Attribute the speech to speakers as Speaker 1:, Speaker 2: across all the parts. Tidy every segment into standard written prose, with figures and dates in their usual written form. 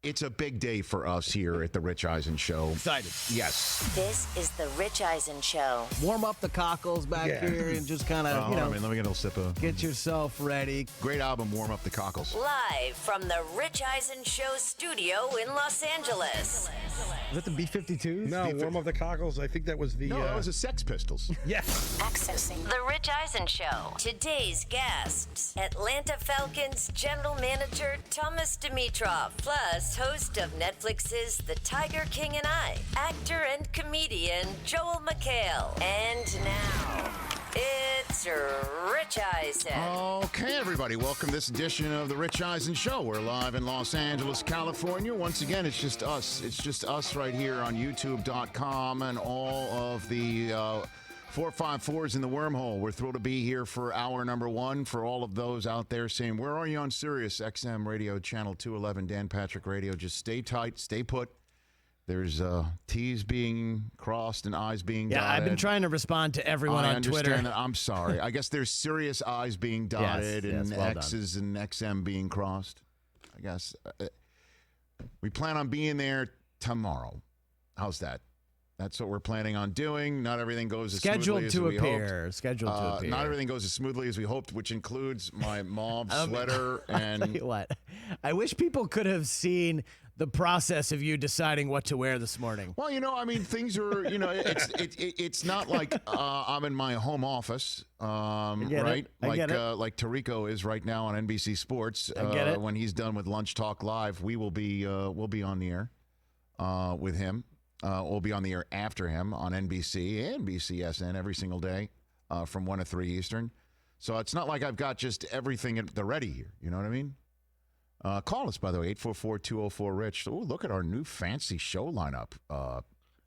Speaker 1: It's a big day for us here at the Rich Eisen Show.
Speaker 2: Excited.
Speaker 1: Yes.
Speaker 3: This is the Rich Eisen Show.
Speaker 2: Warm up the cockles back here and just kind of,
Speaker 1: let me get a little sip of.
Speaker 2: get yourself ready.
Speaker 1: Great album, Warm Up the Cockles.
Speaker 3: Live from the Rich Eisen Show studio in Los Angeles.
Speaker 2: Is that the B-52s?
Speaker 4: No, Warm Up the Cockles. I think that was the...
Speaker 1: No, that was the Sex Pistols.
Speaker 4: Yes.
Speaker 3: Accessing the Rich Eisen Show. Today's guests, Atlanta Falcons General Manager Thomas Dimitroff, plus host of Netflix's The Tiger King and I, actor and comedian Joel McHale. And now, it's Rich Eisen.
Speaker 1: Okay, everybody, welcome to this edition of the Rich Eisen Show. We're live in Los Angeles, California. Once again, it's just us. It's just us right here on YouTube.com and all of the 454s in the wormhole. We're thrilled to be here for hour number one. For all of those out there saying, where are you on Sirius XM Radio, Channel 211, Dan Patrick Radio? Just stay tight, stay put. There's T's being crossed and I's being dotted.
Speaker 2: Yeah, I've been trying to respond to everyone on Twitter.
Speaker 1: I understand that. I'm sorry. I guess there's serious I's being dotted and
Speaker 2: well
Speaker 1: X's and XM being crossed. I guess. We plan on being there tomorrow. How's that? That's what we're planning on doing. Not everything goes as smoothly as we hoped.
Speaker 2: Scheduled to appear.
Speaker 1: Not everything goes as smoothly as we hoped, which includes my mauve sweater. And
Speaker 2: I'll tell you what, I wish people could have seen the process of you deciding what to wear this morning.
Speaker 1: Well, things are, it's not like I'm in my home office, right? Like Tirico is right now on NBC Sports.
Speaker 2: I get it.
Speaker 1: When he's done with Lunch Talk Live, we'll be on the air with him. We'll be on the air after him on NBC and BCSN every single day from 1 to 3 Eastern. So it's not like I've got just everything at the ready here. You know what I mean? Call us, by the way, 844-204-RICH. Oh, look at our new fancy show lineup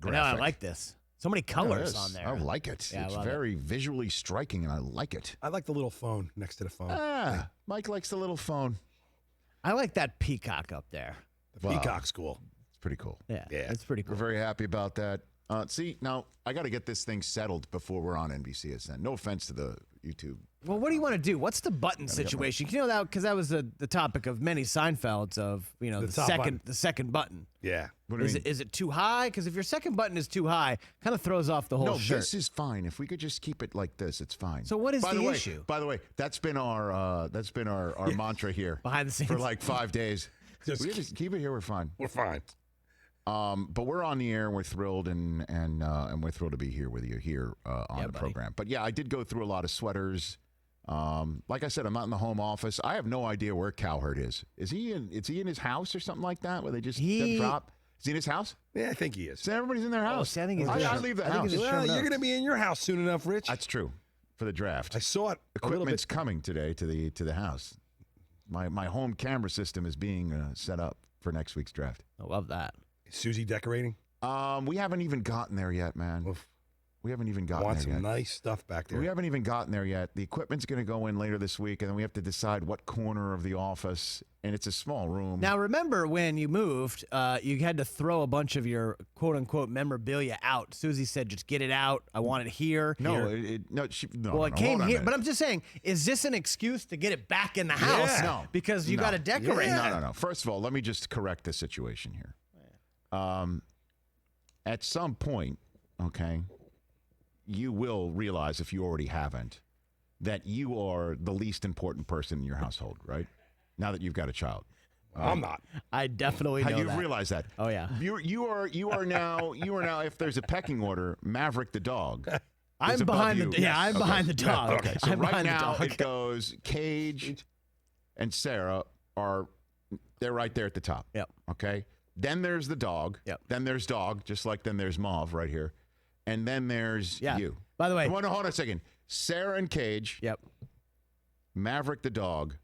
Speaker 1: graphic.
Speaker 2: I like this. So many colors on there.
Speaker 1: I like it.
Speaker 2: Yeah,
Speaker 1: it's very visually striking, and I like it.
Speaker 4: I like the little phone next to the phone.
Speaker 1: Mike likes the little phone.
Speaker 2: I like that peacock up there.
Speaker 4: The peacock's cool.
Speaker 1: It's pretty cool.
Speaker 2: Yeah, it's pretty cool.
Speaker 1: We're very happy about that. See, now, I got to get this thing settled before we're on NBCSN. No offense to the YouTube.
Speaker 2: Well, what do you want to do? What's the button situation? You know that because that was the topic of many Seinfelds of the second button.
Speaker 4: Yeah.
Speaker 2: Is it too high? Because if your second button is too high, kind of throws off the whole shirt.
Speaker 1: No, this is fine. If we could just keep it like this, it's fine.
Speaker 2: So what is the issue?
Speaker 1: By the way, that's been our mantra here
Speaker 2: behind the scenes
Speaker 1: for like 5 days. Just keep it here. We're fine.
Speaker 4: We're fine.
Speaker 1: But we're on the air, and we're thrilled, and we're thrilled to be here with you here on the program. But yeah, I did go through a lot of sweaters. Like I said, I'm not in the home office. I have no idea where Cowherd is. Is he in his house or something like that, where they just drop? Is he in his house?
Speaker 4: Yeah, I think he is.
Speaker 1: So everybody's in their house.
Speaker 2: I think
Speaker 1: I leave the house.
Speaker 4: Well, you're going to be in your house soon enough, Rich.
Speaker 1: That's true. For the draft,
Speaker 4: I saw it.
Speaker 1: Equipment's coming today to the house. My home camera system is being set up for next week's draft.
Speaker 2: I love that.
Speaker 4: Is Susie decorating?
Speaker 1: We haven't even gotten there yet, man.
Speaker 4: Oof.
Speaker 1: We haven't even gotten
Speaker 4: Want
Speaker 1: there
Speaker 4: some
Speaker 1: yet.
Speaker 4: nice stuff back there.
Speaker 1: We haven't even gotten there yet. The equipment's going to go in later this week, and then we have to decide what corner of the office. And it's a small room.
Speaker 2: Now, remember when you moved, you had to throw a bunch of your quote-unquote memorabilia out. Susie said, just get it out. I want it here.
Speaker 1: No,
Speaker 2: here.
Speaker 1: no.
Speaker 2: It came here. But I'm just saying, is this an excuse to get it back in the house?
Speaker 1: Yeah. No.
Speaker 2: Because you got to decorate.
Speaker 1: Yeah. No. First of all, let me just correct the situation here. At some point, okay, you will realize, if you already haven't, that you are the least important person in your household, right? Now that you've got a child.
Speaker 4: I'm not.
Speaker 2: I definitely know that.
Speaker 1: You've realized that.
Speaker 2: Oh, yeah.
Speaker 1: You are now, if there's a pecking order, Maverick the dog.
Speaker 2: I'm behind behind the dog.
Speaker 1: Okay, so
Speaker 2: I'm
Speaker 1: right now it goes Cage and Sarah they're right there at the top.
Speaker 2: Yep.
Speaker 1: Okay. Then there's the dog.
Speaker 2: Yep.
Speaker 1: Then there's dog, just like then there's Mauve right here. And then there's you.
Speaker 2: By the way.
Speaker 1: Hold on a second. Sarah and Cage.
Speaker 2: Yep.
Speaker 1: Maverick the dog.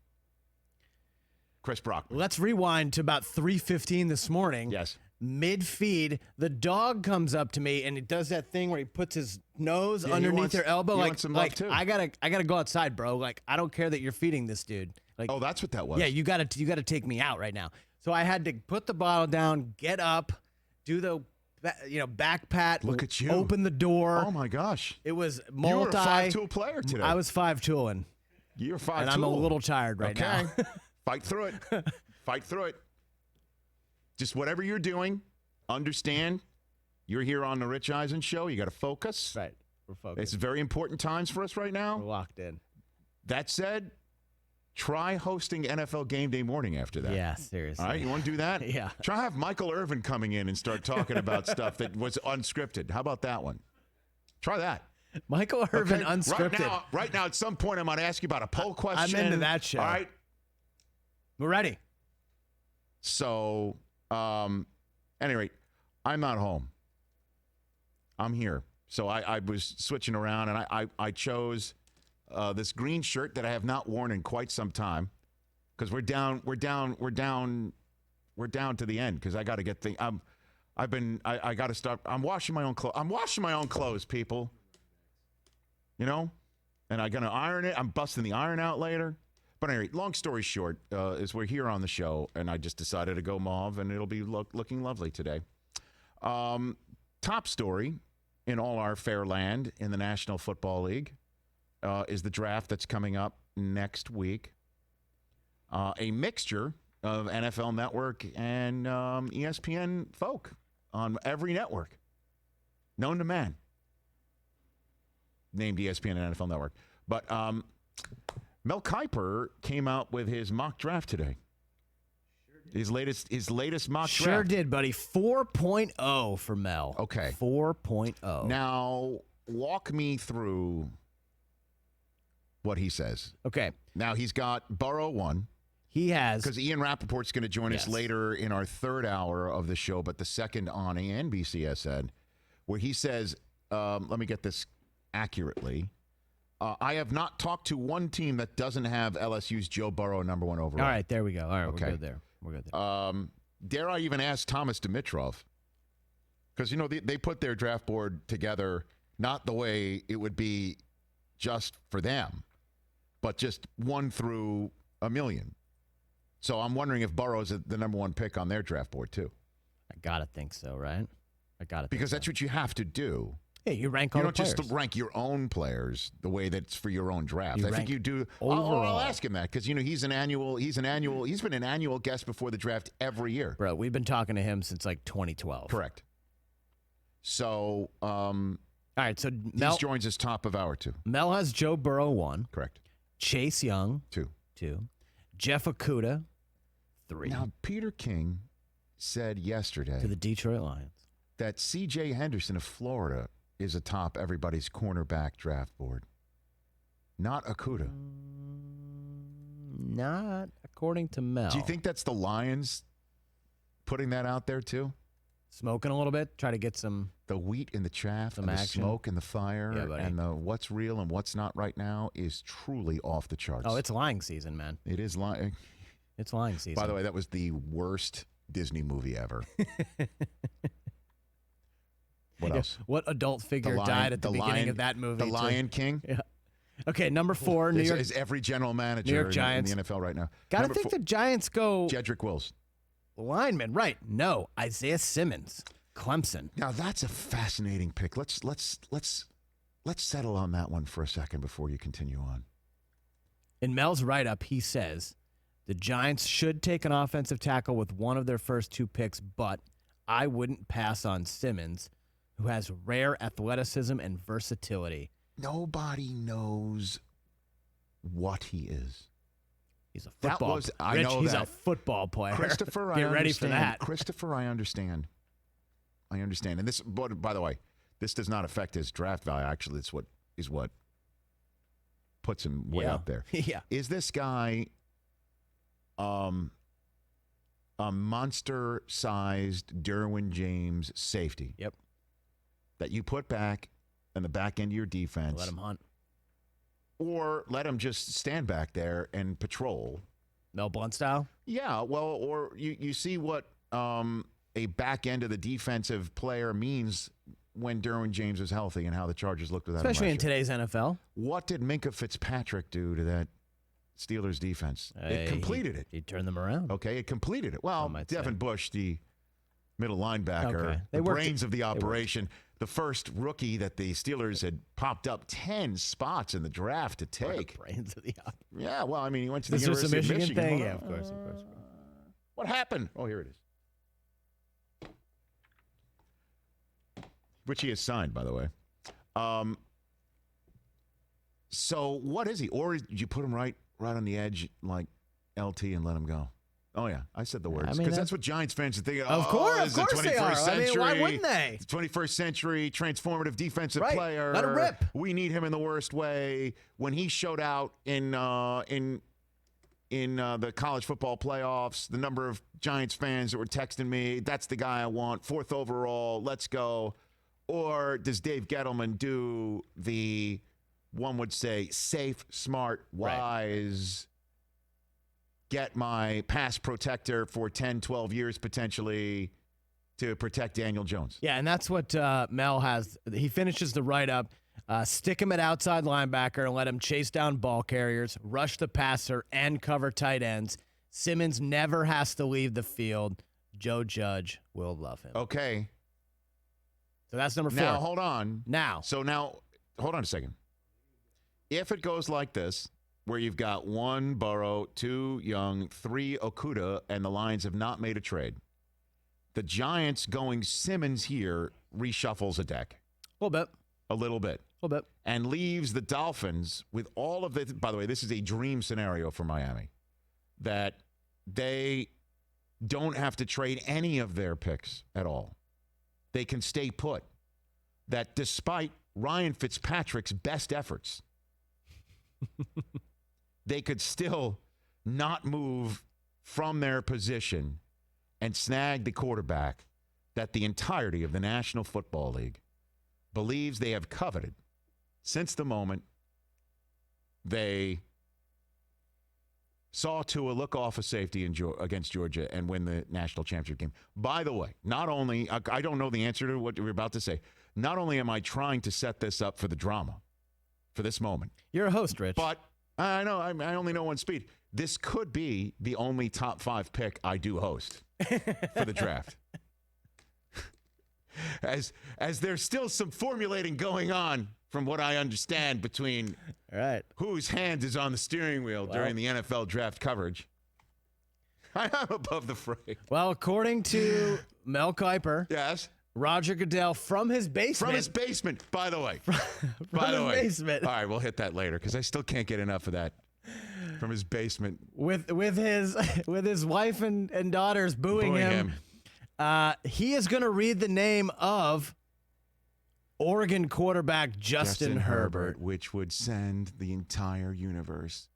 Speaker 1: Chris Brockman.
Speaker 2: Let's rewind to about 3:15 this morning.
Speaker 1: Yes.
Speaker 2: Mid-feed, the dog comes up to me and he does that thing where he puts his nose underneath your elbow.
Speaker 1: Wants some love too.
Speaker 2: I gotta go outside, bro. Like, I don't care that you're feeding this dude. Like,
Speaker 1: oh, that's what that was.
Speaker 2: Yeah, you gotta take me out right now. So I had to put the bottle down, get up, do the back pat.
Speaker 1: Look at you.
Speaker 2: Open the door.
Speaker 1: Oh my gosh.
Speaker 2: It was
Speaker 1: multi. You were a 5-tool player today.
Speaker 2: I was 5-tooling.
Speaker 1: You're 5-tool.
Speaker 2: And I'm a little tired right now.
Speaker 1: Fight through it. Fight through it. Just whatever you're doing, understand you're here on the Rich Eisen Show. You got to focus.
Speaker 2: Right. We're focused.
Speaker 1: It's very important times for us right now.
Speaker 2: We're locked in.
Speaker 1: That said, try hosting NFL Game Day morning after that.
Speaker 2: Yeah, seriously.
Speaker 1: All right, you want to do that?
Speaker 2: Yeah.
Speaker 1: Try have Michael Irvin coming in and start talking about stuff that was unscripted. How about that one? Try that.
Speaker 2: Michael Irvin
Speaker 1: Okay?
Speaker 2: unscripted.
Speaker 1: Right now, at some point, I might ask you about a poll question.
Speaker 2: I'm into that show.
Speaker 1: All right.
Speaker 2: We're ready.
Speaker 1: So, any rate, I'm not home. I'm here. So I was switching around, and I chose this green shirt that I have not worn in quite some time because we're down to the end because I got to get things. I got to start. I'm washing my own clothes. I'm washing my own clothes, people. You know, and I'm gonna iron it. I'm busting the iron out later. But anyway, long story short, is we're here on the show, and I just decided to go mauve, and it'll be looking lovely today. Top story in all our fair land in the National Football League is the draft that's coming up next week. A mixture of NFL Network and ESPN folk on every network known to man, named ESPN and NFL Network. But Mel Kiper came out with his mock draft today. His latest mock draft.
Speaker 2: Sure did, buddy. 4.0 for Mel.
Speaker 1: Okay.
Speaker 2: 4.0.
Speaker 1: Now, walk me through what he says.
Speaker 2: Okay.
Speaker 1: Now, he's got Burrow 1.
Speaker 2: He has.
Speaker 1: Because Ian Rapoport's going to join us later in our third hour of the show, but the second on NBCSN, where he says, let me get this accurately. I have not talked to one team that doesn't have LSU's Joe Burrow number 1 overall.
Speaker 2: All right, there we go. All right,
Speaker 1: Okay.
Speaker 2: we're good there. We're good there.
Speaker 1: Dare I even ask Thomas Dimitroff? Because, you know, they put their draft board together not the way it would be just for them, but just 1 through a million. So I'm wondering if Burrow's the number 1 pick on their draft board, too.
Speaker 2: I got to think so, right?
Speaker 1: Because that's what you have to do.
Speaker 2: Yeah, you rank all
Speaker 1: You
Speaker 2: the
Speaker 1: don't
Speaker 2: players.
Speaker 1: just rank your own players the way that's for your own draft.
Speaker 2: You
Speaker 1: I think
Speaker 2: rank
Speaker 1: you do.
Speaker 2: overall.
Speaker 1: I'll ask him that because, you know, he's been an annual guest before the draft every year.
Speaker 2: Bro, we've been talking to him since like 2012.
Speaker 1: Correct. So,
Speaker 2: All right, so Mel
Speaker 1: he joins us top of hour 2.
Speaker 2: Mel has Joe Burrow 1,
Speaker 1: Correct.
Speaker 2: Chase Young
Speaker 1: 2.
Speaker 2: 2, Jeff Okudah 3
Speaker 1: Now, Peter King said yesterday
Speaker 2: to the Detroit Lions.
Speaker 1: that C.J. Henderson of Florida is atop everybody's cornerback draft board. Not Okudah.
Speaker 2: Not according to Mel.
Speaker 1: Do you think that's the Lions putting that out there too?
Speaker 2: Smoking a little bit, try to get some.
Speaker 1: The wheat in the chaff,
Speaker 2: Some
Speaker 1: and the
Speaker 2: action.
Speaker 1: smoke and the fire,
Speaker 2: Yeah, buddy.
Speaker 1: and the what's real and what's not right now is truly off the charts.
Speaker 2: Oh, it's lying season, man.
Speaker 1: It is lying.
Speaker 2: It's lying season.
Speaker 1: By the way, that was the worst Disney movie ever. What else?
Speaker 2: What adult figure died at the beginning of that movie?
Speaker 1: The Lion King.
Speaker 2: Yeah. Okay, number 4, New York.
Speaker 1: Is every general manager
Speaker 2: New York Giants.
Speaker 1: in the NFL right now.
Speaker 2: Got to
Speaker 1: Number
Speaker 2: think
Speaker 1: 4,
Speaker 2: the Giants go
Speaker 1: Jedrick Wills.
Speaker 2: lineman, right? No, Isaiah Simmons, Clemson.
Speaker 1: Now that's a fascinating pick. Let's settle on that one for a second before you continue on.
Speaker 2: In Mel's write-up, he says the Giants should take an offensive tackle with one of their first 2 picks, but I wouldn't pass on Simmons, who has rare athleticism and versatility.
Speaker 1: Nobody knows what he is.
Speaker 2: He's a football
Speaker 1: was-
Speaker 2: player.
Speaker 1: I know
Speaker 2: He's a
Speaker 1: that.
Speaker 2: football player.
Speaker 1: Christopher,
Speaker 2: Get
Speaker 1: I
Speaker 2: ready for
Speaker 1: understand.
Speaker 2: that.
Speaker 1: Christopher, I understand. And this, by the way, this does not affect his draft value. Actually, it's what puts him way up there.
Speaker 2: Yeah.
Speaker 1: Is this guy a monster-sized Derwin James safety?
Speaker 2: Yep.
Speaker 1: That you put back in the back end of your defense.
Speaker 2: Let him hunt.
Speaker 1: Or let him just stand back there and patrol.
Speaker 2: Mel Blunt style?
Speaker 1: Yeah, well, or you see what a back end of the defensive player means when Derwin James is healthy and how the Chargers looked without him
Speaker 2: Especially in
Speaker 1: last year.
Speaker 2: today's NFL.
Speaker 1: What did Minkah Fitzpatrick do to that Steelers defense? It completed it.
Speaker 2: He turned them around.
Speaker 1: Okay, it completed it. Well,
Speaker 2: might
Speaker 1: Devin
Speaker 2: say.
Speaker 1: Bush, the middle linebacker,
Speaker 2: Okay.
Speaker 1: the
Speaker 2: They worked
Speaker 1: brains
Speaker 2: it-
Speaker 1: of the
Speaker 2: they worked
Speaker 1: operation, the first rookie that the Steelers had popped up 10 spots in the draft to take.
Speaker 2: Brains of the op.
Speaker 1: Yeah, well, I mean, he went to the
Speaker 2: This was a
Speaker 1: University of
Speaker 2: Michigan
Speaker 1: Michigan.
Speaker 2: thing? Yeah, of course.
Speaker 1: What happened? Oh, here it is. which he has signed, by the way. So what is he? Or did you put him right on the edge like LT and let him go? Oh, yeah. I said the words. Because that's what Giants fans are thinking.
Speaker 2: Of course they are.
Speaker 1: Century,
Speaker 2: I mean, why wouldn't they?
Speaker 1: 21st century transformative defensive
Speaker 2: Right.
Speaker 1: player.
Speaker 2: Let him rip.
Speaker 1: We need him in the worst way. When he showed out in the college football playoffs, the number of Giants fans that were texting me, that's the guy I want, 4th overall, let's go. Or does Dave Gettleman do the, one would say, safe, smart, wise, get my pass protector for 10, 12 years potentially to protect Daniel Jones?
Speaker 2: Yeah, and that's what Mel has. He finishes the write-up. Stick him at outside linebacker and let him chase down ball carriers, rush the passer, and cover tight ends. Simmons never has to leave the field. Joe Judge will love him.
Speaker 1: Okay.
Speaker 2: So that's number 4.
Speaker 1: Now, hold on.
Speaker 2: So
Speaker 1: now, hold on a second. If it goes like this, where you've got 1 Burrow, 2 Young, 3 Okudah, and the Lions have not made a trade, the Giants going Simmons here reshuffles a deck.
Speaker 2: A
Speaker 1: little bit. And leaves the Dolphins with all of the, by the way, this is a dream scenario for Miami, that they don't have to trade any of their picks at all. They can stay put. That despite Ryan Fitzpatrick's best efforts, they could still not move from their position and snag the quarterback that the entirety of the National Football League believes they have coveted since the moment they saw Tua look off a safety against Georgia and win the national championship game. By the way, not only, I don't know the answer to what you're about to say, not only am I trying to set this up for the drama, for this moment.
Speaker 2: You're a host, Rich.
Speaker 1: But I know, I only know one speed. This could be the only top 5 pick I do host for the draft. As there's still some formulating going on, from what I understand, between whose hand is on the steering wheel during the NFL draft coverage. I'm above the fray.
Speaker 2: Well, according to Mel Kiper,
Speaker 1: yes,
Speaker 2: Roger Goodell from his basement.
Speaker 1: From his basement, by the way.
Speaker 2: Basement.
Speaker 1: All right, we'll hit that later because I still can't get enough of that. From his basement.
Speaker 2: With his wife and daughters booing him. He is going to read the name of Oregon quarterback Justin Herbert,
Speaker 1: which would send the entire universe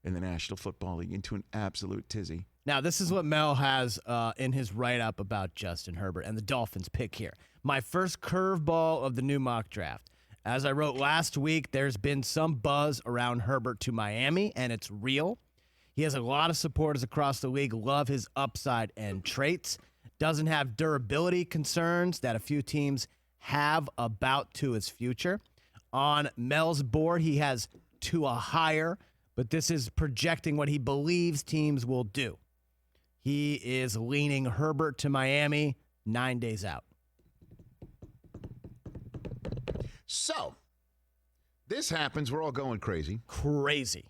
Speaker 1: in the National Football League into an absolute tizzy.
Speaker 2: Now, this is what Mel has in his write-up about Justin Herbert and the Dolphins pick here. My first curveball of the new mock draft. As I wrote last week, there's been some buzz around Herbert to Miami, and it's real. He has a lot of supporters across the league, love his upside and traits. Doesn't have durability concerns that a few teams have about Tua's future. On Mel's board, he has Tua higher, but this is projecting what he believes teams will do. He is leaning Herbert to Miami 9 days out.
Speaker 1: So, this happens. We're all going crazy.
Speaker 2: Crazy.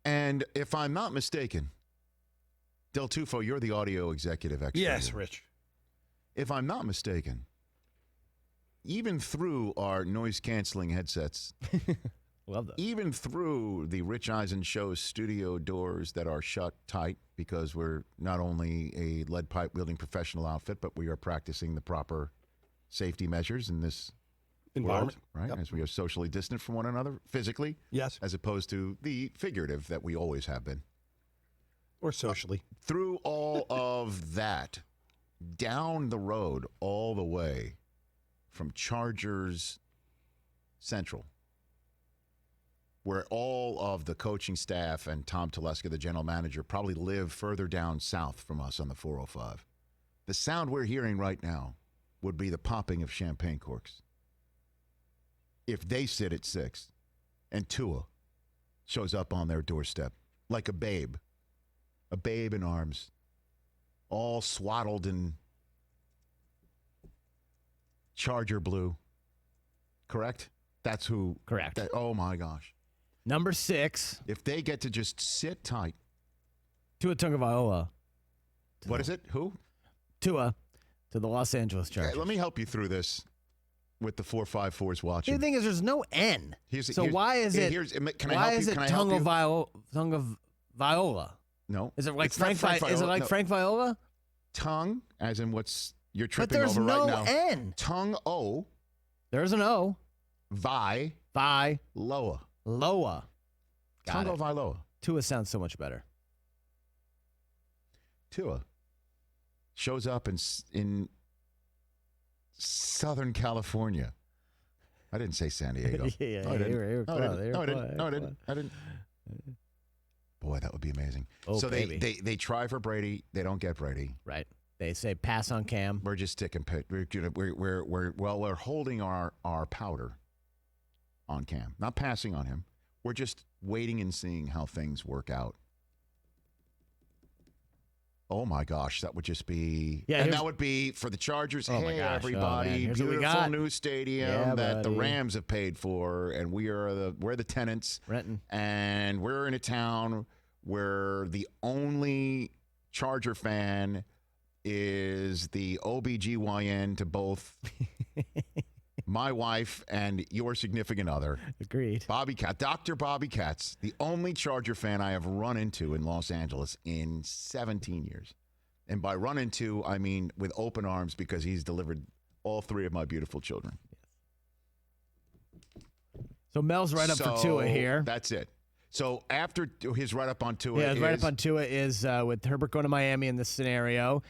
Speaker 1: And if I'm not mistaken, Del Tufo, you're the audio executive expert.
Speaker 4: Yes, Rich.
Speaker 1: If I'm not mistaken, even through our noise-canceling headsets,
Speaker 2: love that.
Speaker 1: Even through the Rich Eisen Show's studio doors that are shut tight because we're not only a lead pipe-wielding professional outfit, but we are practicing the proper safety measures in this environment, right? Yep. As we are socially distant from one another physically.
Speaker 4: Yes.
Speaker 1: As opposed to the figurative that we always have been.
Speaker 4: Or socially.
Speaker 1: Through all of that, down the road all the way from Chargers Central, where all of the coaching staff and Tom Telesca, the general manager, probably live further down south from us on the 405. The sound we're hearing right now would be the popping of champagne corks. If they sit at 6 and Tua shows up on their doorstep like a babe in arms, all swaddled in Charger blue. Correct? That's who.
Speaker 2: Correct.
Speaker 1: Oh, my gosh.
Speaker 2: Number 6.
Speaker 1: If they get to just sit tight.
Speaker 2: Tua Tagovailoa.
Speaker 1: What is it? Who?
Speaker 2: Tua to the Los Angeles Chargers.
Speaker 1: Okay, let me help you through this with the 454s watching.
Speaker 2: The thing is, there's no N. Why is it?
Speaker 1: Can I help you? Can I help you?
Speaker 2: Tongue of Viola?
Speaker 1: No.
Speaker 2: Is it like
Speaker 1: It's not Frank Viola.
Speaker 2: Is it like Frank Viola?
Speaker 1: Tongue, as in what's you're
Speaker 2: But
Speaker 1: tripping
Speaker 2: there's
Speaker 1: over
Speaker 2: no
Speaker 1: right now.
Speaker 2: N.
Speaker 1: Tongue O.
Speaker 2: There's an O.
Speaker 1: Loa.
Speaker 2: Loa.
Speaker 1: Tongue O Vailoa.
Speaker 2: Tua sounds so much better.
Speaker 1: Tua shows up in Southern California. I didn't say San Diego. I didn't. Boy, that would be amazing.
Speaker 2: Oh,
Speaker 1: so
Speaker 2: baby.
Speaker 1: they try for Brady. They don't get Brady.
Speaker 2: Right. They say pass on Cam.
Speaker 1: We're just sticking pit. We're holding our powder on Cam, not passing on him. We're just waiting and seeing how things work out. Oh my gosh, that would just be, and that would be for the Chargers.
Speaker 2: Oh my
Speaker 1: hey
Speaker 2: gosh,
Speaker 1: everybody, beautiful new stadium that the Rams have paid for, and we're the tenants,
Speaker 2: renting,
Speaker 1: and we're in a town where the only Charger fan is the OBGYN to both my wife and your significant other.
Speaker 2: Agreed.
Speaker 1: Dr. Bobby Katz, the only Charger fan I have run into in Los Angeles in 17 years. And by run into, I mean with open arms, because he's delivered all three of my beautiful children.
Speaker 2: So Mel's right up for Tua here.
Speaker 1: That's it. So after his write-up on Tua
Speaker 2: his write-up on Tua is with Herbert going to Miami in this scenario.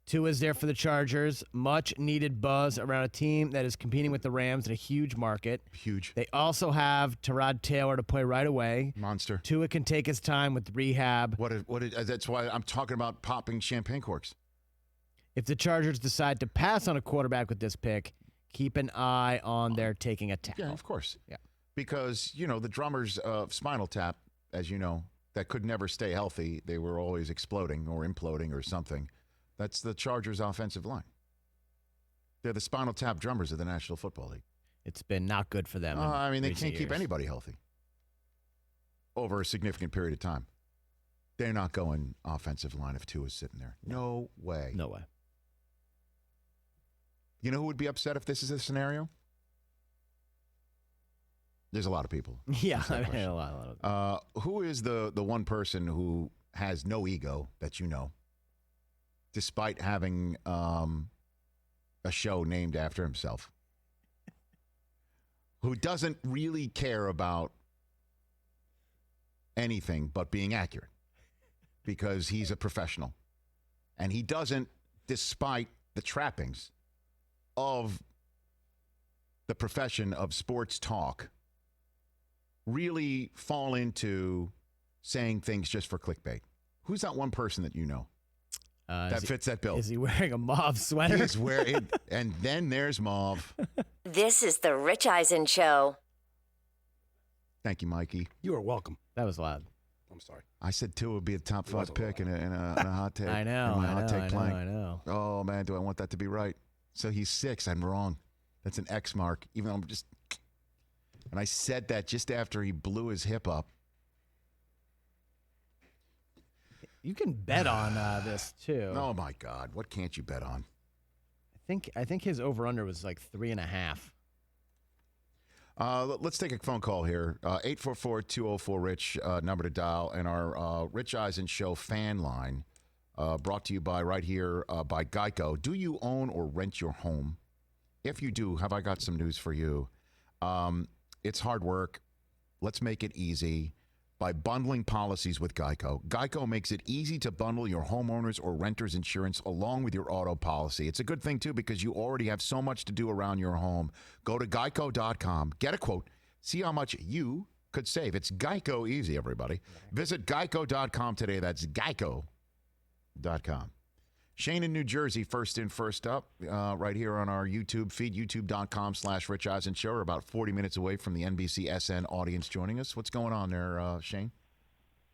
Speaker 2: Tua's there for the Chargers. Much needed buzz around a team that is competing with the Rams in a huge market.
Speaker 1: Huge.
Speaker 2: They also have Tyrod Taylor to play right away.
Speaker 1: Monster.
Speaker 2: Tua can take his time with rehab.
Speaker 1: That's why I'm talking about popping champagne corks.
Speaker 2: If the Chargers decide to pass on a quarterback with this pick, keep an eye on their taking a tackle.
Speaker 1: Yeah, of course.
Speaker 2: Yeah.
Speaker 1: Because, the drummers of Spinal Tap, as you know, that could never stay healthy. They were always exploding or imploding or something. That's the Chargers' offensive line. They're the Spinal Tap drummers of the National Football League.
Speaker 2: It's been not good for them.
Speaker 1: They can't keep anybody healthy over a significant period of time. They're not going offensive line if Tua's sitting there. No way.
Speaker 2: No way.
Speaker 1: You know who would be upset if this is a scenario? There's a lot of people.
Speaker 2: Yeah, a lot.
Speaker 1: Who is the one person who has no ego that you know, despite having a show named after himself, who doesn't really care about anything but being accurate because he's a professional, and he doesn't, despite the trappings of the profession of sports talk, really fall into saying things just for clickbait. Who's that one person that you know that fits that bill?
Speaker 2: Is he wearing a mauve sweater?
Speaker 1: He's wearing, and then there's mauve.
Speaker 3: This is the Rich Eisen Show.
Speaker 1: Thank you, Mikey.
Speaker 4: You are welcome.
Speaker 2: That was loud.
Speaker 4: I'm sorry.
Speaker 1: I said Tua would be a top 5 pick in a hot take.
Speaker 2: I know.
Speaker 1: In my hot take plank.
Speaker 2: I know.
Speaker 1: Oh man, do I want that to be right? So he's 6. I'm wrong. That's an X mark. Even though I'm just. And I said that just after he blew his hip up.
Speaker 2: You can bet on this too.
Speaker 1: Oh my God! What can't you bet on?
Speaker 2: I think his over/under was like 3.5.
Speaker 1: Let's take a phone call here. 844-204-RICH, number to dial, and our Rich Eisen Show fan line, brought to you by right here by Geico. Do you own or rent your home? If you do, have I got some news for you? It's hard work. Let's make it easy by bundling policies with Geico. Geico makes it easy to bundle your homeowners or renters insurance along with your auto policy. It's a good thing, too, because you already have so much to do around your home. Go to geico.com, get a quote, see how much you could save. It's Geico easy, everybody. Visit geico.com today. That's geico.com. Shane in New Jersey, first in, first up, right here on our YouTube feed, youtube.com/Rich Eisen Show. We're about 40 minutes away from the NBC SN audience joining us. What's going on there, Shane?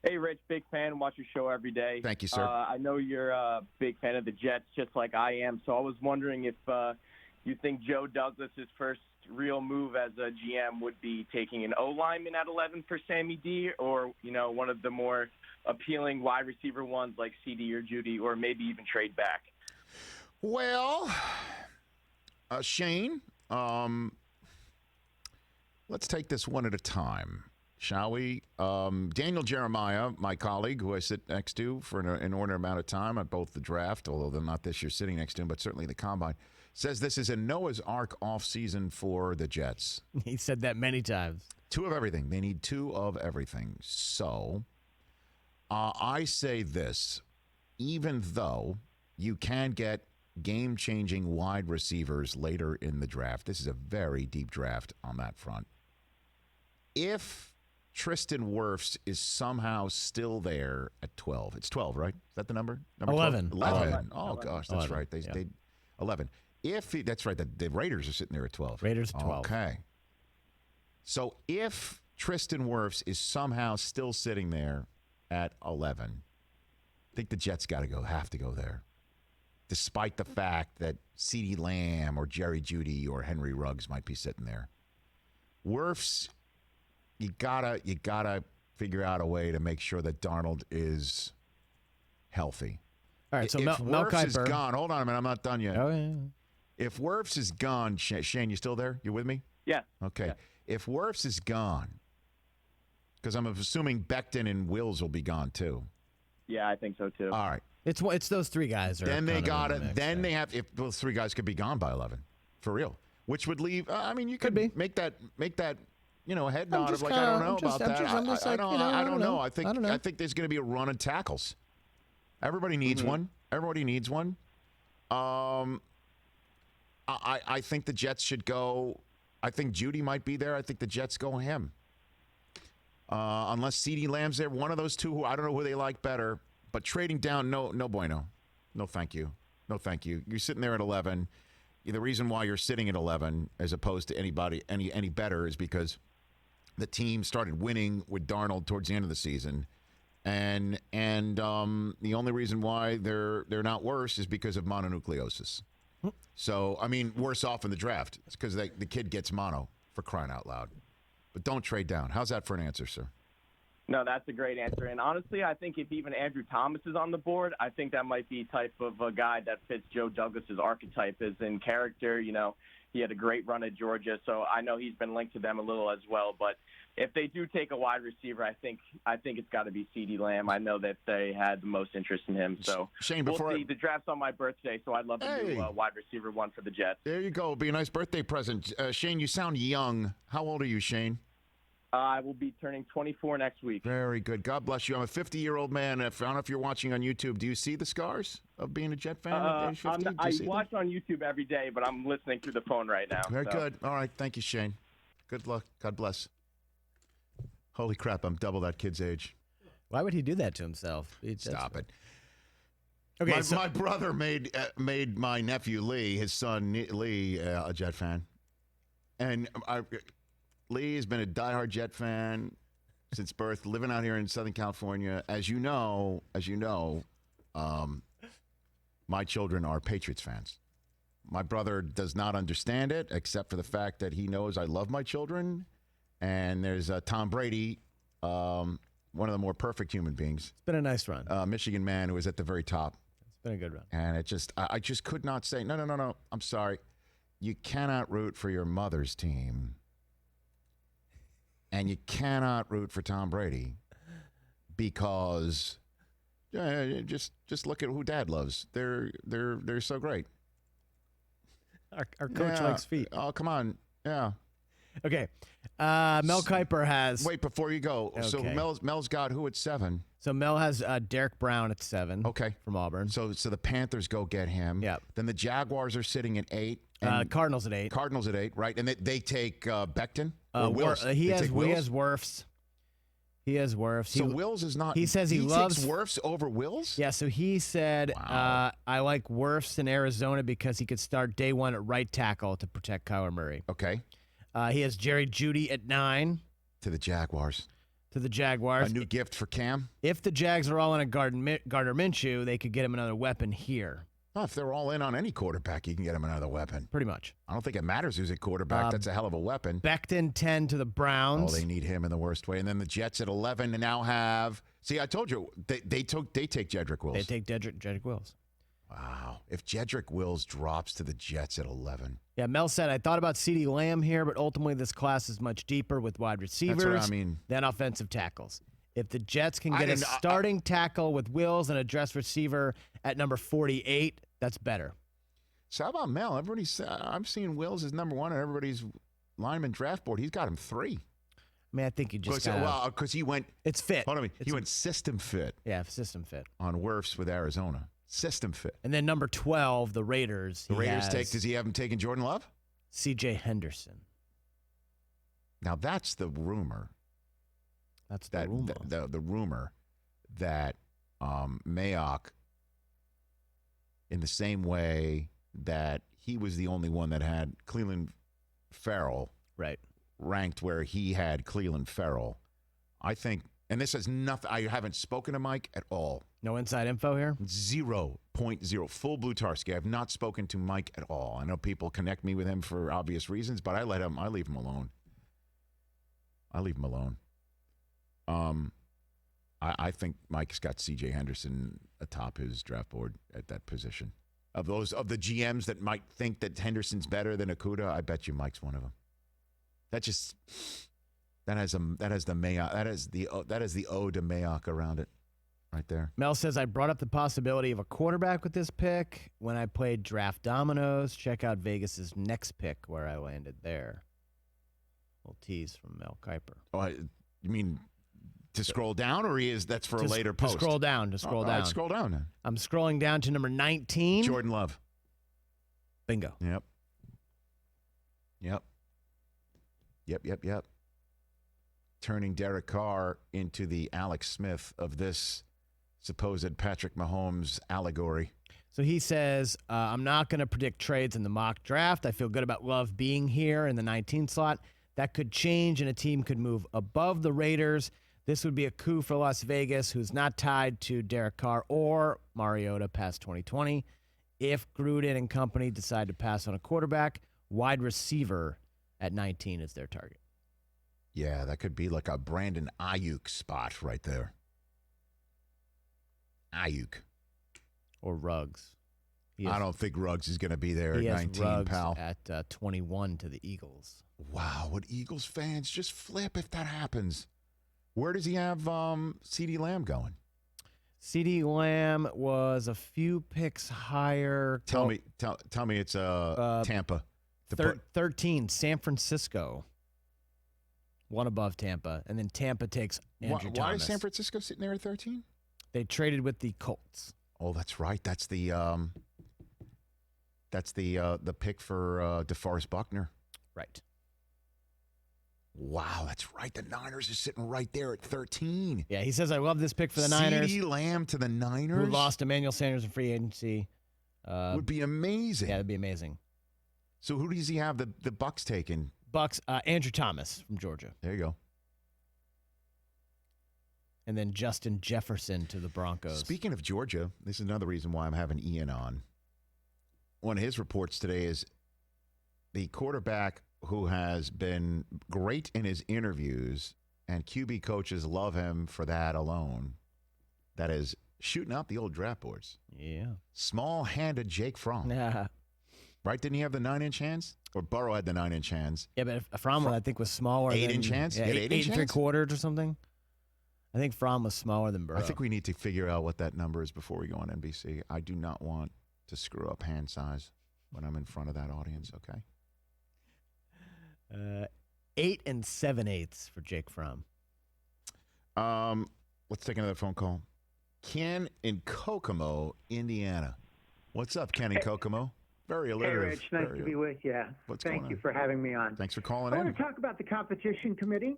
Speaker 5: Hey, Rich, big fan. Watch your show every day.
Speaker 1: Thank you, sir.
Speaker 5: I know you're a big fan of the Jets, just like I am. So I was wondering if you think Joe Douglas's first real move as a GM would be taking an O-lineman at 11 for Sammy D, or one of the more appealing wide receiver ones like CD or Judy, or maybe even trade back.
Speaker 1: Well, Shane, let's take this one at a time, shall we? Daniel Jeremiah, my colleague, who I sit next to for an inordinate amount of time at both the draft, although they're not this year sitting next to him, but certainly the combine, says this is a Noah's Ark offseason for the Jets.
Speaker 2: He said that many times.
Speaker 1: 2 of everything. They need 2 of everything. So I say this, even though you can get game-changing wide receivers later in the draft, this is a very deep draft on that front. If Tristan Wirfs is somehow still there at 12, it's 12, right? Is that the number?
Speaker 2: 11.
Speaker 1: 11. Oh,
Speaker 5: 11.
Speaker 1: gosh, that's
Speaker 2: 11.
Speaker 1: right. They 11. That's right. The Raiders are sitting there at 12.
Speaker 2: Raiders at 12.
Speaker 1: Okay. So if Tristan Wirfs is somehow still sitting there at 11, I think the Jets have to go there, despite the fact that CeeDee Lamb or Jerry Jeudy or Henry Ruggs might be sitting there. Wirfs, you gotta figure out a way to make sure that Darnold is healthy.
Speaker 2: All right, so
Speaker 1: if
Speaker 2: Mel
Speaker 1: Wirfs
Speaker 2: Kiper
Speaker 1: is gone, hold on a minute, I'm not done yet.
Speaker 2: Oh, yeah.
Speaker 1: If Wirfs is gone, Shane, you still there? You with me?
Speaker 5: Yeah.
Speaker 1: Okay.
Speaker 5: Yeah.
Speaker 1: If Wirfs is gone, because I'm assuming Becton and Wills will be gone too.
Speaker 5: Yeah, I think so too.
Speaker 1: All right.
Speaker 2: It's those 3 guys.
Speaker 1: Then they got
Speaker 2: it.
Speaker 1: it. Then they have. If those 3 guys could be gone by 11, for real, which would leave. I mean, you could
Speaker 2: be.
Speaker 1: make that. A head nod of like, I don't know about that. I don't know. I think there's going to be a run of tackles. Everybody needs one. Everybody needs one. I think the Jets should go. I think Jeudy might be there. I think the Jets go him. Unless CeeDee Lamb's there, one of those 2 who I don't know who they like better. But trading down, no bueno. No, thank you. No, thank you. You're sitting there at 11. The reason why you're sitting at 11 as opposed to anybody any better is because the team started winning with Darnold towards the end of the season. And the only reason why they're not worse is because of mononucleosis. So, I mean, worse off in the draft. It's because the kid gets mono, for crying out loud. But don't trade down. How's that for an answer, sir?
Speaker 5: No, that's a great answer. And honestly, I think if even Andrew Thomas is on the board, I think that might be type of a guy that fits Joe Douglas's archetype as in character. He had a great run at Georgia, so I know he's been linked to them a little as well. But if they do take a wide receiver, I think it's got to be CeeDee Lamb. I know that they had the most interest in him. So
Speaker 1: Shane,
Speaker 5: we'll see. The draft's on my birthday, so I'd love to do wide receiver 1 for the Jets.
Speaker 1: There you go. It'll be a nice birthday present. Shane, you sound young. How old are you, Shane?
Speaker 5: I will be turning 24 next week.
Speaker 1: Very good. God bless you. I'm a 50-year-old man. I don't know if you're watching on YouTube. Do you see the scars of being a Jet fan at age 50?
Speaker 5: I watch on YouTube every day, but I'm listening through the phone right now.
Speaker 1: Very good. All right. Thank you, Shane. Good luck. God bless. Holy crap. I'm double that kid's age.
Speaker 2: Why would he do that to himself?
Speaker 1: Stop it.
Speaker 2: Okay,
Speaker 1: my brother made my nephew Lee, his son Lee, a Jet fan. And Lee has been a diehard Jet fan since birth, living out here in Southern California. As you know, my children are Patriots fans. My brother does not understand it, except for the fact that he knows I love my children. And there's Tom Brady, one of the more perfect human beings.
Speaker 2: It's been a nice run.
Speaker 1: Michigan man who is at the very top.
Speaker 2: It's been a good run.
Speaker 1: And I just could not say, no. I'm sorry. You cannot root for your mother's team. And you cannot root for Tom Brady because just look at who Dad loves. They're so great.
Speaker 2: Our coach likes feet.
Speaker 1: Oh, come on. Yeah.
Speaker 2: Okay. Mel Kiper has.
Speaker 1: Wait, before you go. Okay. So Mel's got who at 7?
Speaker 2: So Mel has Derek Brown at 7.
Speaker 1: Okay.
Speaker 2: From Auburn.
Speaker 1: So the Panthers go get him.
Speaker 2: Yep.
Speaker 1: Then the Jaguars are sitting at 8.
Speaker 2: Cardinals at 8.
Speaker 1: Cardinals at 8, right? And they take Becton.
Speaker 2: Wills. He has Wirfs. He has Wirfs.
Speaker 1: So Wills is not.
Speaker 2: He says he loves
Speaker 1: takes Wirfs over Wills.
Speaker 2: Yeah. So he said,
Speaker 1: Wow.
Speaker 2: I like Wirfs in Arizona because he could start day 1 at right tackle to protect Kyler Murray.
Speaker 1: Okay.
Speaker 2: He has Jerry Jeudy at 9.
Speaker 1: To the Jaguars.
Speaker 2: To the Jaguars.
Speaker 1: A new gift for Cam.
Speaker 2: If the Jags are all in a Gardner Minshew, they could get him another weapon here.
Speaker 1: Oh, if they're all in on any quarterback, you can get him another weapon.
Speaker 2: Pretty much.
Speaker 1: I don't think it matters who's at quarterback. That's a hell of a weapon.
Speaker 2: Becton 10 to the Browns.
Speaker 1: Oh, they need him in the worst way. And then the Jets at 11 now have. See, I told you they take Jedrick Wills.
Speaker 2: They take Jedrick Wills.
Speaker 1: Wow. If Jedrick Wills drops to the Jets at 11.
Speaker 2: Yeah, Mel said, I thought about CeeDee Lamb here, but ultimately this class is much deeper with wide receivers than offensive tackles. If the Jets can get a starting tackle with Wills and a dress receiver at number 48, that's better.
Speaker 1: So how about Mel? I'm seeing Wills as number 1 on everybody's lineman draft board. He's got him 3.
Speaker 2: I mean, I think he just
Speaker 1: because he went.
Speaker 2: It's fit.
Speaker 1: Hold on, he went system fit.
Speaker 2: Yeah, system fit
Speaker 1: on Wirfs with Arizona. System fit.
Speaker 2: And then number 12, the Raiders.
Speaker 1: The Raiders does he have him taking Jordan Love?
Speaker 2: C.J. Henderson.
Speaker 1: Now that's the rumor.
Speaker 2: That's the rumor.
Speaker 1: The rumor that Mayock, in the same way that he was the only one that had Cleveland Farrell ranked where he had Cleveland Farrell, I think, and this has nothing, I haven't spoken to Mike at all.
Speaker 2: No inside info here?
Speaker 1: 0.0. Full Blutarski. I've not spoken to Mike at all. I know people connect me with him for obvious reasons, but I leave him alone. I think Mike's got C.J. Henderson atop his draft board at that position. Of the GMs that might think that Henderson's better than Okudah, I bet you Mike's one of them. That has the Mayock. That is the ode to Mayock around it, right there.
Speaker 2: Mel says, I brought up the possibility of a quarterback with this pick when I played Draft Dominoes. Check out Vegas's next pick where I landed there. Little tease from Mel Kiper.
Speaker 1: Oh, you mean to scroll down, or that's for a later post?
Speaker 2: To scroll down.
Speaker 1: Scroll down. Then.
Speaker 2: I'm scrolling down to number 19.
Speaker 1: Jordan Love.
Speaker 2: Bingo.
Speaker 1: Yep. Turning Derek Carr into the Alex Smith of this supposed Patrick Mahomes allegory.
Speaker 2: So he says, I'm not going to predict trades in the mock draft. I feel good about Love being here in the 19 slot. That could change, and a team could move above the Raiders. This would be a coup for Las Vegas, who's not tied to Derek Carr or Mariota past 2020. If Gruden and company decide to pass on a quarterback, wide receiver at 19 is their target.
Speaker 1: Yeah, that could be like a Brandon Ayuk spot right there. Ayuk.
Speaker 2: Or Ruggs.
Speaker 1: I don't think Ruggs is going to be there at 19,
Speaker 2: Ruggs
Speaker 1: pal.
Speaker 2: At 21 to the Eagles.
Speaker 1: Wow, would Eagles fans just flip if that happens? Where does he have CeeDee Lamb going?
Speaker 2: CeeDee Lamb was a few picks higher.
Speaker 1: Tell me it's Tampa.
Speaker 2: 13, San Francisco. One above Tampa. And then Tampa takes Andrew Thomas.
Speaker 1: Why is San Francisco sitting there at 13?
Speaker 2: They traded with the Colts.
Speaker 1: Oh, that's right. That's the pick for DeForest Buckner.
Speaker 2: Right.
Speaker 1: Wow, that's right. The Niners are sitting right there at 13.
Speaker 2: Yeah, he says, I love this pick for the Niners.
Speaker 1: CeeDee Lamb to the Niners?
Speaker 2: Who lost Emmanuel Sanders in free agency.
Speaker 1: Would be amazing.
Speaker 2: Yeah, that'd be amazing.
Speaker 1: So who does he have the Bucks taking?
Speaker 2: Bucks, Andrew Thomas from Georgia.
Speaker 1: There you go.
Speaker 2: And then Justin Jefferson to the Broncos.
Speaker 1: Speaking of Georgia, this is another reason why I'm having Ian on. One of his reports today is the quarterback who has been great in his interviews, and QB coaches love him for that alone. That is shooting out the old draft boards.
Speaker 2: Yeah.
Speaker 1: Small-handed Jake Fromm.
Speaker 2: Yeah.
Speaker 1: Right? Didn't he have the 9-inch hands? Or Burrow had the 9-inch hands.
Speaker 2: Yeah, but Fromm, I think, was smaller.
Speaker 1: 8-inch hands?
Speaker 2: Yeah, 8 and 3/4 or something. I think Fromm was smaller than Burrow.
Speaker 1: I think we need to figure out what that number is before we go on NBC. I do not want to screw up hand size when I'm in front of that audience, okay?
Speaker 2: 8 7/8 for Jake Fromm.
Speaker 1: Let's take another phone call. Ken in Kokomo, Indiana. What's up, Ken in Kokomo? Very alliterative.
Speaker 6: Hey, Rich. Nice to be with you. Thank you for having me on.
Speaker 1: Thanks for calling
Speaker 6: in.
Speaker 1: I
Speaker 6: want to talk about the competition committee.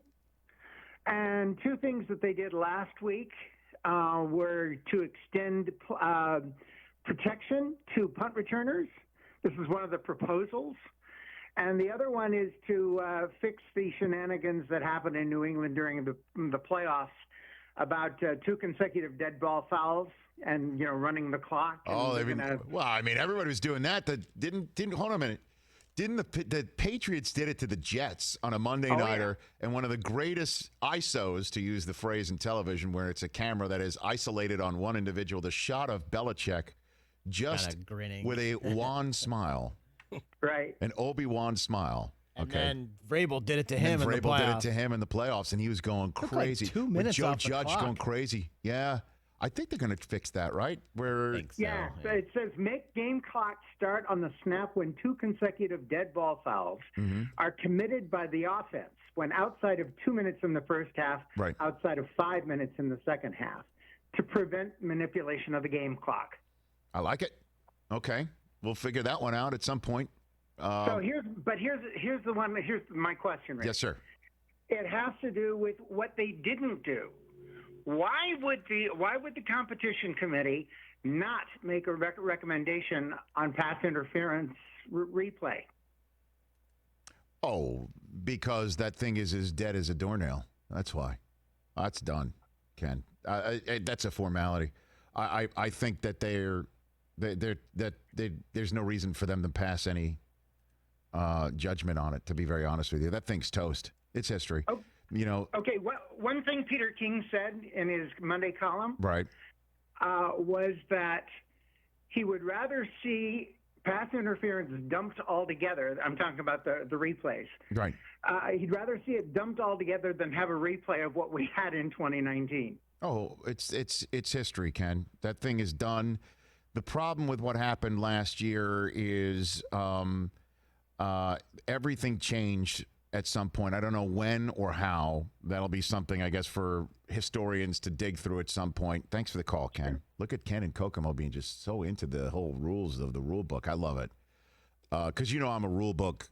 Speaker 6: And two things that they did last week were to extend protection to punt returners. This is one of the proposals. And the other one is to fix the shenanigans that happened in New England during the playoffs about 2 consecutive dead ball fouls and, running the clock.
Speaker 1: Well, I mean, everybody was doing that. Didn't hold on a minute. Didn't the Patriots did it to the Jets on a Monday nighter, and one of the greatest ISOs, to use the phrase in television, where it's a camera that is isolated on one individual, the shot of Belichick just
Speaker 2: Kinda grinning.
Speaker 1: with a wan smile,
Speaker 6: Right.
Speaker 1: an Obi-Wan smile.
Speaker 2: And
Speaker 1: Okay.
Speaker 2: then Vrabel did it to
Speaker 1: And
Speaker 2: him in the
Speaker 1: Vrabel did
Speaker 2: playoffs.
Speaker 1: it to him in the playoffs, and he was going
Speaker 2: Took like
Speaker 1: crazy.
Speaker 2: 2
Speaker 1: With
Speaker 2: minutes
Speaker 1: Joe
Speaker 2: off the
Speaker 1: Judge
Speaker 2: clock.
Speaker 1: going crazy. Yeah. I think they're going to fix that, right? Where
Speaker 2: Think so,
Speaker 6: Yeah, so it says make game clock start on the snap when 2 consecutive dead ball fouls are committed by the offense when outside of 2 minutes in the first half,
Speaker 1: Right.
Speaker 6: outside of 5 minutes in the second half, to prevent manipulation of the game clock.
Speaker 1: I like it. Okay. We'll figure that one out at some point.
Speaker 6: So here's the one. Here's my question, Rick.
Speaker 1: Yes, sir.
Speaker 6: It has to do with what they didn't do. Why would the competition committee not make a recommendation on pass interference replay?
Speaker 1: Oh, because that thing is as dead as a doornail. That's why. That's done, Ken. That's a formality. I think that there's no reason for them to pass any judgment on it, to be very honest with you. That thing's toast. It's history.
Speaker 6: Oh.
Speaker 1: You know,
Speaker 6: Okay, one thing Peter King said in his Monday column
Speaker 1: right.
Speaker 6: Was that he would rather see pass interference dumped altogether. I'm talking about the replays.
Speaker 1: Right.
Speaker 6: He'd rather see it dumped altogether than have a replay of what we had in 2019.
Speaker 1: Oh, it's history, Ken. That thing is done. The problem with what happened last year is everything changed at some point. I don't know when or how. That'll be something, I guess, for historians to dig through at some point. Thanks for the call, Ken. Look at Ken and Kokomo being just so into the whole rules of the rule book. I love it. Because, I'm a rule book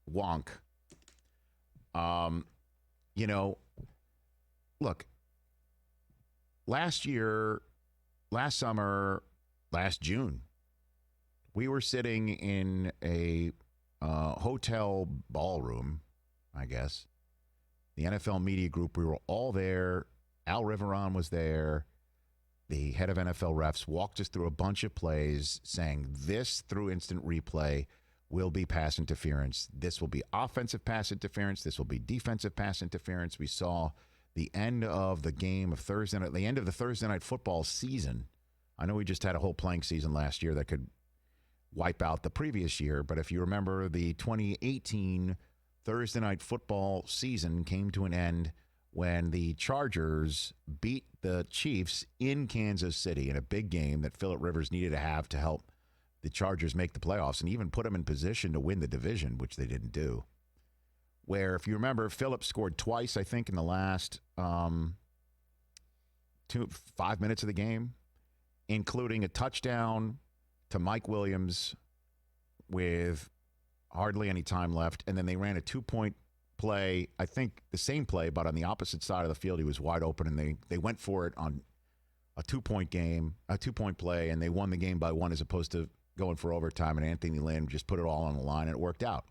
Speaker 1: wonk. Look, last summer, last June, we were sitting in a hotel ballroom, I guess. The NFL media group, we were all there. Al Riveron was there. The head of NFL refs walked us through a bunch of plays saying this through instant replay will be pass interference. This will be offensive pass interference. This will be defensive pass interference. We saw the end of the game of Thursday night, the end of the Thursday night football season. I know we just had a whole playing season last year that could wipe out the previous year, but if you remember, the 2018 Thursday night football season came to an end when the Chargers beat the Chiefs in Kansas City in a big game that Phillip Rivers needed to have to help the Chargers make the playoffs and even put them in position to win the division, which they didn't do. Where, if you remember, Phillip scored twice, I think, in the last 5 minutes of the game, including a touchdown to Mike Williams with hardly any time left. And then they ran a 2-point play, I think the same play, but on the opposite side of the field. He was wide open, and they went for it on a 2-point play, and they won the game by 1 as opposed to going for overtime, and Anthony Lynn just put it all on the line, and it worked out.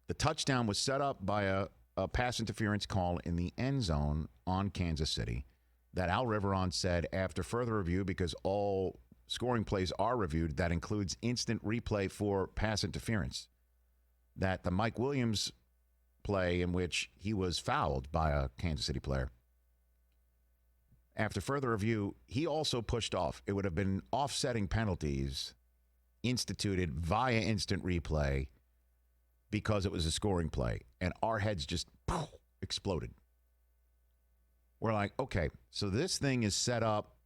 Speaker 1: The touchdown was set up by a pass interference call in the end zone on Kansas City that Al Riveron said after further review, because all scoring plays are reviewed, that includes instant replay for pass interference, that the Mike Williams play in which he was fouled by a Kansas City player, after further review, he also pushed off. It would have been offsetting penalties instituted via instant replay because it was a scoring play, and our heads just exploded. We're like, okay, so this thing is set up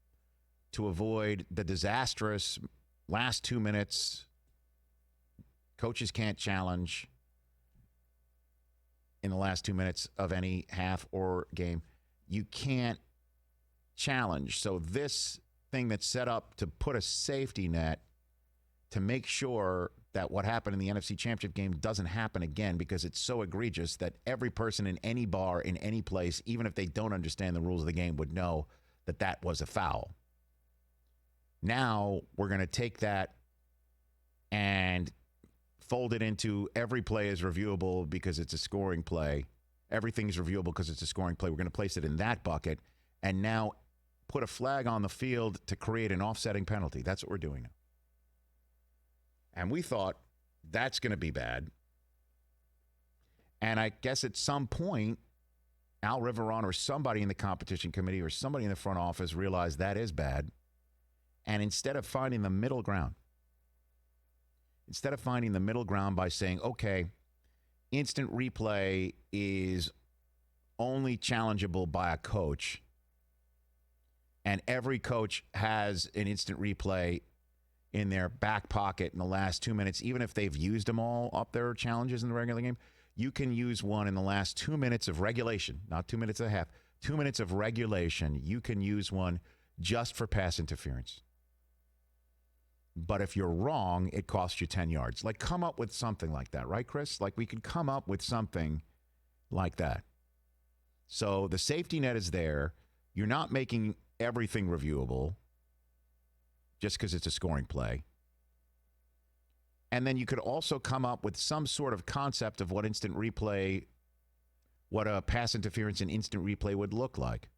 Speaker 1: to avoid the disastrous last 2 minutes. Coaches can't challenge in the last 2 minutes of any half or game. You can't challenge. So this thing that's set up to put a safety net to make sure that what happened in the NFC Championship game doesn't happen again, because it's so egregious that every person in any bar, in any place, even if they don't understand the rules of the game, would know that that was a foul. Now we're going to take that and fold it into every play is reviewable because it's a scoring play. Everything's reviewable because it's a scoring play. We're going to place it in that bucket and now put a flag on the field to create an offsetting penalty. That's what we're doing now. And we thought that's going to be bad. And I guess at some point, Al Riveron or somebody in the competition committee or somebody in the front office realized that is bad And instead of finding the middle ground by saying, okay, instant replay is only challengeable by a coach, and every coach has an instant replay in their back pocket in the last 2 minutes, even if they've used them all up their challenges in the regular game, you can use one in the last 2 minutes of regulation, not 2 minutes and a half, 2 minutes of regulation. You can use one just for pass interference. But if you're wrong, it costs you 10 yards. Like, come up with something like that, right, Chris? Like, we could come up with something like that. So the safety net is there. You're not making everything reviewable just because it's a scoring play. And then you could also come up with some sort of concept of what a pass interference in instant replay would look like,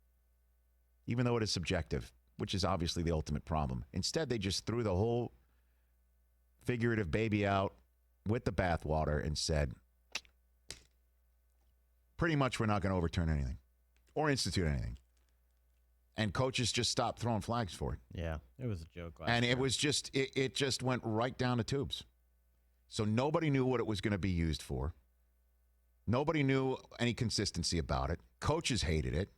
Speaker 1: even though it is subjective, which is obviously the ultimate problem. Instead, they just threw the whole figurative baby out with the bathwater and said, pretty much we're not going to overturn anything or institute anything. And coaches just stopped throwing flags for it.
Speaker 2: Yeah, it was a joke.
Speaker 1: And it was just, it just went right down the tubes. So nobody knew what it was going to be used for. Nobody knew any consistency about it. Coaches hated it.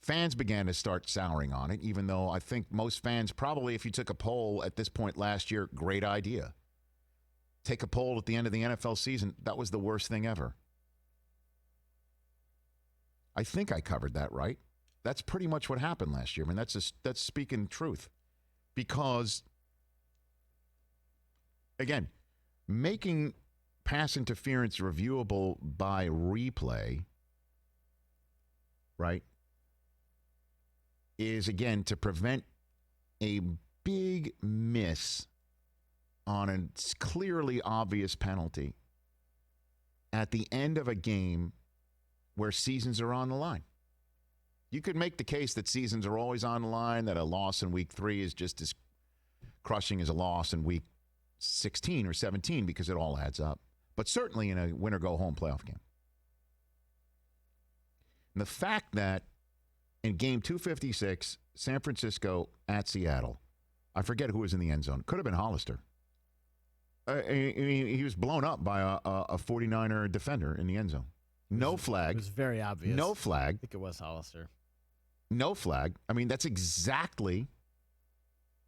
Speaker 1: Fans began to start souring on it, even though I think most fans probably, if you took a poll at this point last year, great idea. Take a poll at the end of the NFL season, that was the worst thing ever. I think I covered that right. That's pretty much what happened last year. I mean, that's speaking truth. Because, again, making pass interference reviewable by replay, right, is, again, to prevent a big miss on a clearly obvious penalty at the end of a game where seasons are on the line. You could make the case that seasons are always on the line, that a loss in week 3 is just as crushing as a loss in week 16 or 17 because it all adds up. But certainly in a win-or-go-home playoff game. And the fact that in game 256, San Francisco at Seattle, I forget who was in the end zone. Could have been Hollister. He was blown up by a 49er defender in the end zone. No flag.
Speaker 2: It was very obvious.
Speaker 1: No flag.
Speaker 2: I think it was Hollister.
Speaker 1: No flag. I mean, that's exactly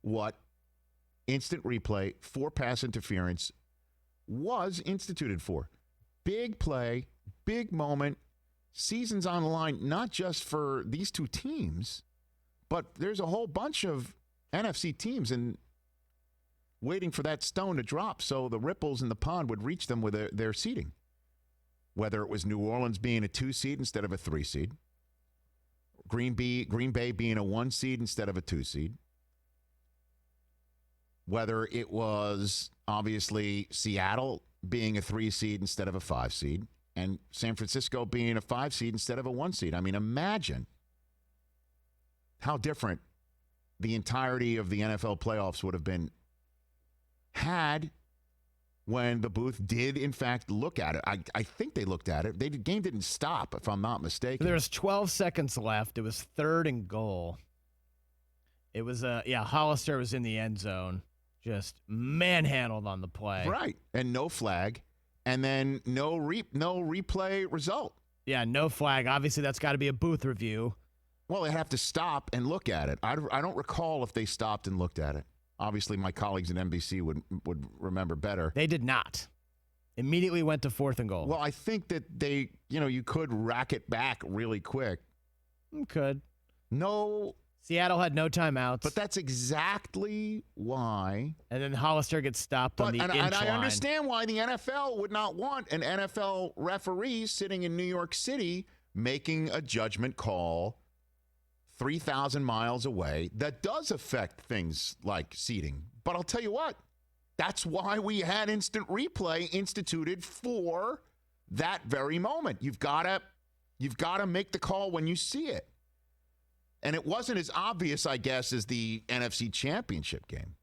Speaker 1: what instant replay for pass interference was instituted for. Big play, big moment, seasons on the line, not just for these two teams, but there's a whole bunch of NFC teams and waiting for that stone to drop so the ripples in the pond would reach them with their seeding. Whether it was New Orleans being a 2 seed instead of a 3 seed, Green Bay being a 1 seed instead of a 2 seed, whether it was obviously Seattle being a 3 seed instead of a 5 seed, and San Francisco being a 5 seed instead of a 1 seed. I mean, imagine how different the entirety of the NFL playoffs would have been had when the booth did, in fact, look at it. I think they looked at it. The game didn't stop, if I'm not mistaken.
Speaker 2: There was 12 seconds left. It was 3rd and goal. It was, Hollister was in the end zone, just manhandled on the play.
Speaker 1: Right, and no flag, and then no replay result.
Speaker 2: Yeah, no flag. Obviously, that's got to be a booth review.
Speaker 1: Well, they have to stop and look at it. I don't recall if they stopped and looked at it. Obviously, my colleagues at NBC would remember better.
Speaker 2: They did not. Immediately went to 4th and goal.
Speaker 1: Well, I think that you could rack it back really quick.
Speaker 2: You could.
Speaker 1: No.
Speaker 2: Seattle had no timeouts.
Speaker 1: But that's exactly why.
Speaker 2: And then Hollister gets stopped on the inch line.
Speaker 1: And I understand why the NFL would not want an NFL referee sitting in New York City making a judgment call 3,000 miles away that does affect things like seating. But I'll tell you what, that's why we had instant replay instituted for that very moment. You've got to make the call when you see it. And it wasn't as obvious, I guess, as the NFC Championship game.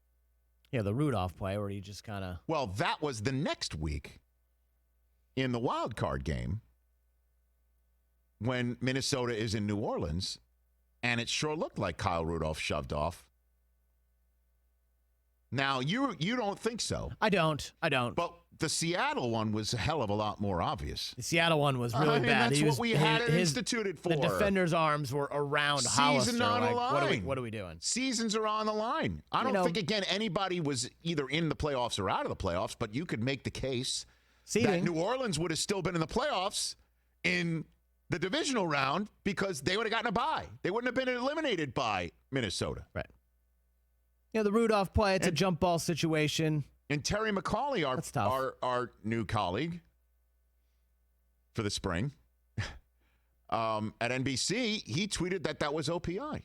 Speaker 2: Yeah, the Rudolph play where he just kind of...
Speaker 1: Well, that was the next week in the wild card game when Minnesota is in New Orleans. And it sure looked like Kyle Rudolph shoved off Now, you don't think so.
Speaker 2: I don't.
Speaker 1: But the Seattle one was a hell of a lot more obvious.
Speaker 2: The Seattle one was really bad.
Speaker 1: That's what we had it instituted for.
Speaker 2: The defender's arms were around Hollister.
Speaker 1: Season on the line.
Speaker 2: What are we doing?
Speaker 1: Seasons are on the line. I don't think, again, anybody was either in the playoffs or out of the playoffs, but you could make the case that New Orleans would have still been in the playoffs in the divisional round because they would have gotten a bye. They wouldn't have been eliminated by Minnesota.
Speaker 2: Right. The Rudolph play, it's a jump ball situation.
Speaker 1: And Terry McCauley, our new colleague for the spring at NBC, he tweeted that was OPI.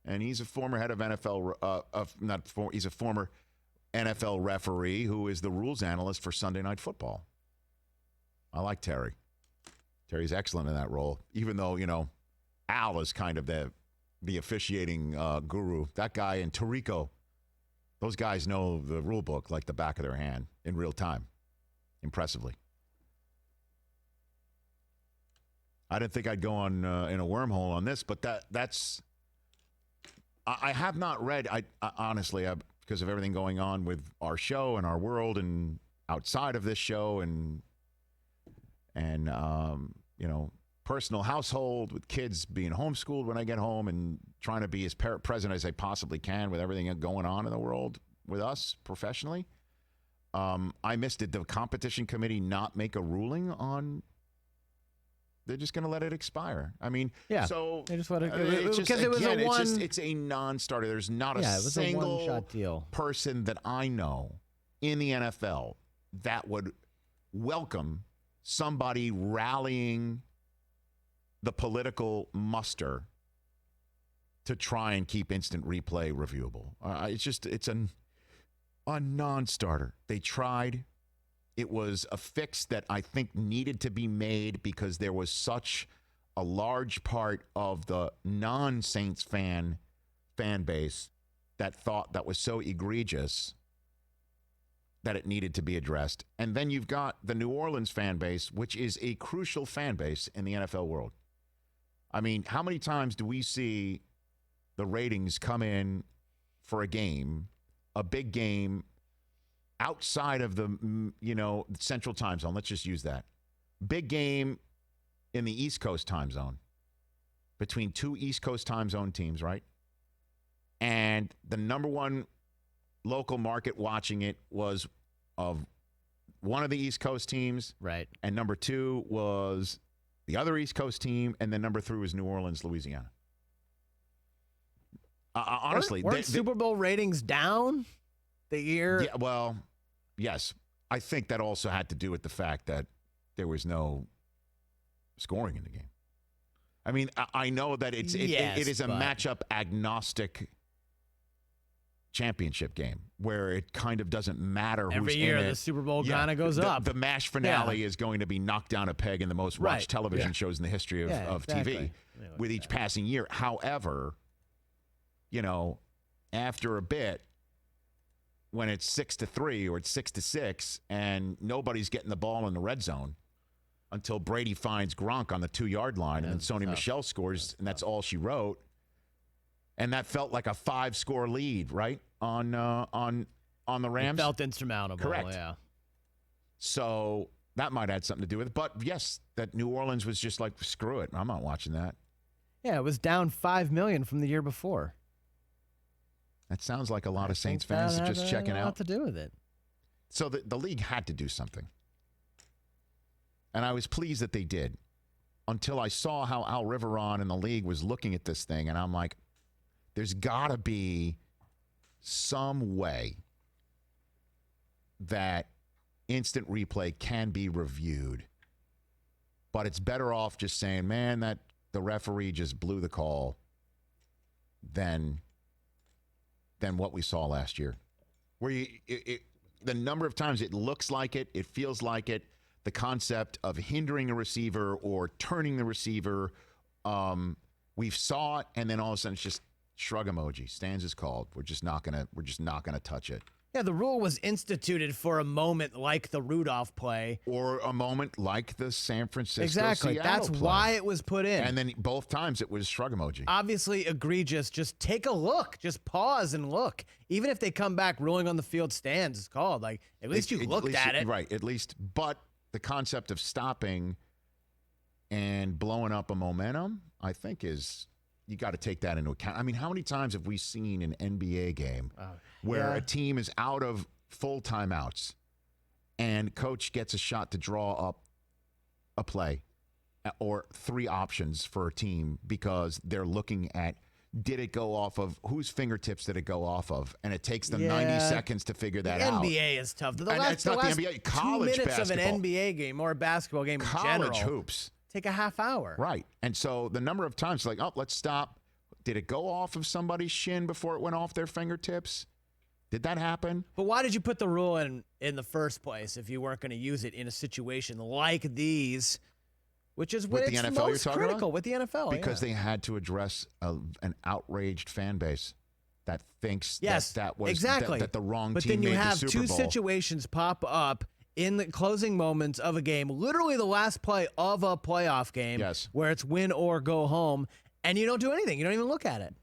Speaker 1: And he's a former head of NFL, he's a former NFL referee who is the rules analyst for Sunday Night Football. I like Terry. Terry's excellent in that role, even though, Al is kind of the officiating guru. That guy and Tirico, those guys know the rule book like the back of their hand in real time, impressively. I didn't think I'd go on in a wormhole on this, but that's. I have not read. I honestly, because of everything going on with our show and our world and outside of this show and personal household with kids being homeschooled when I get home and trying to be as present as I possibly can with everything going on in the world with us professionally. I missed it. The competition committee not make a ruling on. They're just going to let it expire. I mean, so
Speaker 2: they just let it
Speaker 1: because it was a one. It's a non-starter. There's not a single
Speaker 2: one-shot deal.
Speaker 1: Person that I know in the NFL that would welcome somebody rallying the political muster to try and keep instant replay reviewable. It's a non-starter. They tried. It was a fix that I think needed to be made because there was such a large part of the non-Saints fan base that thought that was so egregious that it needed to be addressed. And then you've got the New Orleans fan base, which is a crucial fan base in the NFL world. I mean, how many times do we see the ratings come in for a game, a big game, outside of the, Central Time Zone? Let's just use that. Big game in the East Coast time zone between two East Coast time zone teams, right? And the number one local market watching it was of one of the East Coast teams.
Speaker 2: Right.
Speaker 1: And number two was the other East Coast team. And then number three was New Orleans, Louisiana. Honestly.
Speaker 2: Weren't Super Bowl ratings down the year?
Speaker 1: Yeah, well, yes. I think that also had to do with the fact that there was no scoring in the game. I mean, I know that it is a matchup agnostic championship game where it kind of doesn't matter who's
Speaker 2: every year
Speaker 1: in it.
Speaker 2: The Super Bowl kind of goes up.
Speaker 1: The MASH finale is going to be knocked down a peg in the most watched television shows in the history of TV with each passing year. However, after a bit, when it's 6-3 or it's 6-6 and nobody's getting the ball in the red zone until Brady finds Gronk on the 2-yard line and then Sony Michel scores, and that's all she wrote. And that felt like a 5-score lead, right, on the Rams.
Speaker 2: It felt insurmountable.
Speaker 1: Correct.
Speaker 2: Yeah.
Speaker 1: So that might have had something to do with it. But yes, that New Orleans was just like, screw it, I'm not watching that.
Speaker 2: Yeah, it was down $5 million from the year before.
Speaker 1: That sounds like a lot of Saints fans are just checking out.
Speaker 2: A lot to do with it.
Speaker 1: So the league had to do something, and I was pleased that they did. Until I saw how Al Riveron and the league was looking at this thing, and I'm like, there's got to be some way that instant replay can be reviewed. But it's better off just saying, man, that the referee just blew the call than what we saw last year. Where the number of times it looks like it, it feels like it, the concept of hindering a receiver or turning the receiver, we've saw it, and then all of a sudden it's just shrug emoji. Stands is called. We're just not gonna touch it.
Speaker 2: Yeah, the rule was instituted for a moment like the Rudolph play.
Speaker 1: Or a moment like the San Francisco
Speaker 2: Exactly.
Speaker 1: Seattle
Speaker 2: That's
Speaker 1: play.
Speaker 2: why it was put in.
Speaker 1: And then both times it was shrug emoji.
Speaker 2: Obviously egregious. Just take a look. Just pause and look. Even if they come back ruling on the field stands, it's called. Like, at least you looked at it.
Speaker 1: Right, at least. But the concept of stopping and blowing up a momentum, I think is, you got to take that into account. I mean, how many times have we seen an NBA game where a team is out of full timeouts and coach gets a shot to draw up a play or three options for a team because they're looking at, did it go off of, whose fingertips did it go off of? And it takes them 90 seconds to figure that out.
Speaker 2: NBA is tough. The
Speaker 1: And
Speaker 2: last,
Speaker 1: it's not the NBA. College
Speaker 2: 2 minutes
Speaker 1: basketball.
Speaker 2: of an NBA game or a basketball game in
Speaker 1: College
Speaker 2: general
Speaker 1: hoops.
Speaker 2: take a half hour.
Speaker 1: Right. And so the number of times, like, oh, let's stop. Did it go off of somebody's shin before it went off their fingertips? Did that happen?
Speaker 2: But why did you put the rule in the first place if you weren't going to use it in a situation like these, which is
Speaker 1: With
Speaker 2: when
Speaker 1: the
Speaker 2: it's
Speaker 1: NFL you're
Speaker 2: most
Speaker 1: talking
Speaker 2: critical
Speaker 1: about?
Speaker 2: with the NFL?
Speaker 1: Because they had to address an outraged fan base that thinks that was
Speaker 2: exactly.
Speaker 1: that the wrong
Speaker 2: but
Speaker 1: team made the Super Bowl.
Speaker 2: But then you have two situations pop up in the closing moments of a game, literally the last play of a playoff game, where it's win or go home, and you don't do anything. You don't even look at it.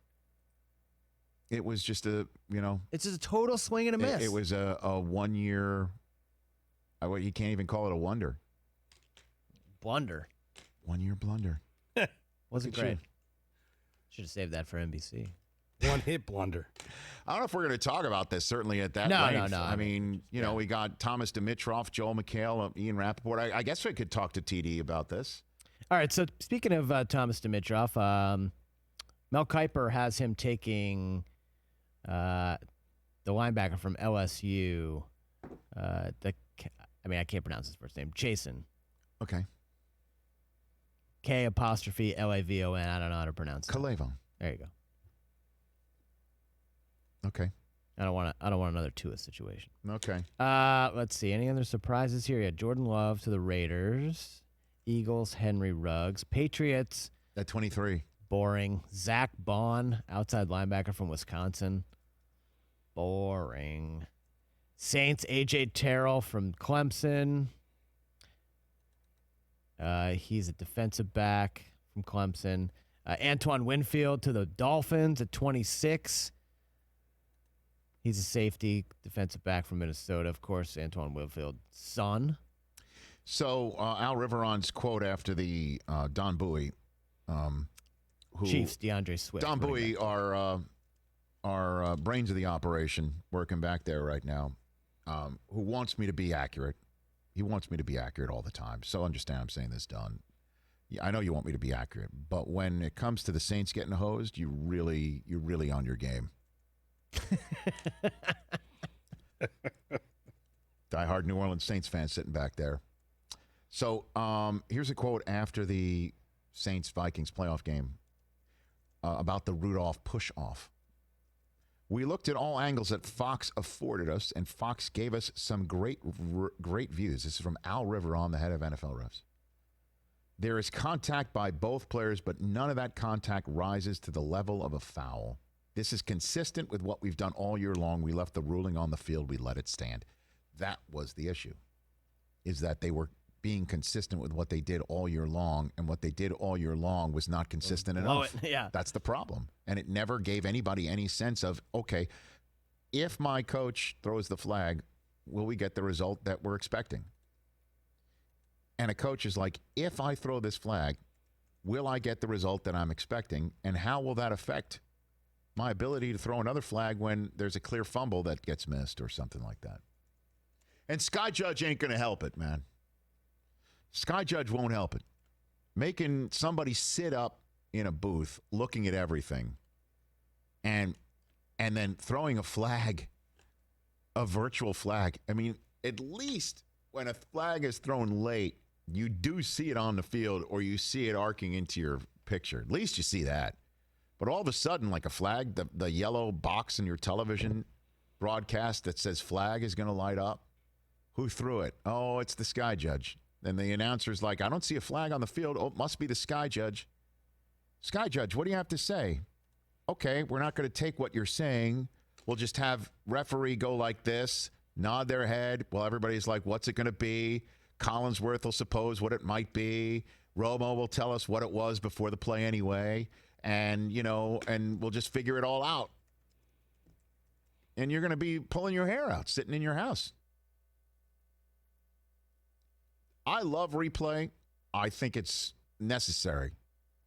Speaker 1: It was just
Speaker 2: it's just a total swing and a miss.
Speaker 1: It was a 1 year. You can't even call it a wonder.
Speaker 2: Blunder.
Speaker 1: 1 year blunder.
Speaker 2: Wasn't great. Should have saved that for NBC.
Speaker 4: One-hit blunder.
Speaker 1: I don't know if we're going to talk about this, certainly at that length. No. I mean, we got Thomas Dimitroff, Joel McHale, Ian Rapoport. I guess we could talk to TD about this.
Speaker 2: All right, so speaking of Thomas Dimitroff, Mel Kiper has him taking the linebacker from LSU. I can't pronounce his first name. Jason.
Speaker 1: Okay.
Speaker 2: K''Lavon. I don't know how to pronounce it.
Speaker 1: Calavon.
Speaker 2: There you go.
Speaker 1: Okay.
Speaker 2: I don't want another Tua situation.
Speaker 1: Okay.
Speaker 2: Let's see. Any other surprises here? Yeah, Jordan Love to the Raiders. Eagles, Henry Ruggs. Patriots.
Speaker 1: At 23.
Speaker 2: Boring. Zach Bond, outside linebacker from Wisconsin. Boring. Saints, A.J. Terrell from Clemson. He's a defensive back from Clemson. Antoine Winfield to the Dolphins at 26. He's a safety, defensive back from Minnesota. Of course, Antoine Winfield's son.
Speaker 1: So Al Riveron's quote after the Don Bowie,
Speaker 2: Chiefs, DeAndre Swift.
Speaker 1: Don Bowie, our brains of the operation, working back there right now, who wants me to be accurate. He wants me to be accurate all the time. So understand I'm saying this, Don. Yeah, I know you want me to be accurate, but when it comes to the Saints getting hosed, you're really on your game. Diehard New Orleans Saints fan sitting back there. So here's a quote after the Saints-Vikings playoff game about the Rudolph push-off. We looked at all angles that Fox afforded us, and Fox gave us some great views. This is from Al Riveron, the head of NFL refs. There is contact by both players, but none of that contact rises to the level of a foul. This is consistent with what we've done all year long. We left the ruling on the field. We let it stand. That was the issue, is that they were being consistent with what they did all year long, and what they did all year long was not consistent enough.
Speaker 2: Yeah.
Speaker 1: That's the problem. And it never gave anybody any sense of, okay, if my coach throws the flag, will we get the result that we're expecting? And a coach is like, if I throw this flag, will I get the result that I'm expecting? And how will that affect my ability to throw another flag when there's a clear fumble that gets missed or something like that? And Sky Judge ain't going to help it, man. Sky Judge won't help it. Making somebody sit up in a booth looking at everything and then throwing a flag, a virtual flag. I mean, at least when a flag is thrown late, you do see it on the field or you see it arcing into your picture. At least you see that. But all of a sudden, like a flag, the yellow box in your television broadcast that says flag is going to light up. Who threw it? Oh, it's the Sky Judge. And the announcer's like, I don't see a flag on the field. Oh, it must be the Sky Judge. Sky Judge, what do you have to say? Okay, we're not going to take what you're saying. We'll just have referee go like this, nod their head while everybody's like, what's it going to be? Collinsworth will suppose what it might be. Romo will tell us what it was before the play anyway. And, and we'll just figure it all out. And you're going to be pulling your hair out, sitting in your house. I love replay. I think it's necessary.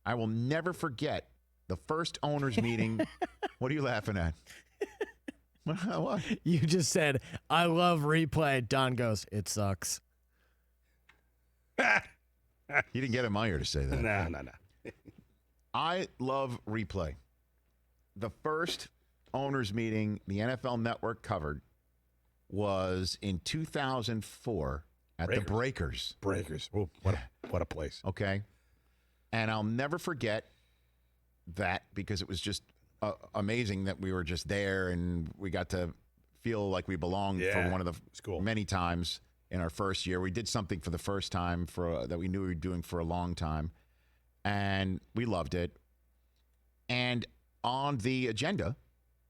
Speaker 1: I will never forget the first owners meeting. What are you laughing at? What?
Speaker 2: You just said, I love replay. Don goes, it sucks.
Speaker 1: You didn't get in my ear to say that.
Speaker 4: No.
Speaker 1: I love replay. The first owners meeting the NFL Network covered was in 2004 at the Breakers.
Speaker 4: Breakers. Oh, what a place.
Speaker 1: Okay. And I'll never forget that because it was just amazing that we were just there and we got to feel like we belonged for one of the many times in our first year. We did something for the first time that we knew we were doing for a long time, and we loved it. And on the agenda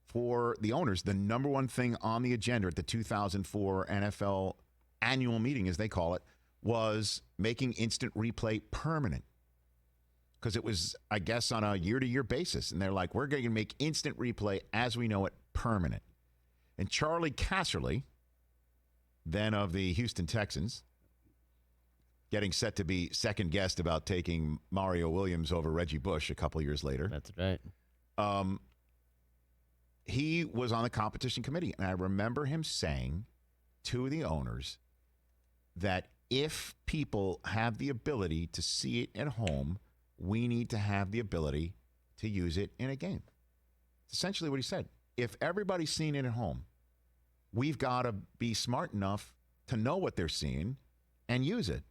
Speaker 1: for the owners, the number one thing on the agenda at the 2004 NFL annual meeting, as they call it, was making instant replay permanent. Because it was, I guess, on a year-to-year basis. And they're like, we're going to make instant replay as we know it permanent. And Charlie Casserly, then of the Houston Texans, getting set to be second guessed about taking Mario Williams over Reggie Bush a couple years later.
Speaker 2: That's right.
Speaker 1: He was on the competition committee. And I remember him saying to the owners that if people have the ability to see it at home, we need to have the ability to use it in a game. It's essentially what he said. If everybody's seeing it at home, we've got to be smart enough to know what they're seeing and use it.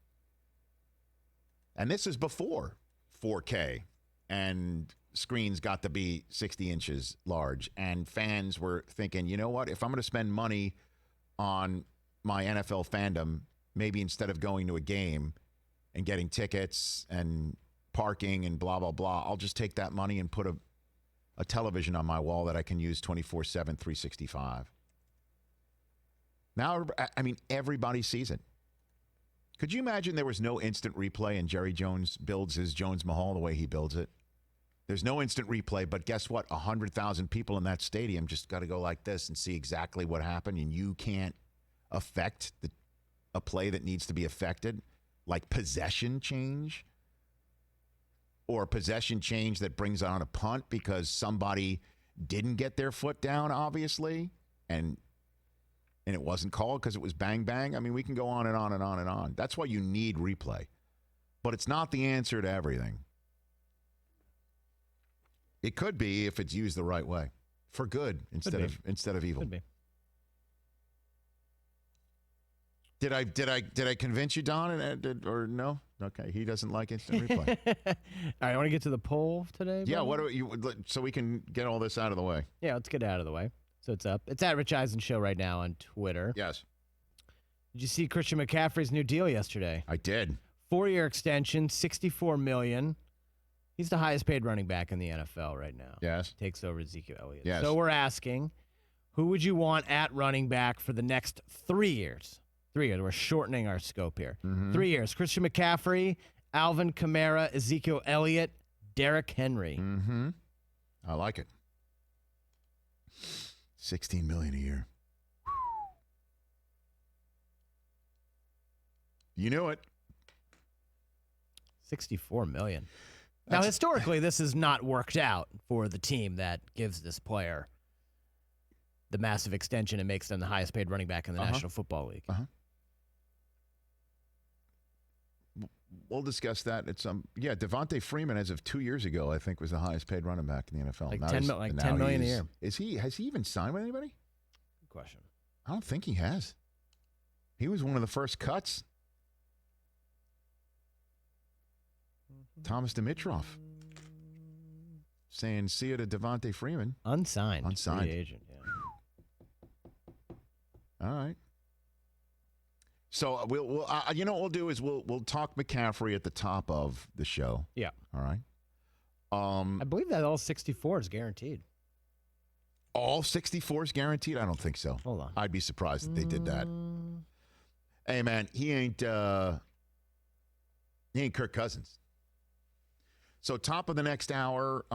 Speaker 1: And this is before 4K and screens got to be 60 inches large. And fans were thinking, you know what? If I'm going to spend money on my NFL fandom, maybe instead of going to a game and getting tickets and parking and blah, blah, blah, I'll just take that money and put a television on my wall that I can use 24/7, 365. Now, I mean, everybody sees it. Could you imagine there was no instant replay and Jerry Jones builds his Jones Mahal the way he builds it? There's no instant replay, but guess what? 100,000 people in that stadium just got to go like this and see exactly what happened, and you can't affect a play that needs to be affected, like possession change, or possession change that brings on a punt because somebody didn't get their foot down, obviously, and it wasn't called because it was bang, bang. I mean, we can go on and on and on and on. That's why you need replay. But it's not the answer to everything. It could be if it's used the right way, for good instead of evil.
Speaker 2: Could be.
Speaker 1: Did I convince you, Don, or no? Okay, he doesn't like instant replay.
Speaker 2: All right, I want to get to the poll today.
Speaker 1: Yeah,
Speaker 2: buddy?
Speaker 1: what do you so we can get all this out of the way?
Speaker 2: Yeah, let's get it out of the way. So it's up. It's at Rich Eisen Show right now on Twitter.
Speaker 1: Yes,
Speaker 2: Did you see Christian McCaffrey's new deal yesterday?
Speaker 1: I did.
Speaker 2: 4-year extension, $64 million. He's the highest paid running back in the NFL right now.
Speaker 1: Yes,
Speaker 2: Takes over Ezekiel Elliott.
Speaker 1: Yes.
Speaker 2: So we're asking, who would you want at running back for the next 3 years? 3 years. We're shortening our scope here. 3 years. Christian McCaffrey, Alvin Kamara, Ezekiel Elliott, Derrick Henry.
Speaker 1: Mm-hmm. I like it. $16 million a year. You knew it.
Speaker 2: $64 million. Now, historically, this has not worked out for the team that gives this player the massive extension and makes them the highest paid running back in the National Football League.
Speaker 1: We'll discuss that. It's Devontae Freeman, as of 2 years ago, I think was the highest paid running back in the NFL.
Speaker 2: Like
Speaker 1: Now
Speaker 2: $10 million a year.
Speaker 1: Has he even signed with anybody?
Speaker 2: Good question.
Speaker 1: I don't think he has. He was one of the first cuts. Thomas Dimitroff saying, see you to Devontae Freeman.
Speaker 2: Unsigned.
Speaker 1: Unsigned.
Speaker 2: Free agent, yeah.
Speaker 1: All right. So we'll you know what we'll do is we'll talk McCaffrey at the top of the show.
Speaker 2: Yeah.
Speaker 1: All right.
Speaker 2: I believe that all 64 is guaranteed.
Speaker 1: All 64 is guaranteed? I don't think so.
Speaker 2: Hold on.
Speaker 1: I'd be surprised if they did that. Hey, man, he ain't Kirk Cousins. So top of the next hour,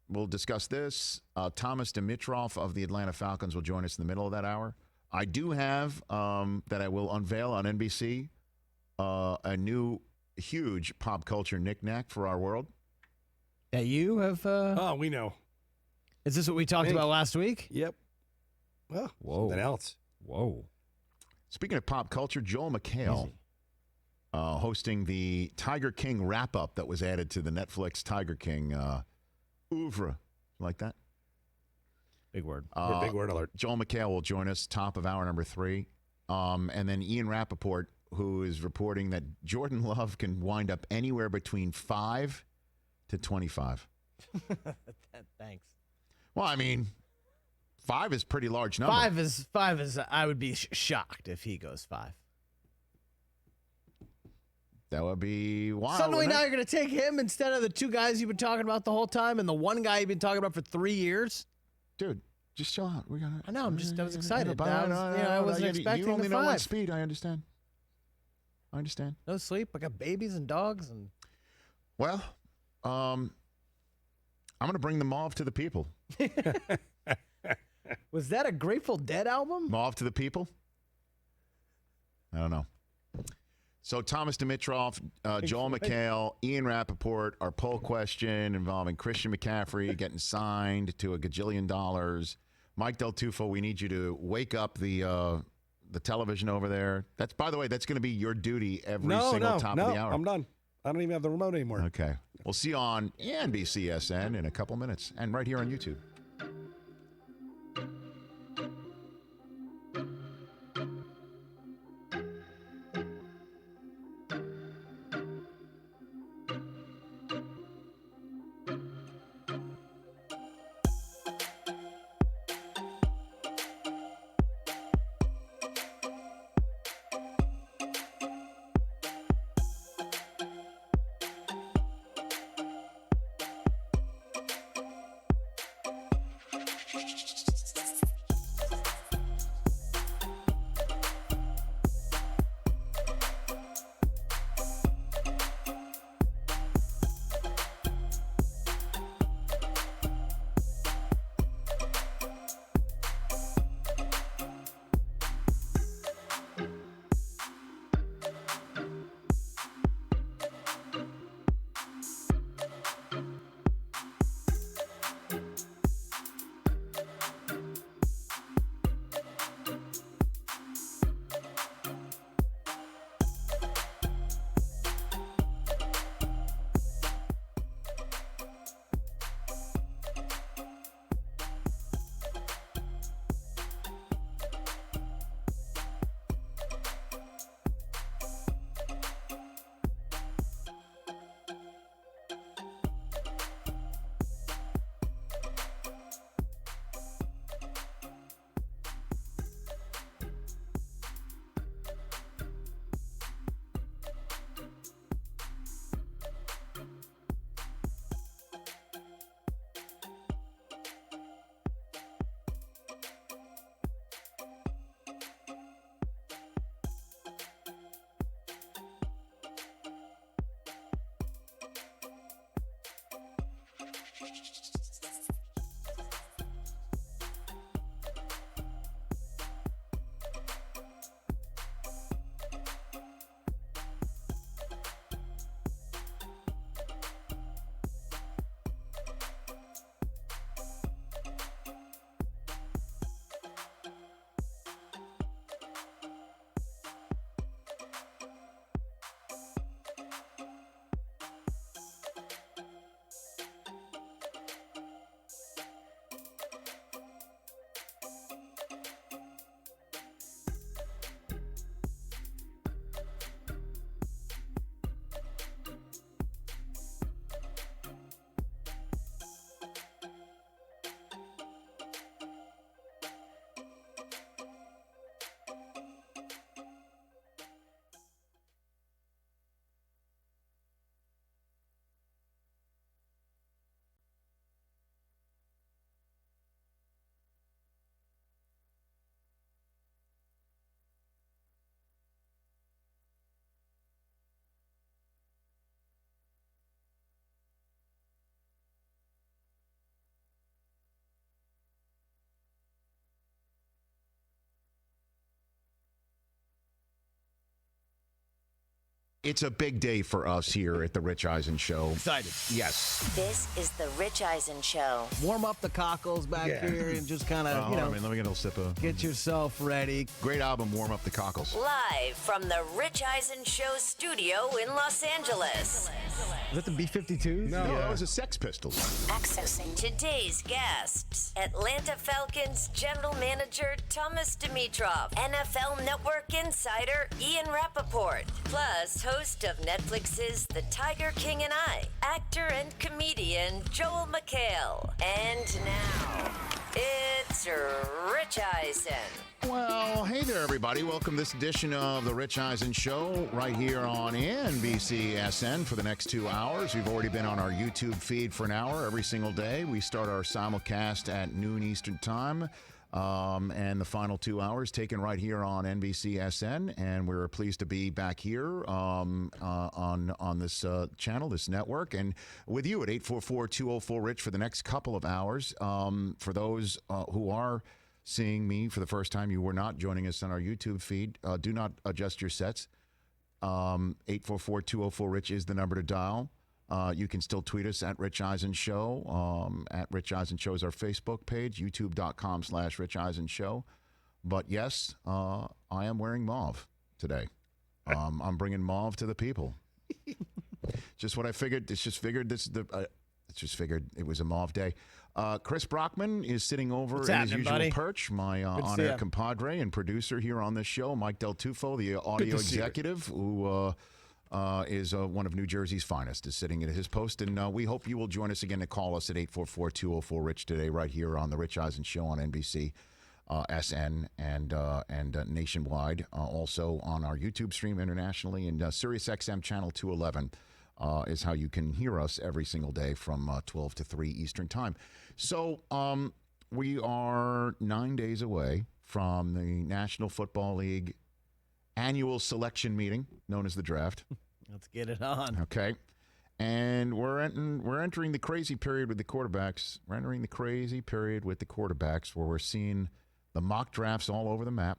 Speaker 1: we'll discuss this. Thomas Dimitroff of the Atlanta Falcons will join us in the middle of that hour. I do have, that I will unveil on NBC, a new huge pop culture knick-knack for our world.
Speaker 2: That you have...
Speaker 4: Oh, we know.
Speaker 2: Is this what we talked about last week?
Speaker 4: Yep. Well,
Speaker 2: Whoa.
Speaker 4: something else.
Speaker 2: Whoa.
Speaker 1: Speaking of pop culture, Joel McHale hosting the Tiger King wrap-up that was added to the Netflix Tiger King oeuvre. Like that?
Speaker 2: Big word.
Speaker 4: Big word alert.
Speaker 1: Joel McHale will join us top of hour number 3. And then Ian Rapoport, who is reporting that Jordan Love can wind up anywhere between 5 to 25.
Speaker 2: Thanks.
Speaker 1: Well, I mean, 5 is a pretty large number.
Speaker 2: Five is. I would be shocked if he goes 5.
Speaker 1: That would be wild.
Speaker 2: Suddenly
Speaker 1: wouldn't
Speaker 2: now
Speaker 1: it?
Speaker 2: you're going to take him instead of the 2 guys you've been talking about the whole time and the 1 guy you've been talking about for 3 years.
Speaker 1: Dude, just chill out. We gotta.
Speaker 2: I know. I was excited.
Speaker 1: I
Speaker 2: I wasn't expecting
Speaker 1: You only
Speaker 2: the
Speaker 1: know
Speaker 2: 5.
Speaker 1: one speed. I understand.
Speaker 2: No sleep. I got babies and dogs and.
Speaker 1: Well, I'm going to bring the mauve to the people.
Speaker 2: Was that a Grateful Dead album?
Speaker 1: Mauve to the people? I don't know. So Thomas Dimitroff, Joel McHale, Ian Rapoport, our poll question involving Christian McCaffrey getting signed to $1 gajillion. Mike Del Tufo, we need you to wake up the television over there. That's, by the way, that's going to be your duty every single top of the hour.
Speaker 4: I'm done. I don't even have the remote anymore.
Speaker 1: Okay. We'll see you on NBCSN in a couple minutes and right here on YouTube. It's a big day for us here at the Rich Eisen Show.
Speaker 2: Excited.
Speaker 1: Yes.
Speaker 3: This is the Rich Eisen Show.
Speaker 2: Warm up the cockles back here and just kind of,
Speaker 1: let me get a little sip of.
Speaker 2: get yourself ready.
Speaker 1: Great album, Warm Up the Cockles.
Speaker 3: Live from the Rich Eisen Show studio in Los Angeles.
Speaker 2: Is that the B-52s?
Speaker 4: No.
Speaker 1: Yeah, that was the Sex Pistols.
Speaker 3: Accessing today's guests. Atlanta Falcons General Manager Thomas Dimitroff. NFL Network Insider Ian Rapoport. Plus, host of Netflix's The Tiger King and I. Actor and comedian Joel McHale. And now, it's Rich Eisen.
Speaker 1: Well, hey there, everybody. Welcome to this edition of the Rich Eisen Show right here on NBCSN for the next 2 hours. We've already been on our YouTube feed for an hour every single day. We start our simulcast at noon Eastern Time, and the final 2 hours taken right here on NBCSN. And we're pleased to be back here on this channel, this network, and with you at 844-204-RICH for the next couple of hours. For those who are seeing me for the first time, you were not joining us on our YouTube feed, do not adjust your sets. 844-204-RICH is the number to dial. You can still tweet us at Rich Eisen Show. At Rich Eisen Show is our Facebook page, youtube.com/Rich Eisen Show. But yes, I am wearing mauve today. I'm bringing mauve to the people. Just what I figured. It's just figured it was a mauve day. Chris Brockman is sitting over in his usual perch, my on-air compadre and producer here on this show, Mike Del Tufo, the audio executive, who is one of New Jersey's finest, is sitting at his post. And we hope you will join us again to call us at 844-204-RICH today, right here on the Rich Eisen Show on NBC, SN, and nationwide. Also on our YouTube stream internationally, and SiriusXM Channel 211 is how you can hear us every single day from 12 to 3 Eastern Time. So we are 9 days away from the National Football League annual selection meeting, known as the draft.
Speaker 2: Let's get it on.
Speaker 1: Okay. And we're entering the crazy period with the quarterbacks. We're entering the crazy period with the quarterbacks where we're seeing the mock drafts all over the map.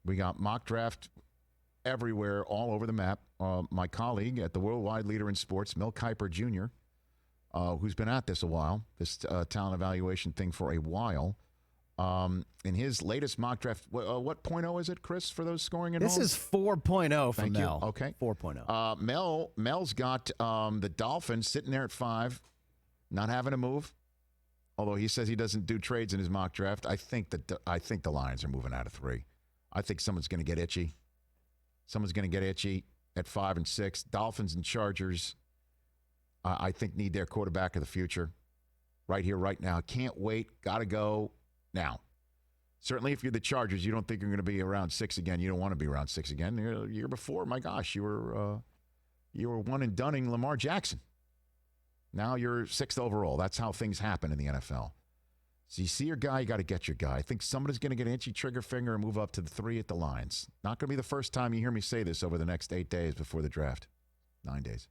Speaker 1: We got mock draft everywhere, all over the map. My colleague at the worldwide leader in sports, Mel Kiper Jr., who's been at this a while, this talent evaluation thing for a while, in his latest mock draft, what .0 is it, Chris, for those scoring at home?
Speaker 2: This is 4.0 from
Speaker 1: Thank
Speaker 2: Mel.
Speaker 1: you. Okay.
Speaker 2: 4.0.
Speaker 1: Mel's got the Dolphins sitting there at 5, not having to move. Although he says he doesn't do trades in his mock draft. I think the Lions are moving out of 3. I think someone's going to get itchy. Someone's going to get itchy at 5 and 6. Dolphins and Chargers, I think, need their quarterback of the future right here, right now. Can't wait. Got to go now. Certainly, if you're the Chargers, you don't think you're going to be around 6 again. You don't want to be around 6 again. The year before, my gosh, you were one and doneing Lamar Jackson. Now you're 6th overall. That's how things happen in the NFL. So you see your guy, you got to get your guy. I think somebody's going to get an itchy trigger finger and move up to the 3 at the Lions. Not going to be the first time you hear me say this over the next 8 days before the draft. 9 days.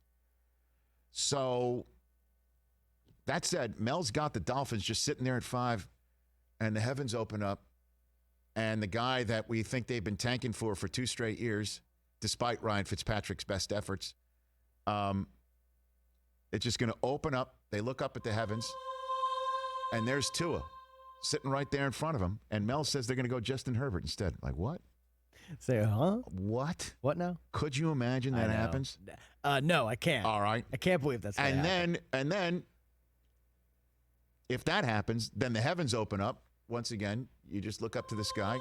Speaker 1: So that said, Mel's got the Dolphins just sitting there at 5, and the heavens open up, and the guy that we think they've been tanking for 2 straight years, despite Ryan Fitzpatrick's best efforts, it's just going to open up. They look up at the heavens, and there's Tua sitting right there in front of him. And Mel says they're going to go Justin Herbert instead. Like, what?
Speaker 2: Say, huh?
Speaker 1: What?
Speaker 2: What now?
Speaker 1: Could you imagine that happens?
Speaker 2: No, I can't.
Speaker 1: All right.
Speaker 2: I can't believe that's going to happen.
Speaker 1: And then, if that happens, then the heavens open up. Once again, you just look up to the sky,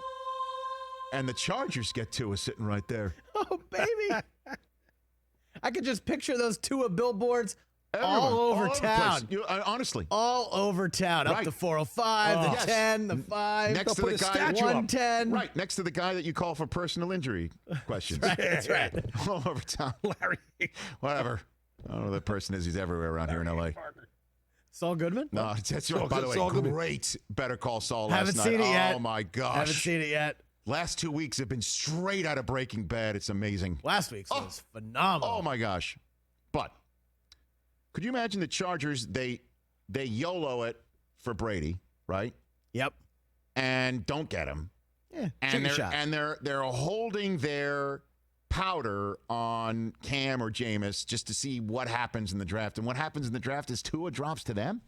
Speaker 1: and the Chargers get Tua sitting right there.
Speaker 2: Oh, baby. I could just picture those Tua billboards all over town.
Speaker 1: Honestly.
Speaker 2: All over town. Up the 405, the 10, the 5.
Speaker 1: Next to the guy,
Speaker 2: 110.
Speaker 1: Right, next to the guy that you call for personal injury questions.
Speaker 2: That's right.
Speaker 1: All over town.
Speaker 4: Larry.
Speaker 1: Whatever. I don't know who that person is. He's everywhere around here in L.A.
Speaker 2: Saul Goodman?
Speaker 1: No, that's right. By the way, great Better Call Saul last night.
Speaker 2: Haven't seen it yet.
Speaker 1: Oh, my gosh.
Speaker 2: Haven't seen it yet.
Speaker 1: Last 2 weeks have been straight out of Breaking Bad. It's amazing.
Speaker 2: Last week's was phenomenal.
Speaker 1: Oh, my gosh. But could you imagine the Chargers, they YOLO it for Brady, right?
Speaker 2: Yep.
Speaker 1: And don't get him.
Speaker 2: Yeah,
Speaker 1: and they're holding their powder on Cam or Jameis just to see what happens in the draft. And what happens in the draft is Tua drops to them?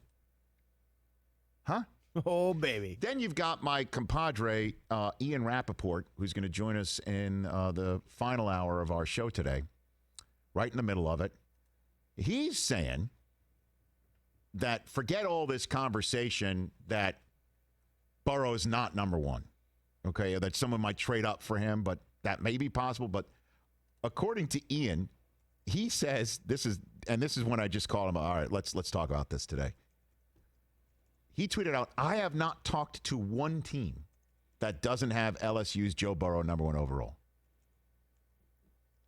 Speaker 1: Huh?
Speaker 2: Oh, baby.
Speaker 1: Then you've got my compadre, Ian Rapoport, who's going to join us in the final hour of our show today, right in the middle of it. He's saying that forget all this conversation that Burrow is not number one, okay, or that someone might trade up for him, but that may be possible. But according to Ian, he says this is when I just called him, all right, let's talk about this today. He tweeted out, I have not talked to one team that doesn't have LSU's Joe Burrow number one overall.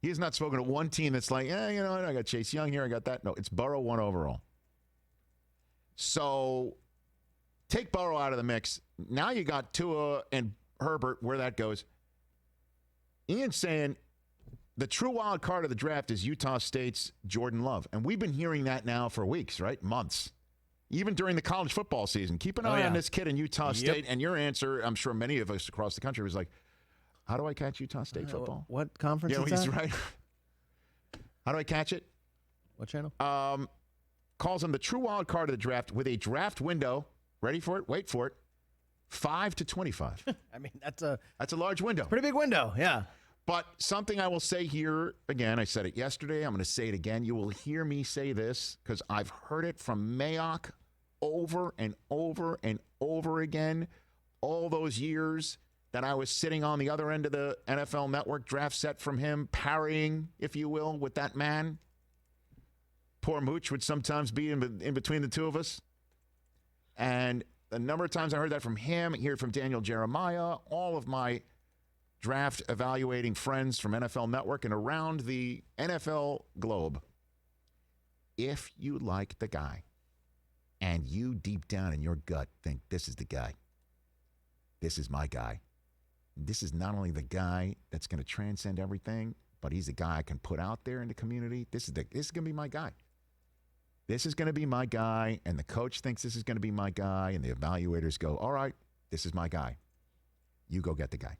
Speaker 1: He has not spoken to one team that's like, you know what, I got Chase Young here, I got that. No, it's Burrow one overall. So take Burrow out of the mix. Now you got Tua and Herbert, where that goes. Ian's saying the true wild card of the draft is Utah State's Jordan Love. And we've been hearing that now for weeks, right? Months. Even during the college football season. Keep an eye on this kid in Utah State. And your answer, I'm sure many of us across the country, was like, how do I catch Utah State football?
Speaker 2: What conference is
Speaker 1: he's
Speaker 2: that?
Speaker 1: right. How do I catch it?
Speaker 2: What channel?
Speaker 1: Calls him the true wild card of the draft with a draft window. Ready for it? Wait for it. 5 to 25.
Speaker 2: I mean, that's a
Speaker 1: large window.
Speaker 2: pretty big window, yeah.
Speaker 1: But something I will say here again, I said it yesterday, I'm going to say it again. You will hear me say this because I've heard it from Mayock over and over and over again all those years that I was sitting on the other end of the NFL Network draft set from him, parrying, if you will, with that man. Poor Mooch would sometimes be in between the two of us. And the number of times I heard that from him, hear it from Daniel Jeremiah, all of my draft evaluating friends from NFL Network and around the NFL globe. If you like the guy and you deep down in your gut think this is the guy, this is my guy. This is not only the guy that's going to transcend everything, but he's the guy I can put out there in the community. This is going to be my guy. This is going to be my guy, and the coach thinks this is going to be my guy, and the evaluators go, all right, this is my guy. You go get the guy.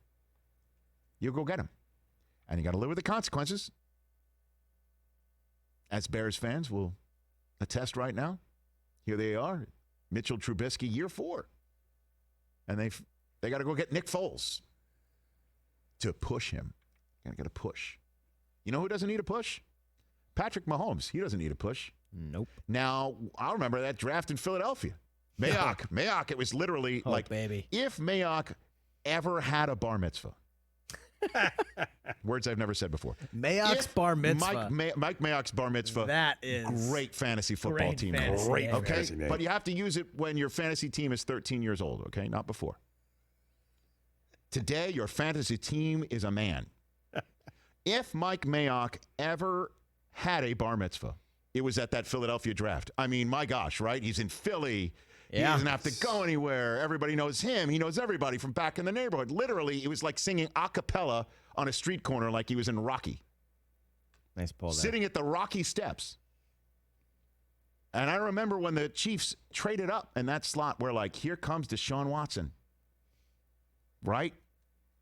Speaker 1: You go get him. And you got to live with the consequences. As Bears fans will attest right now, here they are, Mitchell Trubisky, year 4. And they got to go get Nick Foles to push him. Got to push. You know who doesn't need a push? Patrick Mahomes. He doesn't need a push.
Speaker 2: Nope.
Speaker 1: Now, I remember that draft in Philadelphia. Mayock, it was literally
Speaker 2: baby.
Speaker 1: If Mayock ever had a bar mitzvah. Words I've never said before.
Speaker 2: Mayock's bar mitzvah.
Speaker 1: Mike Mayock's bar mitzvah.
Speaker 2: That is
Speaker 1: great fantasy football team.
Speaker 4: Great
Speaker 1: okay?
Speaker 4: fantasy name.
Speaker 1: But you have to use it when your fantasy team is 13 years old, okay? Not before. Today, your fantasy team is a man. If Mike Mayock ever had a bar mitzvah, it was at that Philadelphia draft. I mean, my gosh, right? He's in Philly. He doesn't have to go anywhere. Everybody knows him. He knows everybody from back in the neighborhood. Literally, it was like singing a cappella on a street corner like he was in Rocky.
Speaker 2: Nice pull there.
Speaker 1: Sitting at the Rocky Steps. And I remember when the Chiefs traded up in that slot where, like, here comes Deshaun Watson. Right?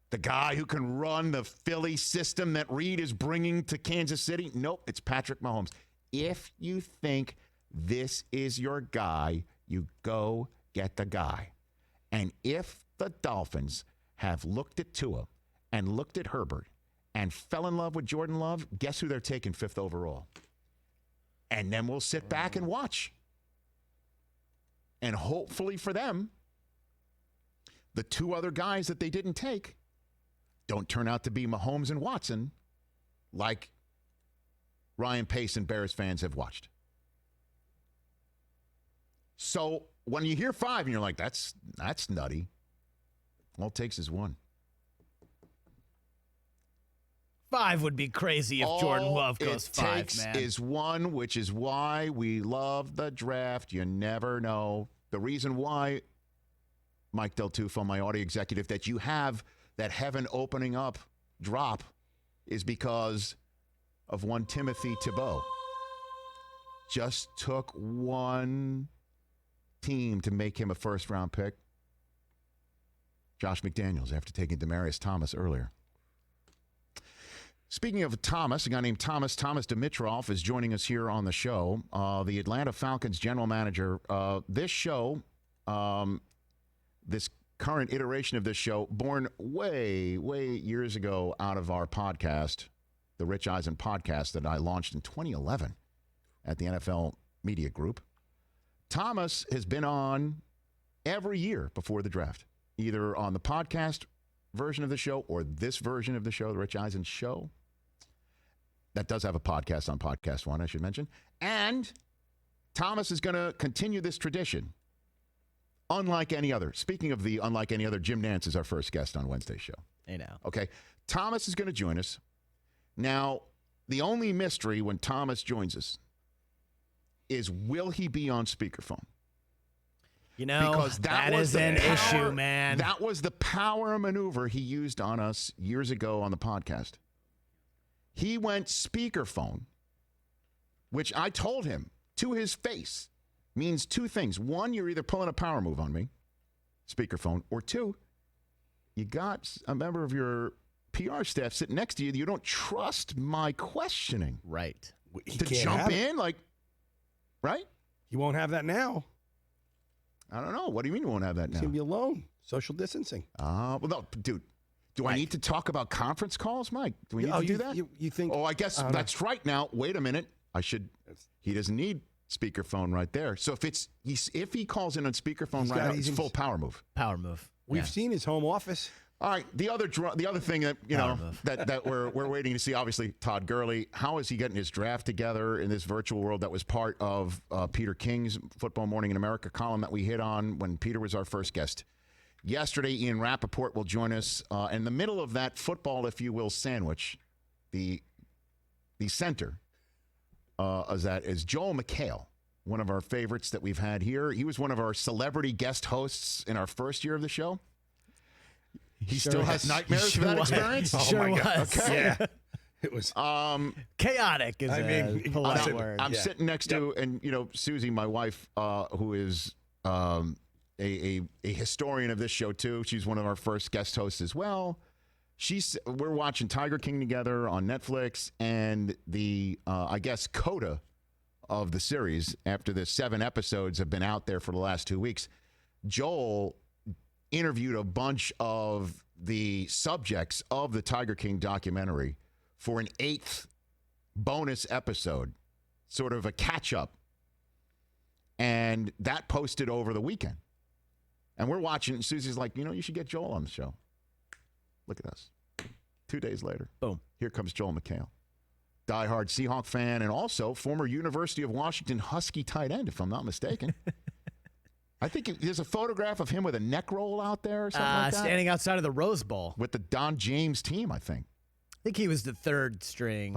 Speaker 1: The guy who can run the Philly system that Reed is bringing to Kansas City. Nope, it's Patrick Mahomes. If you think this is your guy, you go get the guy. And if the Dolphins have looked at Tua and looked at Herbert and fell in love with Jordan Love, guess who they're taking 5th overall? And then we'll sit back and watch. And hopefully for them, the 2 other guys that they didn't take don't turn out to be Mahomes and Watson like Ryan Pace and Bears fans have watched. So when you hear 5 and you're like, that's nutty, all it takes is 1.
Speaker 2: 5 would be crazy if Jordan Love goes 5, man.
Speaker 1: All it takes is 1, which is why we love the draft. You never know. The reason why, Mike Del Tufo, my audio executive, that you have that heaven opening up drop is because of one Timothy Thibault. Just took 1 team to make him a first-round pick. Josh McDaniels after taking Demaryius Thomas earlier. Speaking of Thomas, a guy named Thomas Dimitroff is joining us here on the show. The Atlanta Falcons general manager. This show, this current iteration of this show, born way years ago out of our podcast, the Rich Eisen podcast that I launched in 2011 at the NFL Media Group. Thomas has been on every year before the draft, either on the podcast version of the show or this version of the show, the Rich Eisen Show. That does have a podcast on Podcast One, I should mention. And Thomas is going to continue this tradition, unlike any other. Speaking of the unlike any other, Jim Nance is our first guest on Wednesday's show.
Speaker 2: I know.
Speaker 1: Okay. Thomas is going to join us. Now, the only mystery when Thomas joins us is, will he be on speakerphone?
Speaker 2: You know,
Speaker 1: because
Speaker 2: that is an issue, man.
Speaker 1: That was the power maneuver he used on us years ago on the podcast. He went speakerphone, which I told him to his face means two things. One, you're either pulling a power move on me, speakerphone, or two, you got a member of your PR staff sitting next to you. You don't trust my questioning.
Speaker 2: Right.
Speaker 4: He
Speaker 1: To
Speaker 4: can't
Speaker 1: jump
Speaker 4: have it.
Speaker 1: in, like, right?
Speaker 4: He won't have that now.
Speaker 1: I don't know. What do you mean you won't have that
Speaker 4: He's
Speaker 1: now?
Speaker 4: going to be alone. Social distancing.
Speaker 1: Well, no, dude. Do I
Speaker 4: Mike.
Speaker 1: need to talk about conference calls, Mike? Do we need
Speaker 4: Oh,
Speaker 1: to do that?
Speaker 4: You think?
Speaker 1: Oh, I guess
Speaker 4: don't know.
Speaker 1: that's right now. Wait a minute. I should. He doesn't need speakerphone right there. So if he calls in on speakerphone
Speaker 4: He's
Speaker 1: right
Speaker 4: got-
Speaker 1: now,
Speaker 4: he's
Speaker 1: it's
Speaker 4: in-
Speaker 1: full power move.
Speaker 2: Power move.
Speaker 4: We've
Speaker 2: Yeah.
Speaker 4: seen his home office.
Speaker 1: All right. The other thing that
Speaker 2: Power move.
Speaker 1: that we're waiting to see, obviously, Todd Gurley. How is he getting his draft together in this virtual world that was part of Peter King's Football Morning in America column that we hit on when Peter was our first guest yesterday? Ian Rapoport will join us in the middle of that football, if you will, sandwich. The center is Joel McHale, one of our favorites that we've had here. He was one of our celebrity guest hosts in our first year of the show. He
Speaker 2: Sure
Speaker 1: still
Speaker 2: was.
Speaker 1: has nightmares
Speaker 2: Sure
Speaker 1: for that
Speaker 2: was.
Speaker 1: experience?
Speaker 2: Oh Sure my God. was.
Speaker 1: Okay.
Speaker 4: Yeah. It was.
Speaker 2: Chaotic is a polite word.
Speaker 1: I'm sitting next to, and Susie, my wife, who is a historian of this show too. She's one of our first guest hosts as well. We're watching Tiger King together on Netflix, and the I guess coda of the series after the 7 episodes have been out there for the last 2 weeks. Joel interviewed a bunch of the subjects of the Tiger King documentary for an 8th bonus episode, sort of a catch-up. And that posted over the weekend. And we're watching it, and Susie's like, you should get Joel on the show. Look at us. 2 days later.
Speaker 2: Boom.
Speaker 1: Here comes Joel McHale. Diehard Seahawk fan and also former University of Washington Husky tight end, if I'm not mistaken. I think there's a photograph of him with a neck roll out there or something like that.
Speaker 2: Standing outside of the Rose Bowl.
Speaker 1: With the Don James team, I think.
Speaker 2: I think he was the third string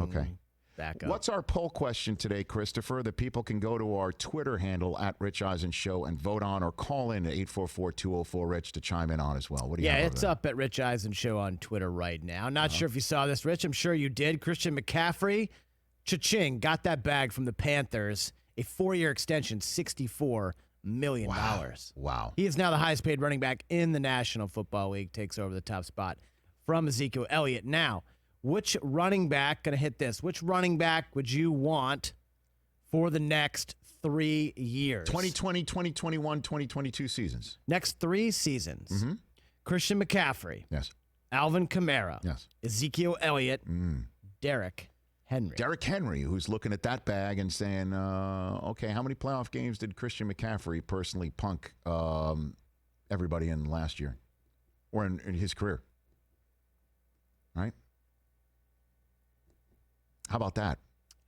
Speaker 2: backup.
Speaker 1: What's our poll question today, Christopher, that people can go to our Twitter handle at Rich Eisen Show and vote on, or call in at 844-204-RICH to chime in on as well? What do you have over
Speaker 2: it's
Speaker 1: there?
Speaker 2: up at Rich Eisen Show on Twitter right now. Not sure if you saw this, Rich. I'm sure you did. Christian McCaffrey, cha-ching, got that bag from the Panthers. A 4-year extension, $64 million.
Speaker 1: Wow.
Speaker 2: He is now the highest paid running back in the National Football League, takes over the top spot from Ezekiel Elliott. Now, which running back, going to hit this, which running back would you want for the next 3 years?
Speaker 1: 2020, 2021, 2022 seasons.
Speaker 2: Next 3 seasons.
Speaker 1: Mm-hmm.
Speaker 2: Christian McCaffrey.
Speaker 1: Yes.
Speaker 2: Alvin Kamara.
Speaker 1: Yes.
Speaker 2: Ezekiel Elliott. Derrick Henry.
Speaker 1: Derrick Henry, who's looking at that bag and saying, okay, how many playoff games did Christian McCaffrey personally punk everybody in last year or in his career? Right? How about that?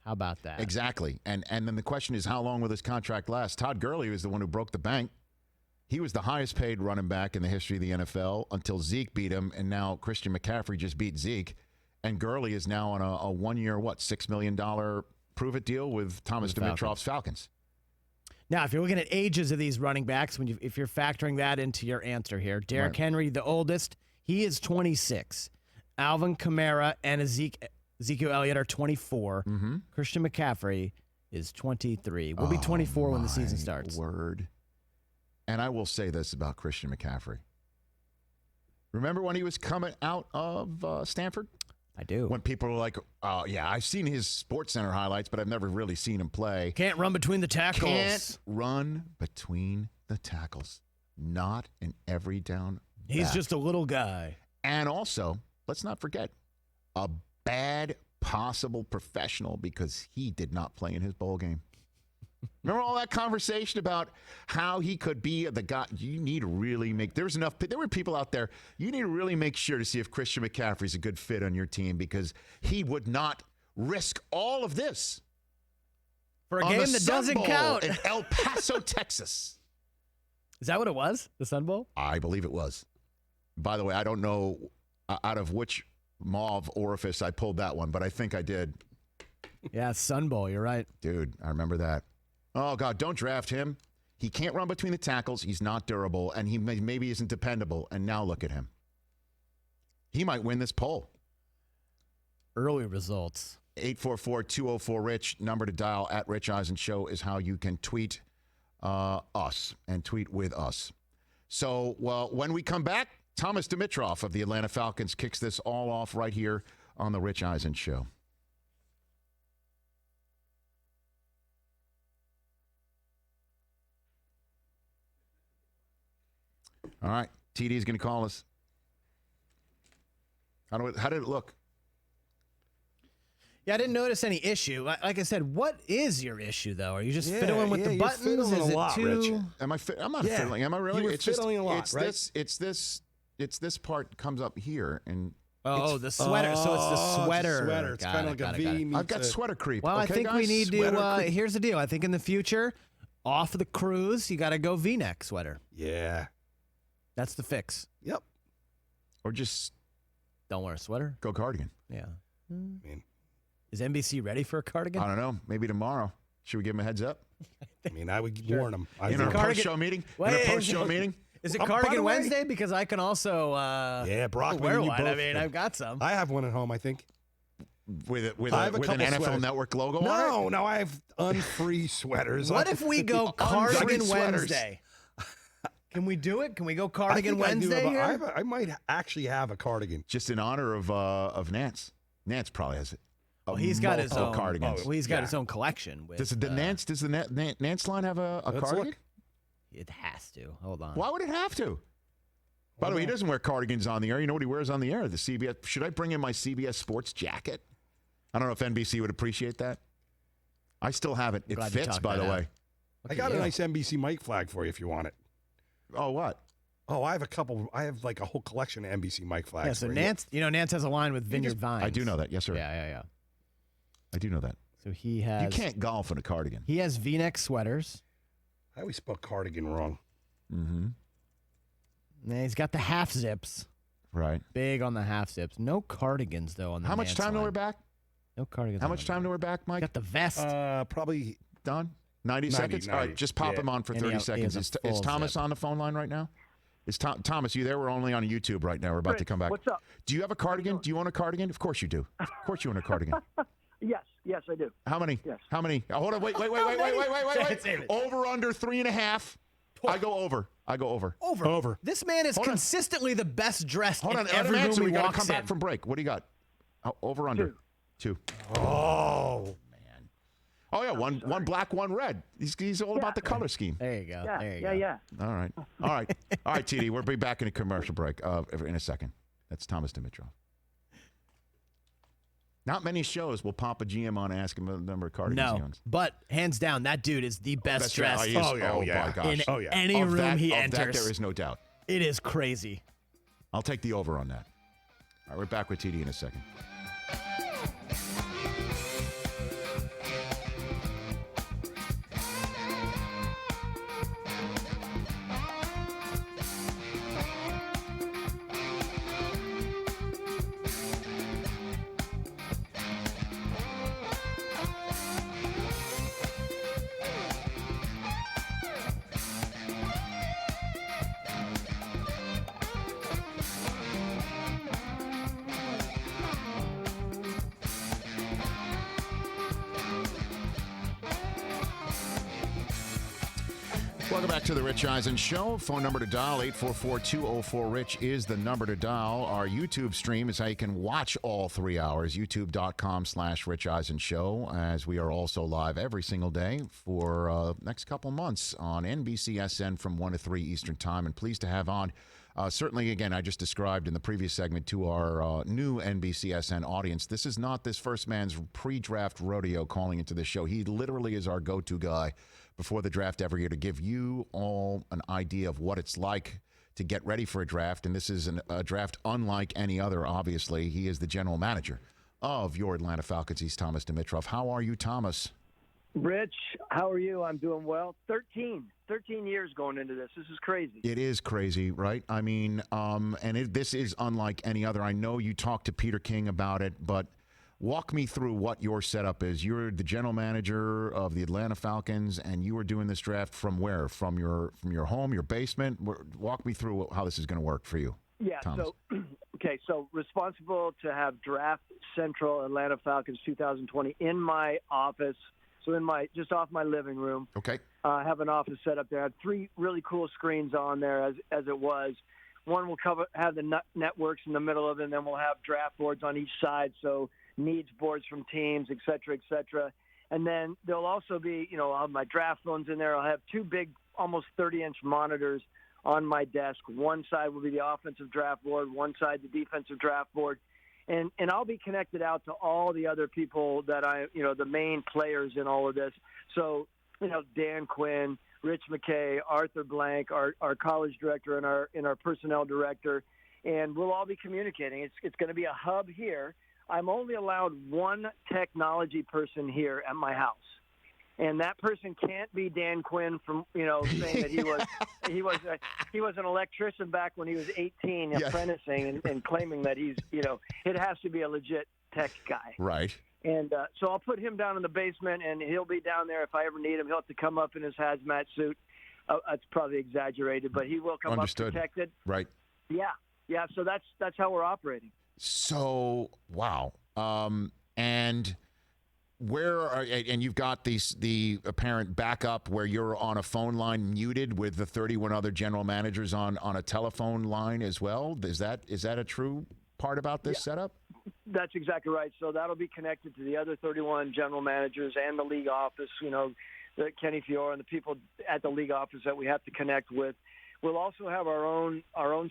Speaker 2: How about that?
Speaker 1: Exactly. And then the question is, how long will this contract last? Todd Gurley was the one who broke the bank. He was the highest paid running back in the history of the NFL until Zeke beat him, and now Christian McCaffrey just beat Zeke. And Gurley is now on a 1 year, $6 million prove-it deal with Thomas Dimitroff's Falcons.
Speaker 2: Now, if you're looking at ages of these running backs, if you're factoring that into your answer here, Derrick Henry, the oldest, he is 26. Alvin Kamara and Ezekiel Elliott are 24.
Speaker 1: Mm-hmm.
Speaker 2: Christian McCaffrey is 23. We'll be 24 when the season starts.
Speaker 1: Word. And I will say this about Christian McCaffrey. Remember when he was coming out of Stanford?
Speaker 2: I do.
Speaker 1: When people are like, oh, yeah, I've seen his Sports Center highlights, but I've never really seen him play.
Speaker 2: Can't run between the tackles.
Speaker 1: Can't run between the tackles. Not an every down
Speaker 2: He's
Speaker 1: back.
Speaker 2: just a little guy.
Speaker 1: And also, let's not forget, a bad possible professional because he did not play in his bowl game. Remember all that conversation about how he could be the guy? You need to really make. There were people out there. You need to really make sure to see if Christian McCaffrey is a good fit on your team because he would not risk all of this
Speaker 2: For a
Speaker 1: on
Speaker 2: game
Speaker 1: the
Speaker 2: that
Speaker 1: Sun
Speaker 2: doesn't
Speaker 1: Bowl
Speaker 2: count.
Speaker 1: in El Paso, Texas.
Speaker 2: Is that what it was? The Sun Bowl?
Speaker 1: I believe it was. By the way, I don't know out of which mauve orifice I pulled that one, but I think I did.
Speaker 2: Yeah, Sun Bowl. You're right.
Speaker 1: Dude, I remember that. Oh, God, don't draft him. He can't run between the tackles. He's not durable, and he maybe isn't dependable. And now look at him. He might win this poll.
Speaker 2: Early results.
Speaker 1: 844-204-RICH, number to dial at Rich Eisen Show is how you can tweet us and tweet with us. So, well, when we come back, Thomas Dimitroff of the Atlanta Falcons kicks this all off right here on the Rich Eisen Show. All right, TD is going to call us. How did it look?
Speaker 2: Yeah, I didn't notice any issue. Like I said, what is your issue, though? Are you just
Speaker 4: Yeah,
Speaker 2: fiddling with the
Speaker 4: you're
Speaker 2: buttons?
Speaker 4: fiddling
Speaker 2: Is
Speaker 4: a
Speaker 2: it
Speaker 4: lot,
Speaker 2: too?
Speaker 4: Rich.
Speaker 1: I'm not
Speaker 4: Yeah.
Speaker 1: fiddling. Am I really?
Speaker 4: You were
Speaker 1: It's just
Speaker 4: fiddling a lot,
Speaker 1: it's
Speaker 4: right?
Speaker 1: It's this part comes up here, and
Speaker 2: Oh, the sweater. So it's the sweater.
Speaker 4: Sweater. It's
Speaker 2: Got
Speaker 4: kind
Speaker 2: it,
Speaker 4: of like
Speaker 2: got
Speaker 4: a
Speaker 2: it, got
Speaker 4: V.
Speaker 2: it.
Speaker 4: meets
Speaker 1: I've got
Speaker 4: a-
Speaker 1: sweater creep.
Speaker 2: Well,
Speaker 1: okay,
Speaker 2: I think
Speaker 1: guys?
Speaker 2: we need
Speaker 4: Sweater
Speaker 2: to.
Speaker 4: creep.
Speaker 2: Here's the deal. I think in the future, off the cruise, you got to go V-neck sweater.
Speaker 4: Yeah.
Speaker 2: That's the fix.
Speaker 4: Yep.
Speaker 1: or just
Speaker 2: Don't wear a sweater.
Speaker 1: go cardigan.
Speaker 2: Yeah.
Speaker 4: I mean,
Speaker 2: Is NBC ready for a cardigan?
Speaker 1: I don't know. Maybe tomorrow. Should we give him a heads up
Speaker 4: I would warn them.
Speaker 1: in our
Speaker 2: cardigan-
Speaker 1: post-show meeting?
Speaker 2: Wait,
Speaker 1: in
Speaker 2: is
Speaker 1: our post-show
Speaker 2: it-
Speaker 1: meeting.
Speaker 2: Is it
Speaker 4: By the
Speaker 2: cardigan
Speaker 4: way-
Speaker 2: Wednesday? Because I can also
Speaker 4: Yeah, Brockman
Speaker 2: wear
Speaker 4: and you
Speaker 2: one. I
Speaker 4: both
Speaker 2: mean,
Speaker 4: can.
Speaker 2: I've got some.
Speaker 4: I have one at home, I think.
Speaker 1: With
Speaker 4: I have a
Speaker 1: an
Speaker 4: couple
Speaker 1: NFL
Speaker 4: sweaters.
Speaker 1: Network logo on
Speaker 4: No, no, I have unfree sweaters.
Speaker 2: What if we go cardigan
Speaker 1: sweaters.
Speaker 2: Wednesday? Can we do it? Can we go
Speaker 4: I
Speaker 2: cardigan
Speaker 4: think I do
Speaker 2: Wednesday
Speaker 4: have
Speaker 2: here?
Speaker 4: I might actually have a cardigan.
Speaker 1: it? Just in honor of Nance. Nance probably has it.
Speaker 2: Well, he's got his
Speaker 1: multiple
Speaker 2: own
Speaker 1: cardigans.
Speaker 2: Well, he's got
Speaker 4: Yeah.
Speaker 2: his own collection. With,
Speaker 1: Does the Nance line have a
Speaker 4: Let's
Speaker 1: cardigan?
Speaker 4: look.
Speaker 2: It has to. Hold on.
Speaker 1: Why would it have to? By the way, he doesn't wear cardigans on the air. You know what he wears on the air? The CBS. Should I bring in my CBS Sports jacket? I don't know if NBC would appreciate that. I still have it. It
Speaker 2: glad you
Speaker 1: fits,
Speaker 2: talked
Speaker 1: by
Speaker 2: that
Speaker 1: the
Speaker 2: out.
Speaker 1: way.
Speaker 4: I got a nice NBC mic flag for you if you want it.
Speaker 1: Oh, what?
Speaker 4: Oh, I have a couple. I have like a whole collection of NBC mic flags.
Speaker 2: Yeah, so
Speaker 4: for you.
Speaker 2: Nance, Nance has a line with Vineyard Vines.
Speaker 1: I do know that. Yes, sir.
Speaker 2: Yeah.
Speaker 1: I do know that.
Speaker 2: So he has.
Speaker 1: You can't golf in a cardigan.
Speaker 2: He has V-neck sweaters.
Speaker 4: I always spell cardigan wrong.
Speaker 1: Mm-hmm.
Speaker 2: And he's got the half zips.
Speaker 1: Right.
Speaker 2: Big on the half zips. No cardigans though on the.
Speaker 1: How much
Speaker 2: Nance
Speaker 1: time till
Speaker 2: line.
Speaker 1: we're back?
Speaker 2: No cardigans.
Speaker 1: How
Speaker 2: on
Speaker 1: much
Speaker 2: the
Speaker 1: time till we're back, Mike?
Speaker 2: Got the vest.
Speaker 4: Probably.
Speaker 1: Done? 90 seconds? All
Speaker 4: 90,
Speaker 1: right, just pop
Speaker 4: yeah.
Speaker 1: him on for
Speaker 2: And
Speaker 1: 30
Speaker 2: he
Speaker 1: seconds.
Speaker 2: has a
Speaker 1: Is
Speaker 2: full
Speaker 1: Thomas
Speaker 2: zip.
Speaker 1: on the phone line right now? Is Thomas, you there? We're only on YouTube right now. We're about to come back.
Speaker 7: What's up?
Speaker 1: Do you have a cardigan? Do you own a cardigan? Of course you do. Of course you own a cardigan.
Speaker 7: Yes, I do.
Speaker 1: How many?
Speaker 7: Yes.
Speaker 1: How many? Oh, hold on. Wait.
Speaker 2: Save it.
Speaker 1: Over, under 3.5. I go over.
Speaker 2: Over. This man is
Speaker 1: Hold on.
Speaker 2: consistently the best dressed
Speaker 1: Hold
Speaker 2: in
Speaker 1: on. Let
Speaker 2: every
Speaker 1: him
Speaker 2: room
Speaker 1: answer.
Speaker 2: he
Speaker 1: We got to
Speaker 2: walks
Speaker 1: come back
Speaker 2: in.
Speaker 1: from break. What do you got? Over, under. 2.
Speaker 4: Oh.
Speaker 1: Oh, yeah. One black, one red. He's all about the color scheme.
Speaker 2: There you go.
Speaker 7: Yeah,
Speaker 2: There you
Speaker 7: yeah,
Speaker 2: go.
Speaker 7: yeah.
Speaker 1: All right, TD. We'll be back in a commercial break in a second. That's Thomas Dimitroff. Not many shows will pop a GM on and ask him the number of cardigans he
Speaker 2: No,
Speaker 1: owns.
Speaker 2: but hands down, that dude is the best
Speaker 1: That's right.
Speaker 2: dressed
Speaker 1: He is.
Speaker 4: Oh, yeah.
Speaker 1: my gosh.
Speaker 2: in any
Speaker 1: Of
Speaker 2: room
Speaker 1: that-
Speaker 2: he
Speaker 1: of that
Speaker 2: enters.
Speaker 1: there is no doubt.
Speaker 2: It is crazy.
Speaker 1: I'll take the over on that. All right, we're back with TD in a second. Welcome back to the Rich Eisen Show. Phone number to dial, 844-204-RICH is the number to dial. Our YouTube stream is how you can watch all 3 hours, youtube.com/Rich Eisen Show, as we are also live every single day for next couple months on NBCSN from 1 to 3 Eastern Time. And pleased to have on, certainly, again, I just described in the previous segment to our new NBCSN audience, this is not this first man's pre-draft rodeo calling into the show. He literally is our go-to guy before the draft every year to give you all an idea of what it's like to get ready for a draft. And this is a draft unlike any other, obviously. He is the general manager of your Atlanta Falcons. He's Thomas Dimitroff. How are you, Thomas?
Speaker 7: Rich, how are you? I'm doing well. 13 years going into this. This is crazy.
Speaker 1: It is crazy, right? I mean, this is unlike any other. I know you talked to Peter King about it, but walk me through what your setup is. You're the general manager of the Atlanta Falcons, and you are doing this draft from where? From your home, your basement? Walk me through how this is going to work for you.
Speaker 7: Yeah,
Speaker 1: Thomas.
Speaker 7: So responsible to have Draft Central Atlanta Falcons 2020 in my office, so just off my living room.
Speaker 1: Okay.
Speaker 7: I have an office set up there. I have 3 really cool screens on there as it was. One will have the networks in the middle of it, and then we'll have draft boards on each side, so needs boards from teams, et cetera, et cetera. And then there'll also be, I'll have my draft phones in there. I'll have 2 big, almost 30-inch monitors on my desk. One side will be the offensive draft board, one side the defensive draft board. And I'll be connected out to all the other people that the main players in all of this. So, Dan Quinn, Rich McKay, Arthur Blank, our college director and our personnel director, and we'll all be communicating. It's going to be a hub here. I'm only allowed 1 technology person here at my house, and that person can't be Dan Quinn from saying that he was an electrician back when he was 18, apprenticing and claiming that he's it has to be a legit tech guy.
Speaker 1: Right.
Speaker 7: And so I'll put him down in the basement, and he'll be down there if I ever need him. He'll have to come up in his hazmat suit. That's probably exaggerated, but he will come
Speaker 1: Understood.
Speaker 7: up protected.
Speaker 1: Right.
Speaker 7: Yeah. So that's how we're operating.
Speaker 1: So, wow. And and you've got the apparent backup where you're on a phone line muted with the 31 other general managers on a telephone line as well. Is that a true part about this setup?
Speaker 7: That's exactly right. So that'll be connected to the other 31 general managers and the league office, Kenny Fiore and the people at the league office that we have to connect with. We'll also have our own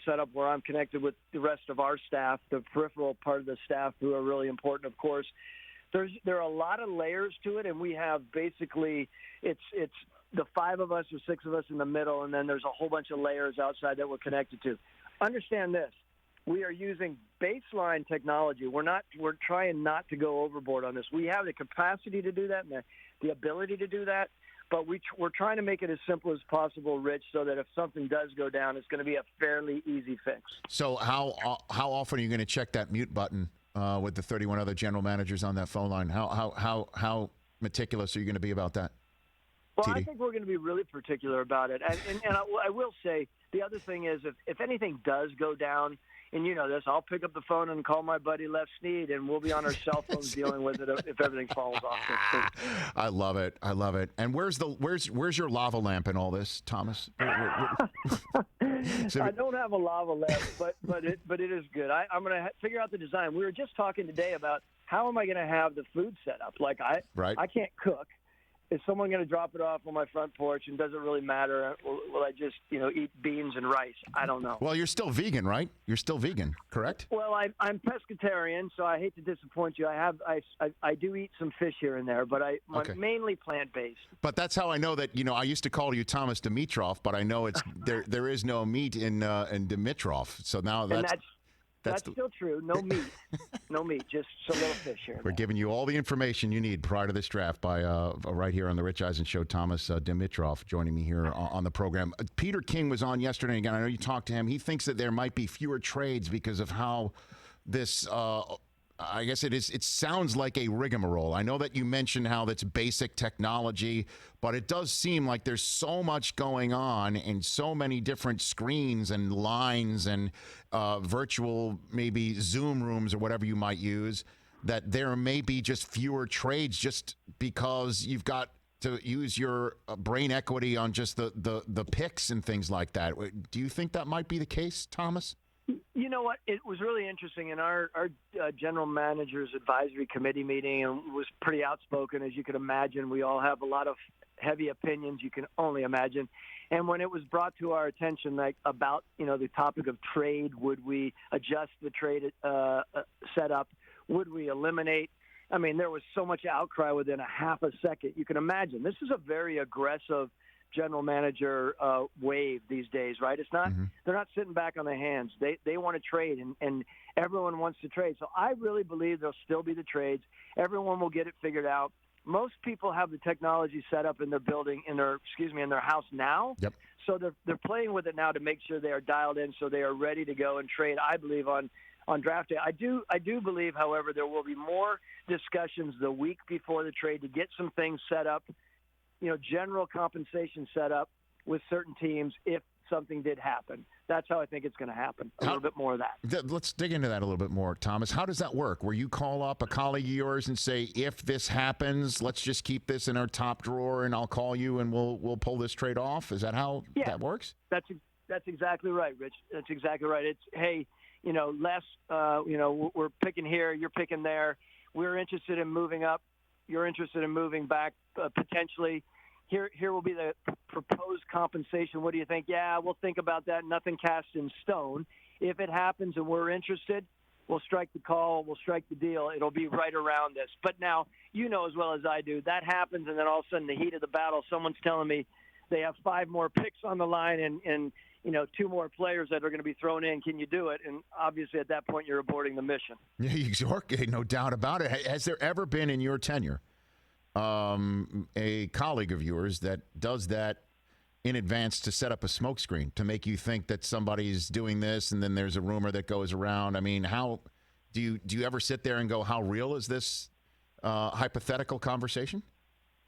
Speaker 7: setup where I'm connected with the rest of our staff, the peripheral part of the staff, who are really important, of course. There are a lot of layers to it, and we have basically it's the 5 of us or 6 of us in the middle, and then there's a whole bunch of layers outside that we're connected to. Understand this. We are using baseline technology. We're trying not to go overboard on this. We have the capacity to do that and the ability to do that, but we're trying to make it as simple as possible, Rich, so that if something does go down, it's going to be a fairly easy fix. So
Speaker 1: how often are you going to check that mute button with the 31 other general managers on that phone line? How meticulous are you going to be about that?
Speaker 7: Well,
Speaker 1: TD?
Speaker 7: I think we're going to be really particular about it. And I will say the other thing is if anything does go down, and you know this, I'll pick up the phone and call my buddy Les Snead, and we'll be on our cell phones dealing with it if everything falls off.
Speaker 1: I love it. And where's your lava lamp in all this, Thomas?
Speaker 7: I don't have a lava lamp, but it is good. I'm going to figure out the design. We were just talking today about how am I going to have the food set up? Like I can't cook. Is someone going to drop it off on my front porch, and does it really matter? Will I just, eat beans and rice? I don't know.
Speaker 1: Well, you're still vegan, right? You're still vegan, correct?
Speaker 7: Well, I'm pescatarian, so I hate to disappoint you. I do eat some fish here and there, but I'm mainly plant-based.
Speaker 1: But that's how I know that, I used to call you Thomas Dimitroff, but I know it's there is no meat in Dimitroff. So now
Speaker 7: that's still true. No meat, just some little fish here.
Speaker 1: We're giving you all the information you need prior to this draft by right here on the Rich Eisen Show. Thomas Dimitroff joining me here on the program. Peter King was on yesterday. Again, I know you talked to him. He thinks that there might be fewer trades because of how this I guess it sounds like a rigmarole. I know that you mentioned how that's basic technology, but it does seem like there's so much going on and so many different screens and lines and virtual maybe Zoom rooms or whatever you might use, that there may be just fewer trades just because you've got to use your brain equity on just the picks and things like that. Do you think that might be the case, Thomas?
Speaker 7: You know what? It was really interesting in our general manager's advisory committee meeting, and was pretty outspoken, as you can imagine. We all have a lot of heavy opinions, you can only imagine. And when it was brought to our attention, like about the topic of trade, would we adjust the trade setup? Would we eliminate? I mean, there was so much outcry within a half a second. You can imagine this is a very aggressive general manager wave these days, right? It's not they're not sitting back on their hands. They want to trade, and everyone wants to trade. So I really believe there'll still be the trades. Everyone will get it figured out. Most people have the technology set up in their building, in their house now.
Speaker 1: Yep.
Speaker 7: So they're playing with it now to make sure they are dialed in, so they are ready to go and trade. I believe on draft day. I do believe, however, there will be more discussions the week before the trade to get some things set up. General compensation set up with certain teams if something did happen. That's how I think it's going to happen. A little bit more of that.
Speaker 1: Let's dig into that a little bit more, Thomas. How does that work? Where you call up a colleague of yours and say, if this happens, let's just keep this in our top drawer, and I'll call you and we'll pull this trade off? Is that how that works?
Speaker 7: That's exactly right, Rich. That's exactly right. It's, hey, Les, we're picking here, you're picking there. We're interested in moving up. You're interested in moving back potentially. Here will be the proposed compensation. What do you think? Yeah, we'll think about that. Nothing cast in stone. If it happens and we're interested, we'll strike the call. We'll strike the deal. It'll be right around this. But now, as well as I do, that happens, and then all of a sudden, the heat of the battle, someone's telling me they have 5 more picks on the line and 2 more players that are going to be thrown in. Can you do it? And obviously, at that point, you're aborting the mission.
Speaker 1: Yeah, no doubt about it. Has there ever been in your tenure a colleague of yours that does that in advance to set up a smokescreen to make you think that somebody's doing this, and then there's a rumor that goes around? I mean, how do you ever sit there and go, how real is this hypothetical conversation?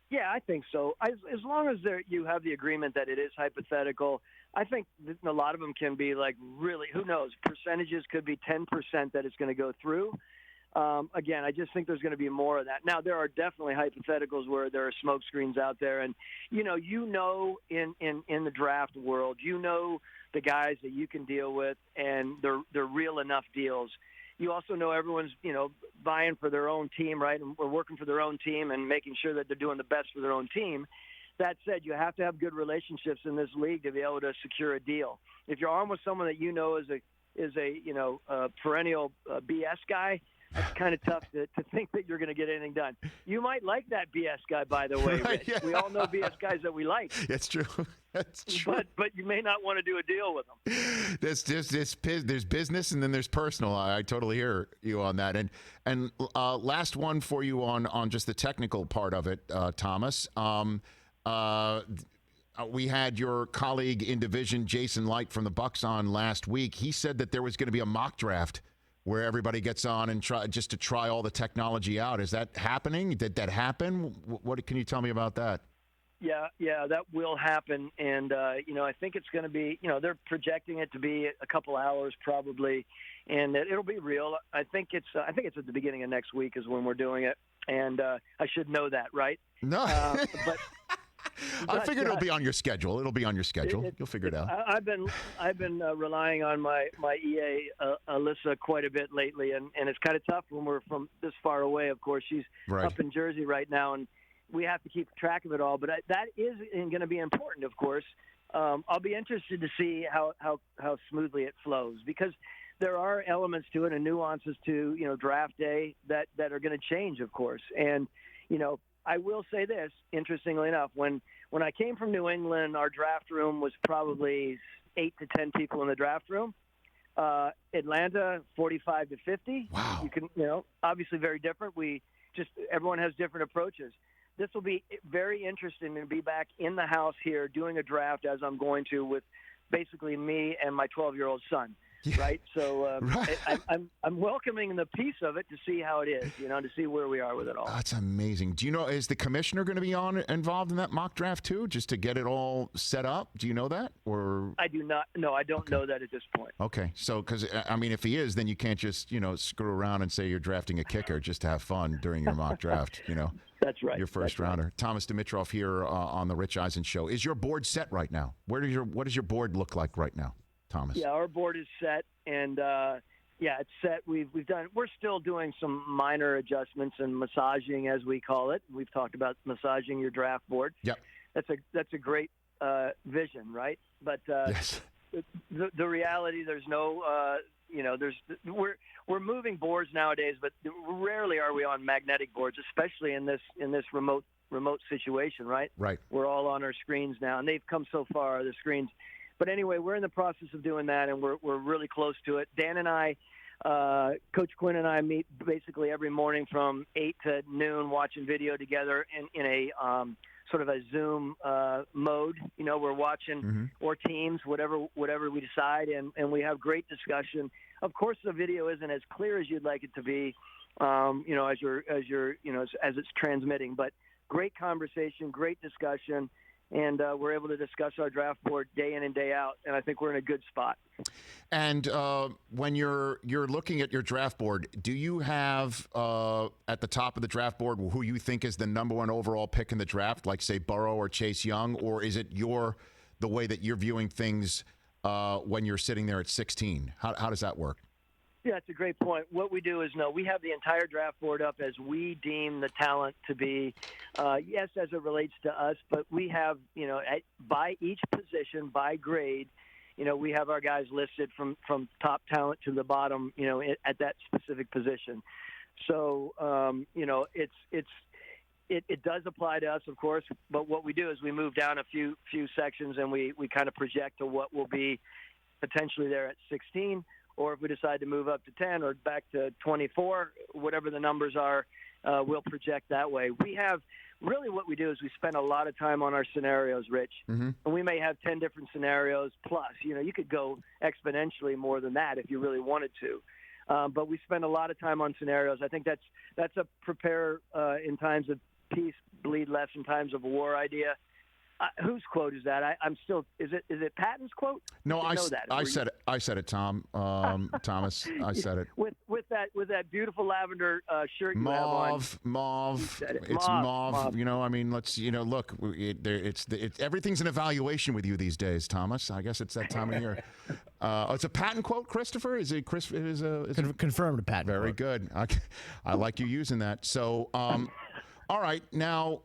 Speaker 7: Yeah, I think so. As long as you have the agreement that it is hypothetical, I think a lot of them can be like, really, who knows? Percentages could be 10% that it's going to go through. Again, I just think there's going to be more of that. Now, there are definitely hypotheticals where there are smoke screens out there. And, in the draft world, the guys that you can deal with, and they're real enough deals. You also know everyone's, buying for their own team, right? And we're working for their own team and making sure that they're doing the best for their own team. That said, you have to have good relationships in this league to be able to secure a deal. If you're armed with someone that is a perennial BS guy, it's kind of tough to think that you're going to get anything done. You might like that BS guy, by the way, Rich. Yeah. We all know BS guys that we like.
Speaker 1: That's true. That's true.
Speaker 7: But you may not want to do a deal with them.
Speaker 1: There's business and then there's personal. I totally hear you on that. And last one for you on just the technical part of it, Thomas. We had your colleague in division, Jason Light from the Bucs, on last week. He said that there was going to be a mock draft where everybody gets on and try all the technology out. Is that happening? Did that happen? What can you tell me about that?
Speaker 7: Yeah, that will happen. And, I think it's going to be, they're projecting it to be a couple hours probably, and it'll be real. I think it's at the beginning of next week is when we're doing it. And I should know that, right?
Speaker 1: No.
Speaker 7: But
Speaker 1: I figured it'll be on your schedule. It'll be on your schedule. You'll figure it out.
Speaker 7: I've been relying on my EA Alyssa quite a bit lately, and it's kind of tough when we're from this far away. Of course, she's up in Jersey right now, and we have to keep track of it all. But that is going to be important, of course. I'll be interested to see how smoothly it flows, because there are elements to it and nuances to draft day that are going to change, of course, and I will say this, interestingly enough, when I came from New England, our draft room was probably 8 to 10 people in the draft room. Atlanta, 45 to 50.
Speaker 1: Wow.
Speaker 7: You can, obviously very different. Everyone has different approaches. This will be very interesting to be back in the house here doing a draft, as I'm going to, with basically me and my 12-year-old son. right? So
Speaker 1: Right.
Speaker 7: I'm welcoming the piece of it to see how it is, to see where we are with it all.
Speaker 1: That's amazing. Do you know, is the commissioner going to be involved in that mock draft too, just to get it all set up? Do you know that? Or
Speaker 7: I do not. No, I don't know that at this point.
Speaker 1: okay, so because I mean, if he is, then you can't just screw around and say you're drafting a kicker just to have fun during your mock draft.
Speaker 7: That's right.
Speaker 1: Your first rounder. Right. Thomas Dimitroff here on the Rich Eisen Show. Is your board set right now? What does your board look like right now, Thomas?
Speaker 7: Yeah, our board is set, and it's set. We're still doing some minor adjustments and massaging, as we call it. We've talked about massaging your draft board.
Speaker 1: Yep.
Speaker 7: That's a great vision, right? But
Speaker 1: yes.
Speaker 7: The reality, there's no. We're moving boards nowadays, but rarely are we on magnetic boards, especially in this remote situation, right?
Speaker 1: Right.
Speaker 7: We're all on our screens now, and they've come so far, the screens. But anyway, we're in the process of doing that, and we're really close to it. Dan and I, Coach Quinn and I meet basically every morning from 8 to noon, watching video together in a sort of a Zoom mode. We're watching or Teams, whatever we decide, and we have great discussion. Of course, the video isn't as clear as you'd like it to be, as it's transmitting. But great conversation, great discussion, and we're able to discuss our draft board day in and day out. And I think we're in a good spot.
Speaker 1: And when you're looking at your draft board, do you have at the top of the draft board who you think is the number one overall pick in the draft, like say Burrow or Chase Young, or is it the way that you're viewing things when you're sitting there at 16? How does that work?
Speaker 7: Yeah, it's a great point. What we do is, we have the entire draft board up as we deem the talent to be, yes, as it relates to us, but we have, by each position, by grade, we have our guys listed from top talent to the bottom, at that specific position. So, it does apply to us, of course, but what we do is we move down a few sections and we kind of project to what will be potentially there at 16, or if we decide to move up to 10 or back to 24, whatever the numbers are, we'll project that way. We have really what we do is we spend a lot of time on our scenarios, Rich, and we may have 10 different scenarios plus. You could go exponentially more than that if you really wanted to. But we spend a lot of time on scenarios. I think that's a prepare in times of peace, bleed less in times of war idea. Whose quote is that? I'm still. Is it Patton's quote?
Speaker 1: No, I said it. I said it, Tom. Thomas, I said it.
Speaker 7: With that beautiful lavender shirt you have on.
Speaker 1: Mauve. It's mauve. Let's. Look. Everything's an evaluation with you these days, Thomas. I guess it's that time of year. It's a Patton quote, Christopher. Is it Chris?
Speaker 2: Confirmed a Patton.
Speaker 1: Very
Speaker 2: quote.
Speaker 1: Good. I like you using that. So, all right. Now,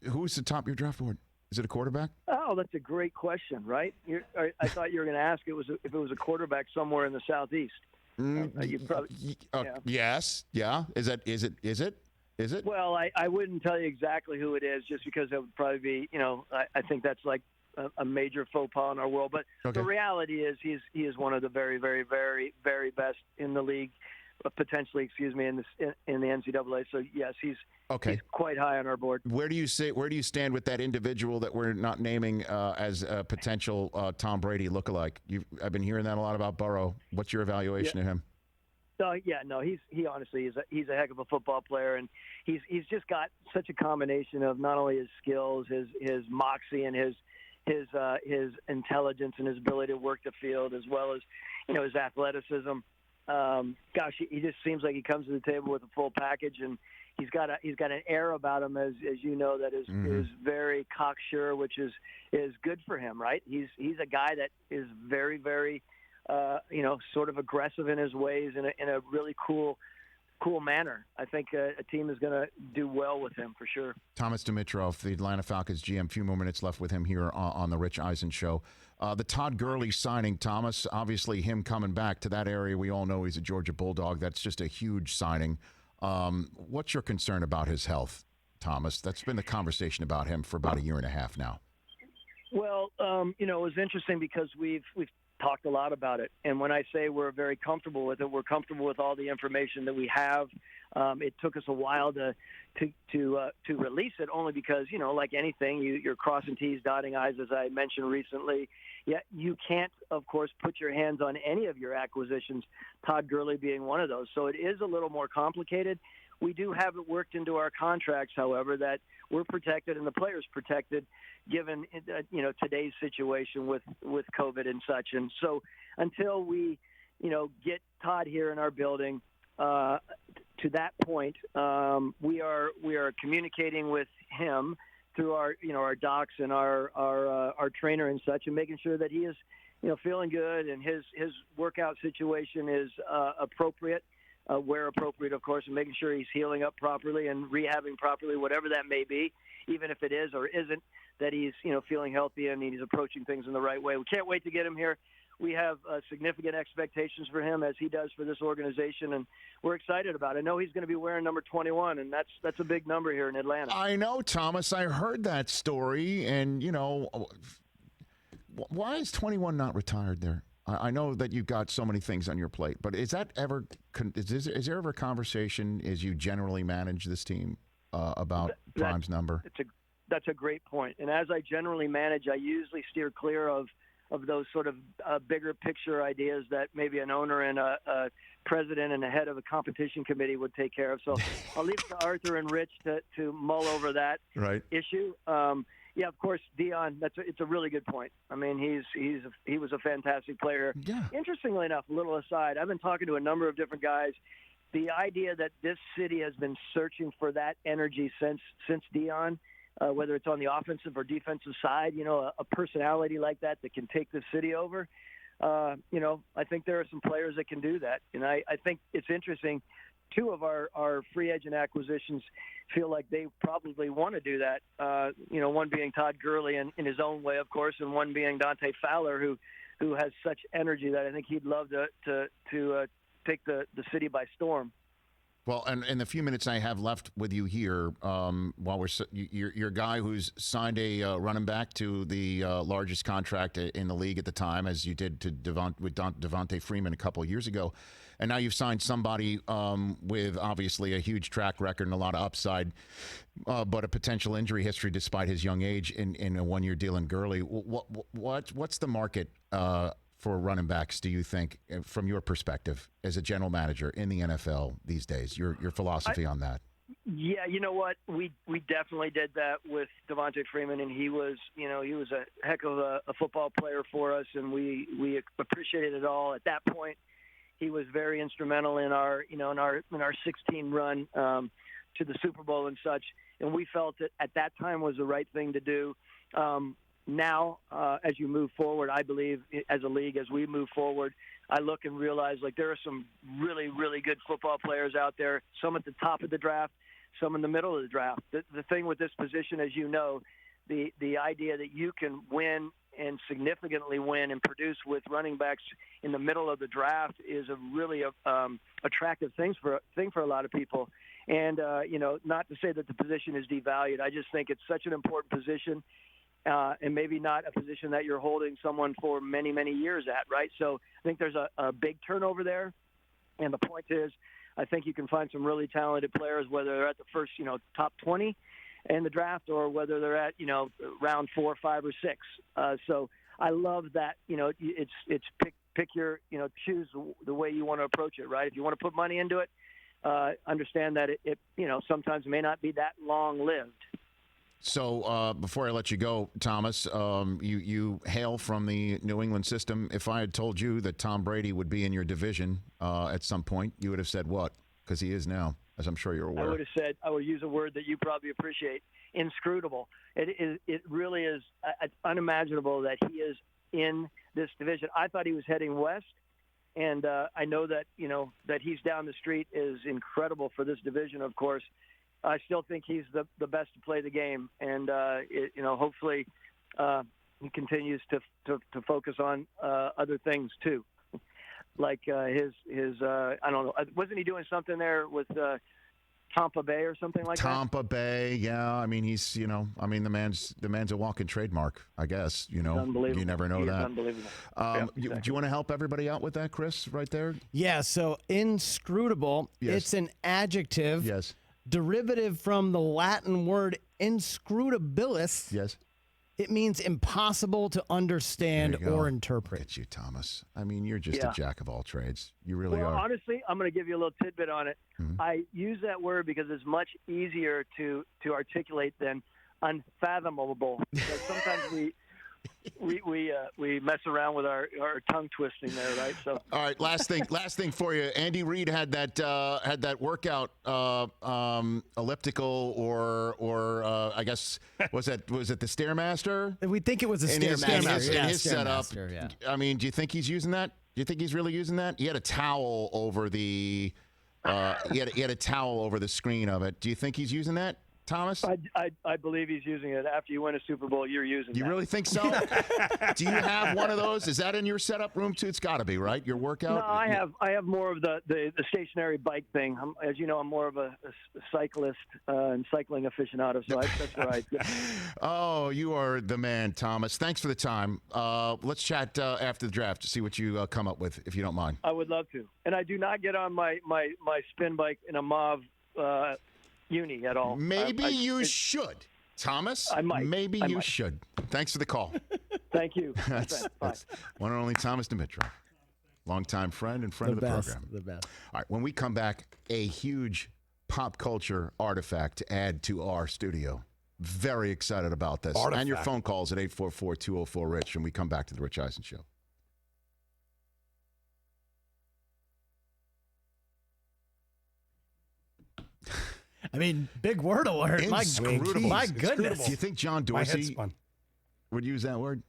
Speaker 1: who's the top of your draft board? Is it a quarterback?
Speaker 7: Oh, that's a great question, right? I thought you were going to ask if it was a quarterback somewhere in the Southeast. You probably,
Speaker 1: yes. Yeah. Is it?
Speaker 7: Well, I wouldn't tell you exactly who it is just because it would probably be, I think that's like a major faux pas in our world. But The reality is he is one of the very, very, very, very best in the league, potentially, in the NCAA. So, yes, he's quite high on our board.
Speaker 1: Where do you stand with that individual that we're not naming as a potential Tom Brady lookalike? I've been hearing that a lot about Burrow. What's your evaluation of him?
Speaker 7: He honestly he's a heck of a football player, and he's just got such a combination of not only his skills, his moxie, and his intelligence and his ability to work the field, as well as his athleticism. He just seems like he comes to the table with a full package, and he's got an air about him, as you know, that is very cocksure, which is good for him, right? He's a guy that is very, very sort of aggressive in his ways in a really cool manner. I think a team is going to do well with him for sure.
Speaker 1: Thomas Dimitroff, the Atlanta Falcons GM. Few more minutes left with him here on the Rich Eisen Show. The Todd Gurley signing, Thomas, obviously him coming back to that area. We all know he's a Georgia Bulldog. That's just a huge signing. What's your concern about his health, Thomas? That's been the conversation about him for about a year and a half now.
Speaker 7: Well, it was interesting because we've talked a lot about it. And when I say we're very comfortable with it, we're comfortable with all the information that we have. It took us a while to release it, only because, like anything, you're crossing T's, dotting I's, as I mentioned recently. Yet you can't, of course, put your hands on any of your acquisitions, Todd Gurley being one of those. So it is a little more complicated. We do have it worked into our contracts, however, that we're protected and the player's protected, given today's situation with COVID and such. And so until we get Todd here in our building, to that point, we are communicating with him through our docs and our trainer and such, and making sure that he is feeling good and his workout situation is appropriate, where appropriate, of course, and making sure he's healing up properly and rehabbing properly, whatever that may be, even if it is or isn't, that he's feeling healthy and he's approaching things in the right way. We can't wait to get him here. We have significant expectations for him, as he does for this organization, and we're excited about it. I know he's going to be wearing number 21, and that's a big number here in Atlanta.
Speaker 1: I know, Thomas. I heard that story, and, why is 21 not retired there? I know that you've got so many things on your plate, but is there ever a conversation as you generally manage this team about Prime's number?
Speaker 7: That's a great point. And as I generally manage, I usually steer clear of those sort of bigger picture ideas that maybe an owner and a president and a head of a competition committee would take care of. So I'll leave it to Arthur and Rich to mull over that issue. Yeah, of course, Dion. It's a really good point. I mean, he was a fantastic player.
Speaker 1: Yeah.
Speaker 7: Interestingly enough, a little aside, I've been talking to a number of different guys. The idea that this city has been searching for that energy since Dion, whether it's on the offensive or defensive side, a personality like that can take the city over. I think there are some players that can do that, and I think it's interesting. Two of our free agent acquisitions feel like they probably want to do that. One being Todd Gurley in his own way, of course, and one being Dante Fowler, who has such energy that I think he'd love to take the city by storm.
Speaker 1: Well, and in the few minutes I have left with you here, while you're a guy who's signed a running back to the largest contract in the league at the time, as you did to Devontae Freeman a couple of years ago, and now you've signed somebody with obviously a huge track record and a lot of upside, but a potential injury history despite his young age in a one-year deal in Gurley. What's the market for running backs, do you think, from your perspective as a general manager in the NFL these days? Your philosophy on that?
Speaker 7: Yeah, you know what? We definitely did that with Devontae Freeman, and he was a heck of a football player for us, and we appreciated it all. At that point, he was very instrumental in our 16 run to the Super Bowl and such, and we felt that at that time was the right thing to do. Now, as you move forward, I believe as a league, as we move forward, I look and realize there are some really, really good football players out there, some at the top of the draft, some in the middle of the draft. The thing with this position, as you know, the idea that you can win and significantly win and produce with running backs in the middle of the draft is a really attractive thing for a lot of people. And, not to say that the position is devalued. I just think it's such an important position. And maybe not a position that you're holding someone for many, many years at, right? So I think there's a big turnover there. And the point is, I think you can find some really talented players, whether they're at the first, top 20 in the draft or whether they're at, round 4, 5, or 6. So I love that, it's pick your, choose the way you want to approach it, right? If you want to put money into it, understand that it sometimes may not be that long-lived.
Speaker 1: So before I let you go, Thomas, you hail from the New England system. If I had told you that Tom Brady would be in your division at some point, you would have said what? Because he is now, as I'm sure you're aware.
Speaker 7: I would have said, I would use a word that you probably appreciate, inscrutable. It really is unimaginable that he is in this division. I thought he was heading west, and I know that, that he's down the street is incredible for this division, of course. I still think he's the best to play the game, and hopefully he continues to focus on other things too, like his I don't know, wasn't he doing something there with Tampa Bay or something like that.
Speaker 1: Tampa Bay, yeah. I mean, he's the man's a walking trademark. I guess
Speaker 7: Unbelievable.
Speaker 1: You never know
Speaker 7: He is
Speaker 1: that.
Speaker 7: Unbelievable.
Speaker 1: Do you want to help everybody out with that, Chris? Right there.
Speaker 2: Yeah. So inscrutable.
Speaker 1: Yes.
Speaker 2: It's an adjective.
Speaker 1: Yes.
Speaker 2: Derivative from the Latin word inscrutabilis.
Speaker 1: Yes.
Speaker 2: It means impossible to understand
Speaker 1: There you go.
Speaker 2: or interpret.
Speaker 1: Look at you, Thomas. I mean, you're just a jack of all trades. You really
Speaker 7: Well,
Speaker 1: are.
Speaker 7: honestly, I'm going to give you a little tidbit on it.
Speaker 1: Mhm.
Speaker 7: I use that word because it's much easier to articulate than unfathomable. Because sometimes we mess around with our tongue twisting there, right? So.
Speaker 1: All right, last thing for you. Andy Reid had that workout elliptical or I guess was it the Stairmaster?
Speaker 2: We think it was a
Speaker 1: In his
Speaker 2: Stairmaster.
Speaker 1: setup.
Speaker 2: Stairmaster, yeah.
Speaker 1: I mean, do you think he's using that? Do you think he's really using that? He had a towel over the he had a towel over the screen of it. Do you think he's using that, Thomas?
Speaker 7: I believe he's using it. After you win a Super Bowl, you're using it.
Speaker 1: You really think so? Do you have one of those? Is that in your setup room too? It's got to be, right? Your workout?
Speaker 7: No, I have more of the stationary bike thing. As you know, I'm more of a cyclist and cycling aficionado, so that's where I.
Speaker 1: Oh, you are the man, Thomas. Thanks for the time. Let's chat after the draft to see what you come up with, if you don't mind.
Speaker 7: I would love to, and I do not get on my spin bike in a mauve uni at all.
Speaker 1: Maybe you should, Thomas.
Speaker 7: I might.
Speaker 1: Maybe
Speaker 7: I
Speaker 1: you
Speaker 7: might.
Speaker 1: should. Thanks for the call.
Speaker 7: Thank you.
Speaker 1: That's one and only Thomas Dimitroff, longtime friend and friend of the program.
Speaker 2: The best.
Speaker 1: All right, when we come back, a huge pop culture artifact to add to our studio. Very excited about this.
Speaker 4: Artifact.
Speaker 1: And your phone calls at 844-204-RICH, and we come back to the Rich Eisen Show.
Speaker 2: I mean, big word alert. My
Speaker 1: Inscrutable.
Speaker 2: goodness.
Speaker 1: Do you think John
Speaker 4: My head
Speaker 1: Dorsey
Speaker 4: spun.
Speaker 1: would use that word?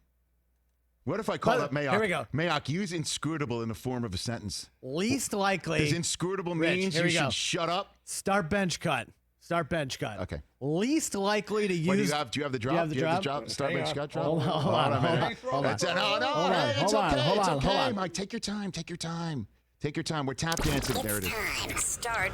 Speaker 1: What if I call up Mayock?
Speaker 2: Here we go.
Speaker 1: Mayock, use inscrutable in the form of a sentence.
Speaker 2: Least likely.
Speaker 1: Does inscrutable
Speaker 2: Rich,
Speaker 1: means
Speaker 2: here
Speaker 1: you
Speaker 2: we go.
Speaker 1: should shut up?
Speaker 2: Start bench cut.
Speaker 1: Okay.
Speaker 2: Least likely to use.
Speaker 1: Wait, do you have the drop?
Speaker 2: Do you have the drop?
Speaker 1: Start
Speaker 4: Hang
Speaker 1: bench
Speaker 4: on.
Speaker 1: cut drop?
Speaker 2: Hold on a minute. Hold on.
Speaker 1: It's okay. Take your time. Take your time. We're tap dancing. There it is.
Speaker 3: Start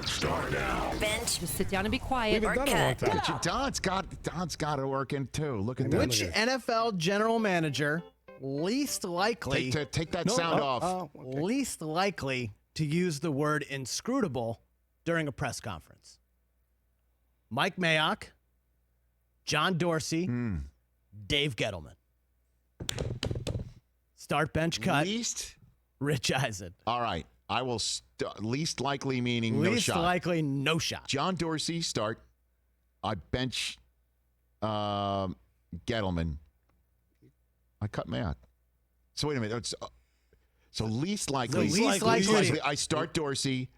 Speaker 3: now. Bench
Speaker 8: Just sit down and be quiet.
Speaker 4: We
Speaker 3: or
Speaker 4: haven't done it in a long
Speaker 3: cut.
Speaker 4: time.
Speaker 1: Don's got it working too. Look at that.
Speaker 2: Which NFL general manager least likely
Speaker 1: Take that sound off.
Speaker 4: Oh, okay.
Speaker 2: least likely to use the word inscrutable during a press conference? Mike Mayock, John Dorsey, Dave Gettleman. Start bench cut.
Speaker 1: Least.
Speaker 2: Rich Eisen.
Speaker 1: All right. I will least likely meaning no
Speaker 2: Least
Speaker 1: shot.
Speaker 2: likely no shot.
Speaker 1: John Dorsey start. I bench Gettleman. I cut Mayock. So wait a minute. So least likely.
Speaker 2: Least likely.
Speaker 1: I start Dorsey.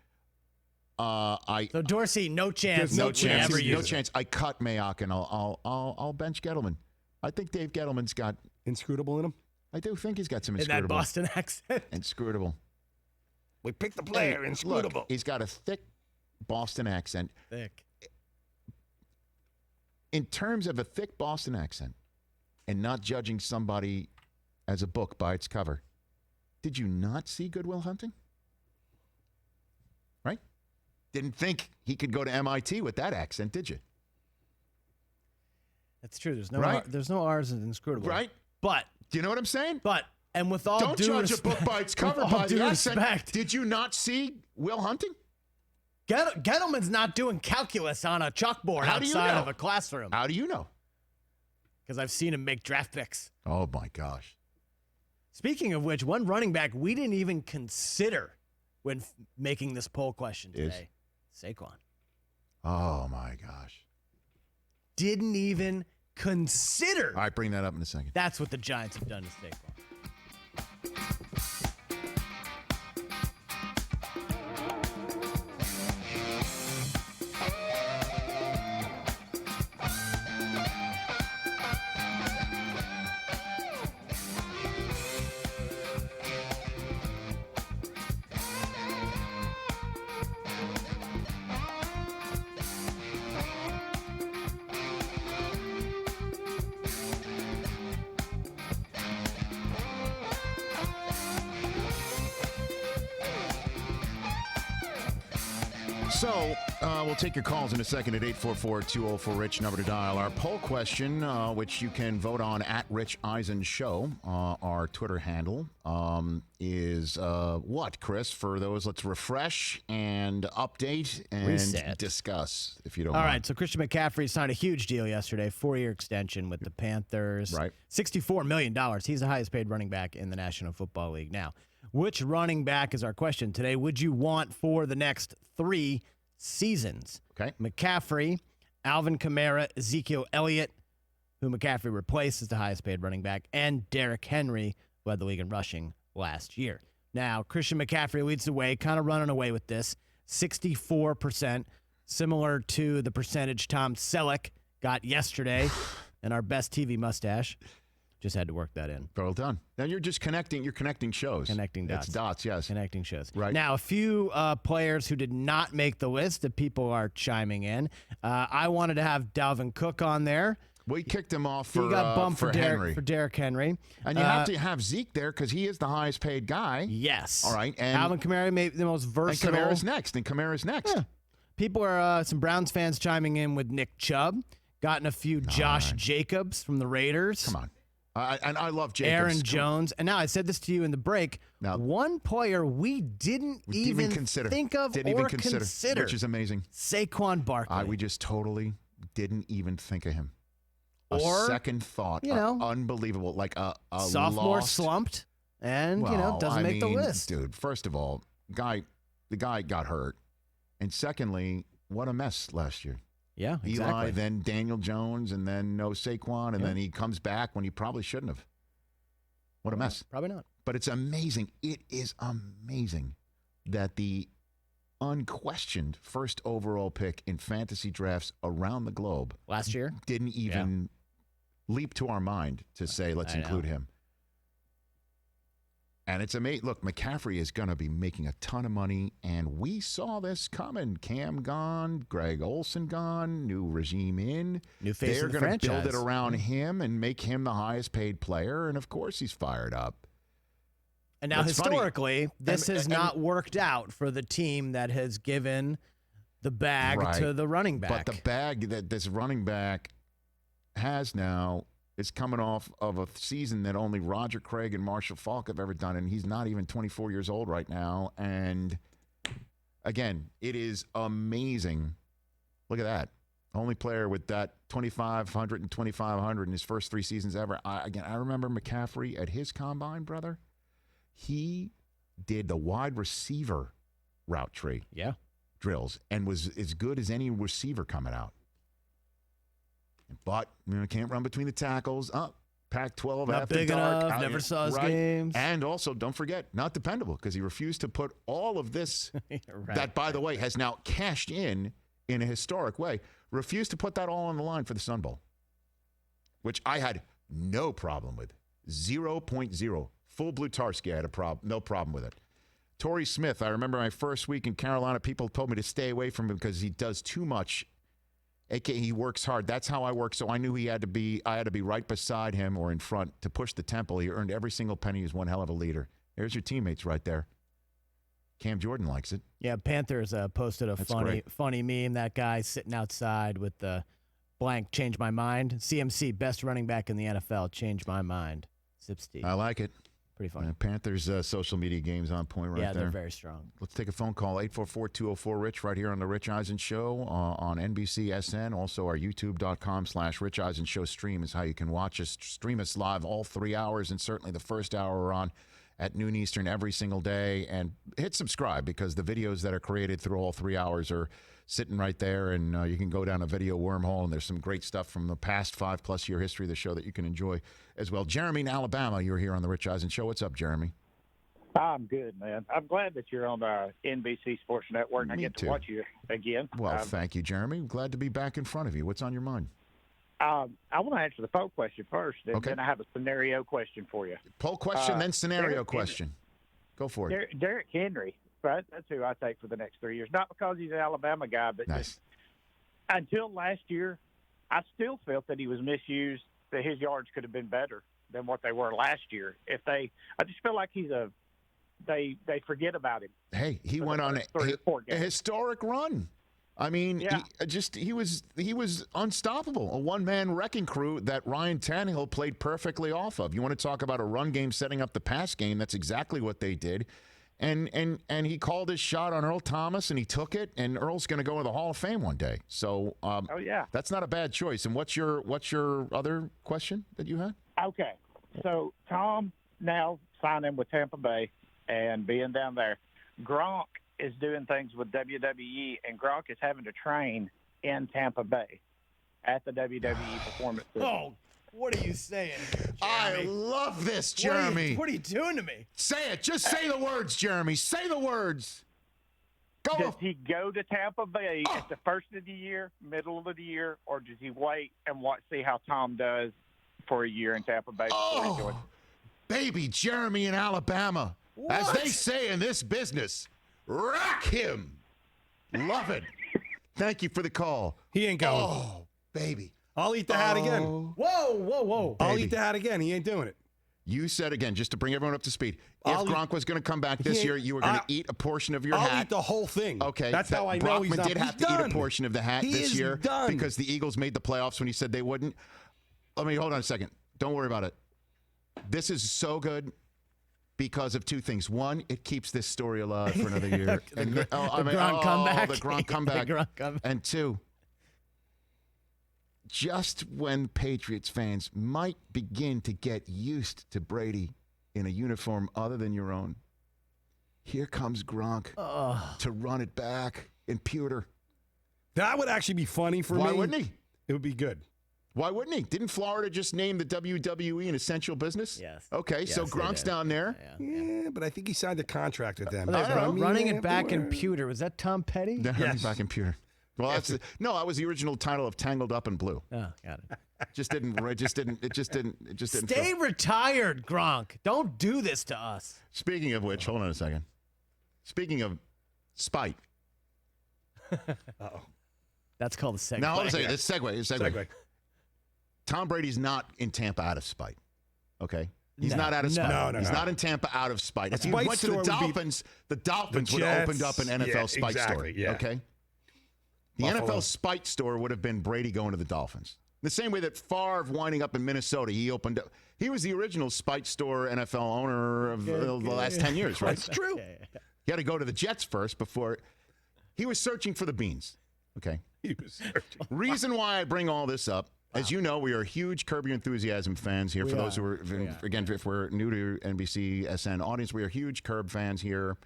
Speaker 2: So Dorsey, no chance.
Speaker 1: No
Speaker 2: to
Speaker 1: chance.
Speaker 2: ever use
Speaker 1: No
Speaker 2: it.
Speaker 1: chance. I cut Mayock and I'll bench Gettleman. I think Dave Gettleman's got.
Speaker 4: Inscrutable in him.
Speaker 1: I do think he's got some
Speaker 2: In that
Speaker 1: inscrutable.
Speaker 2: Boston accent.
Speaker 1: Inscrutable.
Speaker 4: We picked the player.
Speaker 1: Hey,
Speaker 4: Inscrutable.
Speaker 1: Look, he's got a thick Boston accent.
Speaker 2: Thick.
Speaker 1: In terms of a thick Boston accent and not judging somebody as a book by its cover, did you not see Good Will Hunting? Right? Didn't think he could go to MIT with that accent, did you?
Speaker 2: That's true. There's no
Speaker 1: Right?
Speaker 2: there's no R's in inscrutable.
Speaker 1: Right?
Speaker 2: But
Speaker 1: Do you know what I'm saying?
Speaker 2: and with all
Speaker 1: Don't
Speaker 2: due
Speaker 1: judge
Speaker 2: respect,
Speaker 1: a book by its cover,
Speaker 2: with all
Speaker 1: by
Speaker 2: due
Speaker 1: the accent.
Speaker 2: respect,
Speaker 1: Did you not see Will Hunting?
Speaker 2: Gettleman's not doing calculus on a chalkboard
Speaker 1: How do you
Speaker 2: outside
Speaker 1: know?
Speaker 2: of a classroom
Speaker 1: How do you know?
Speaker 2: because I've seen him make draft picks.
Speaker 1: Oh, my gosh.
Speaker 2: Speaking of which, one running back we didn't even consider when making this poll question
Speaker 1: Is?
Speaker 2: today, Saquon.
Speaker 1: Oh, my gosh.
Speaker 2: Didn't even consider.
Speaker 1: All right, bring that up in a second.
Speaker 2: That's what the Giants have done to Saquon.
Speaker 1: So, We'll take your calls in a second at 844-204-RICH, number to dial. Our poll question, which you can vote on at Rich Eisen Show, our Twitter handle, is what, Chris? For those, let's refresh and update and
Speaker 2: Reset.
Speaker 1: discuss, if you don't
Speaker 2: All
Speaker 1: mind.
Speaker 2: right, so Christian McCaffrey signed a huge deal yesterday, 4-year extension with the Panthers.
Speaker 1: Right.
Speaker 2: $64 million. He's the highest paid running back in the National Football League. Now, which running back is our question today? Would you want for the next 3 seasons?
Speaker 1: Okay.
Speaker 2: McCaffrey, Alvin Kamara, Ezekiel Elliott, who McCaffrey replaced as the highest paid running back, and Derrick Henry, who led the league in rushing last year. Now, Christian McCaffrey leads the way, kind of running away with this, 64%, similar to the percentage Tom Selleck got yesterday and our best TV mustache. Just had to work that in.
Speaker 1: Well done. Now you're just connecting. You're connecting shows.
Speaker 2: Connecting dots.
Speaker 1: It's dots, yes.
Speaker 2: Connecting shows.
Speaker 1: Right.
Speaker 2: Now, a few players who did not make the list that people are chiming in. I wanted to have Dalvin Cook on there.
Speaker 1: We kicked him off for
Speaker 2: He got bumped
Speaker 1: for Henry.
Speaker 2: for Derrick Henry.
Speaker 1: And you have to have Zeke there because he is the highest paid guy.
Speaker 2: Yes.
Speaker 1: All right. And
Speaker 2: Alvin Kamara may be the most versatile.
Speaker 1: And Kamara's next.
Speaker 2: Yeah. People are, some Browns fans chiming in with Nick Chubb. Gotten a few Josh Jacobs from the Raiders.
Speaker 1: Come on. And I love Jacobs.
Speaker 2: Aaron Jones. And now I said this to you in the break.
Speaker 1: Now,
Speaker 2: one player we didn't even think of or consider.
Speaker 1: Which is amazing.
Speaker 2: Saquon Barkley.
Speaker 1: We just totally didn't even think of him.
Speaker 2: Or,
Speaker 1: second thought. Unbelievable. Like a
Speaker 2: sophomore
Speaker 1: lost,
Speaker 2: slumped and, doesn't make the list.
Speaker 1: Dude, first of all, the guy got hurt. And secondly, what a mess last year.
Speaker 2: Yeah, exactly.
Speaker 1: Eli, then Daniel Jones, and then no Saquon, and then he comes back when he probably shouldn't have. What a mess.
Speaker 2: Probably not.
Speaker 1: But it's amazing. It is amazing that the unquestioned first overall pick in fantasy drafts around the globe
Speaker 2: last year
Speaker 1: didn't even leap to our mind to say, let's include him. And it's amazing. Look, McCaffrey is going to be making a ton of money, and we saw this coming. Cam gone, Greg Olsen gone, new regime in.
Speaker 2: New face
Speaker 1: They're
Speaker 2: of the
Speaker 1: going to
Speaker 2: franchise.
Speaker 1: build it around him and make him the highest paid player, and of course he's fired up.
Speaker 2: And now,
Speaker 1: That's
Speaker 2: historically, this has not worked out for the team that has given the bag to the running back.
Speaker 1: But the bag that this running back has now is coming off of a season that only Roger Craig and Marshall Faulk have ever done, and he's not even 24 years old right now. And, again, it is amazing. Look at that. Only player with that 2,500 and 2,500 in his first 3 seasons ever. I remember McCaffrey at his combine, brother. He did the wide receiver route tree drills and was as good as any receiver coming out. But can't run between the tackles. Pac-12
Speaker 2: not
Speaker 1: after
Speaker 2: big
Speaker 1: dark.
Speaker 2: enough. Never saw his games.
Speaker 1: And also, don't forget, not dependable because he refused to put all of this that, by the way, has now cashed in a historic way. Refused to put that all on the line for the Sun Bowl, which I had no problem with. 0.0. Full blue Tarski, I had no problem with it. Torrey Smith, I remember my first week in Carolina, people told me to stay away from him because he does too much. AKA, he works hard. That's how I work. So I knew I had to be right beside him or in front to push the tempo. He earned every single penny. He was one hell of a leader. There's your teammates right there. Cam Jordan likes it.
Speaker 2: Yeah, Panthers posted a funny meme. That guy sitting outside with the blank, change my mind. CMC, best running back in the NFL, change my mind. Sip Steve.
Speaker 1: I like it.
Speaker 2: Pretty funny.
Speaker 1: Panthers social media games on point right there.
Speaker 2: Yeah, they're very strong.
Speaker 1: Let's take a phone call, 844-204-RICH, right here on the Rich Eisen Show on NBCSN. Also, our youtube.com/Rich Eisen Show stream is how you can watch us. Stream us live all 3 hours, and certainly the first hour we're on at noon Eastern every single day. And hit subscribe because the videos that are created through all 3 hours are sitting right there, and you can go down a video wormhole, and there's some great stuff from the past 5+ year history of the show that you can enjoy as well. Jeremy in Alabama, you're here on the Rich Eisen Show. What's up, Jeremy?
Speaker 8: I'm good, man. I'm glad that you're on the NBC Sports Network, and I get to watch you again.
Speaker 1: Well, thank you, Jeremy. Glad to be back in front of you. What's on your mind?
Speaker 8: I want to answer the poll question first, and then I have a scenario question for you.
Speaker 1: Poll question, then scenario question. Go for it.
Speaker 8: Derrick Henry. Right, that's who I take for the next 3 years. Not because he's an Alabama guy, but just until last year, I still felt that he was misused. That his yards could have been better than what they were last year. I just feel like they forget about him.
Speaker 1: Hey, he went on a historic run. I mean,
Speaker 8: Yeah.
Speaker 1: he was unstoppable. A one-man wrecking crew that Ryan Tannehill played perfectly off of. You want to talk about a run game setting up the pass game? That's exactly what they did. And he called his shot on Earl Thomas, and he took it. And Earl's going to go to the Hall of Fame one day. So, that's not a bad choice. And what's your other question that you had?
Speaker 8: Okay, so Tom now signing with Tampa Bay and being down there. Gronk is doing things with WWE, and Gronk is having to train in Tampa Bay at the WWE Performance Center.
Speaker 2: Oh, what are you saying, Jeremy?
Speaker 1: I love this, Jeremy.
Speaker 2: What are you doing to me?
Speaker 1: Say it. Just say the words, Jeremy. Say the words. Go.
Speaker 8: Does he go to Tampa Bay at the first of the year, middle of the year, or does he wait and see how Tom does for a year in Tampa Bay before he joins?
Speaker 1: Baby Jeremy in Alabama.
Speaker 2: What?
Speaker 1: As they say in this business, rock him. Love it. Thank you for the call.
Speaker 4: He ain't going.
Speaker 1: Oh, baby.
Speaker 4: I'll eat the hat again.
Speaker 2: Whoa.
Speaker 4: I'll eat the hat again. He ain't doing it.
Speaker 1: You said again, just to bring everyone up to speed,
Speaker 4: I'll
Speaker 1: if Gronk was going to come back this year, you were going to eat a portion of your hat.
Speaker 4: I'll eat the whole thing.
Speaker 1: Okay.
Speaker 4: That's how I know he's
Speaker 1: Brockman
Speaker 4: not.
Speaker 1: did have
Speaker 4: He's
Speaker 1: to eat
Speaker 4: done.
Speaker 1: a portion of the hat
Speaker 4: He
Speaker 1: this
Speaker 4: is
Speaker 1: year
Speaker 4: done.
Speaker 1: because the Eagles made the playoffs when he said they wouldn't. Hold on a second. Don't worry about it. This is so good because of two things. One, it keeps this story alive for another year.
Speaker 2: The Gronk comeback.
Speaker 1: The Gronk comeback.
Speaker 2: The Gronk comeback.
Speaker 1: And two, just when Patriots fans might begin to get used to Brady in a uniform other than your own, here comes Gronk to run it back in pewter.
Speaker 4: That would actually be funny for me.
Speaker 1: Why wouldn't he?
Speaker 4: It would be good.
Speaker 1: Why wouldn't he? Didn't Florida just name the WWE an essential business?
Speaker 2: Yes.
Speaker 1: Okay,
Speaker 2: Yes,
Speaker 1: so
Speaker 2: they
Speaker 1: Gronk's
Speaker 2: did.
Speaker 1: down there.
Speaker 4: Yeah, but I think he signed a contract with them.
Speaker 2: I don't know. Running
Speaker 4: Yeah,
Speaker 2: it back in
Speaker 4: but-
Speaker 2: pewter. Was that Tom Petty?
Speaker 1: Running back in pewter. Well, that was the original title of Tangled Up in Blue.
Speaker 2: Oh, got it.
Speaker 1: It just didn't.
Speaker 2: Stay retired, Gronk. Don't do this to us.
Speaker 1: Speaking of which, hold on a second. Speaking of spite.
Speaker 2: That's called a segue.
Speaker 1: Now, hold on a second. It's segue.
Speaker 4: Segue.
Speaker 1: Tom Brady's not in Tampa out of spite. Okay? He's
Speaker 2: No.
Speaker 1: not out of spite.
Speaker 4: No,
Speaker 1: He's
Speaker 4: no.
Speaker 1: not in Tampa out of spite. If he
Speaker 4: spite
Speaker 1: went to the
Speaker 4: store would be
Speaker 1: Dolphins, the Dolphins
Speaker 4: the
Speaker 1: would have
Speaker 4: Jets.
Speaker 1: opened up an NFL
Speaker 4: Yeah,
Speaker 1: spite store.
Speaker 4: exactly, yeah.
Speaker 1: Okay? The
Speaker 4: Buffalo.
Speaker 1: NFL spite store would have been Brady going to the Dolphins. The same way that Favre winding up in Minnesota, he opened up. He was the original spite store NFL owner of the last 10 years, right?
Speaker 4: That's true.
Speaker 1: He had to go to the Jets first before he was searching for the beans. Okay.
Speaker 4: He was searching.
Speaker 1: Reason why I bring all this up, as you know, we are huge Curb Your Enthusiasm fans here.
Speaker 2: We
Speaker 1: For those
Speaker 2: are.
Speaker 1: who are, again, if we're new to NBC SN audience, we are huge Curb fans here.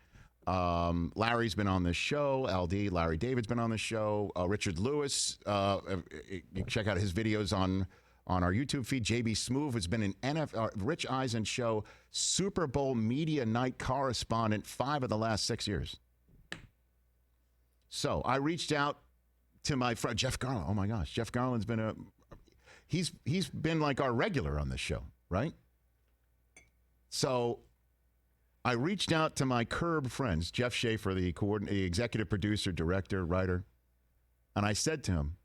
Speaker 1: Larry's been on this show. LD, Larry David's been on this show. Richard Lewis, you can check out his videos on our YouTube feed. JB Smoove has been an NFL, Rich Eisen show Super Bowl media night correspondent 5 of the last 6 years. So I reached out to my friend Jeff Garland. Oh my gosh, Jeff Garland's been he's been like our regular on this show, right? So I reached out to my Curb friends, Jeff Schaefer, the executive producer, director, writer, and I said to him,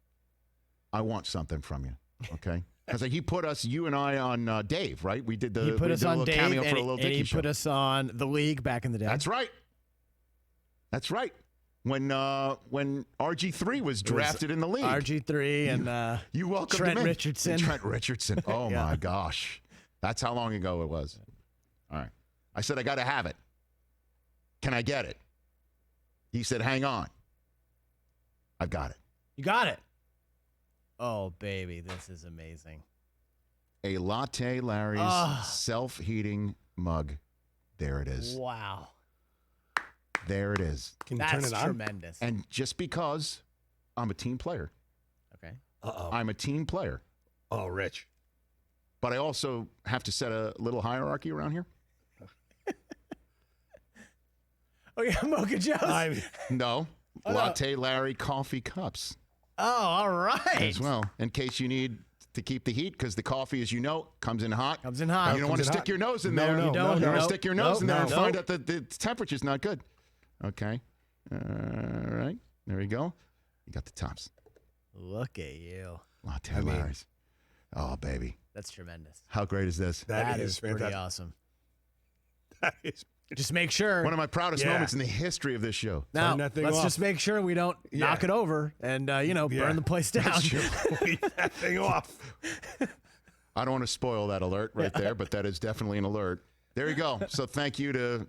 Speaker 1: I want something from you, okay? Because he put us, you and I, on Dave, right? We did
Speaker 2: He put us on Dave,
Speaker 1: cameo
Speaker 2: and
Speaker 1: for a Little
Speaker 2: he
Speaker 1: Dicky show.
Speaker 2: put us on The League back in the day.
Speaker 1: That's right. That's right. When RG3 was drafted in the league.
Speaker 2: RG3 and
Speaker 1: You welcomed
Speaker 2: Trent
Speaker 1: him in.
Speaker 2: Richardson.
Speaker 1: Trent Richardson. Oh,
Speaker 2: Yeah.
Speaker 1: my gosh. That's how long ago it was. All right. I said, I got to have it. Can I get it? He said, hang on. I've got it.
Speaker 2: You got it. Oh, baby, this is amazing.
Speaker 1: A Latte Larry's
Speaker 2: Ah.
Speaker 1: self-heating mug. There it is.
Speaker 2: Wow.
Speaker 1: There it is.
Speaker 4: Can you
Speaker 2: That's
Speaker 4: turn it on?
Speaker 2: tremendous.
Speaker 1: And just because I'm a team player,
Speaker 2: Okay.
Speaker 4: Uh-oh.
Speaker 1: I'm a team player,
Speaker 4: Oh, Rich.
Speaker 1: but I also have to set a little hierarchy around here.
Speaker 2: Oh, yeah, Mocha Joe's.
Speaker 1: No.
Speaker 2: Oh, no.
Speaker 1: Latte Larry coffee cups
Speaker 2: Oh, all right.
Speaker 1: as well, in case you need to keep the heat, because the coffee, as you know, comes in hot.
Speaker 2: Comes in hot.
Speaker 1: You don't want to
Speaker 4: Comes in
Speaker 1: stick
Speaker 4: hot.
Speaker 1: your nose in
Speaker 4: No,
Speaker 1: there.
Speaker 4: no,
Speaker 2: You don't.
Speaker 1: You want
Speaker 2: no.
Speaker 1: to stick your nose in there and
Speaker 2: no.
Speaker 1: find out that the temperature's not good. Okay. All right. There we go. You got the tops.
Speaker 2: Look at you.
Speaker 1: Latte
Speaker 4: I mean-
Speaker 1: Larry's. Oh, baby.
Speaker 2: That's tremendous.
Speaker 1: How great is this?
Speaker 4: That
Speaker 2: is pretty
Speaker 4: fantastic.
Speaker 2: awesome.
Speaker 4: That is.
Speaker 2: Just make sure.
Speaker 1: One of my proudest
Speaker 4: Yeah.
Speaker 1: moments in the history of this show.
Speaker 2: Now,
Speaker 4: Turn that thing
Speaker 2: let's
Speaker 4: off.
Speaker 2: just make sure we don't knock it over and, burn the place down.
Speaker 4: Leave that thing off.
Speaker 1: I don't want to spoil that alert right there, but that is definitely an alert. There you go. So thank you to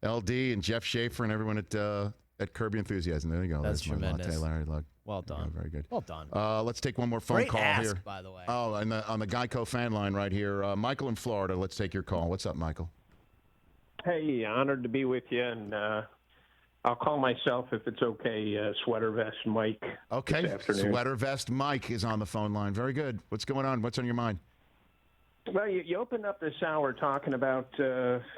Speaker 1: LD and Jeff Schaefer and everyone at Kirby Enthusiasm. There you go.
Speaker 2: That's
Speaker 1: There's my
Speaker 2: tremendous.
Speaker 1: latte, Larry Lug.
Speaker 2: Well done.
Speaker 1: Very good.
Speaker 2: Well done.
Speaker 1: Let's take one more phone
Speaker 2: Great
Speaker 1: call
Speaker 2: ask,
Speaker 1: here.
Speaker 2: by the way.
Speaker 1: Oh, and on the Geico fan line right here. Michael in Florida, let's take your call. What's up, Michael?
Speaker 9: Hey, honored to be with you, and I'll call myself, if it's okay, Sweater Vest Mike.
Speaker 1: Okay.
Speaker 9: This afternoon.
Speaker 1: Sweater Vest Mike is on the phone line. Very good. What's going on? What's on your mind?
Speaker 9: Well, you opened up this hour talking about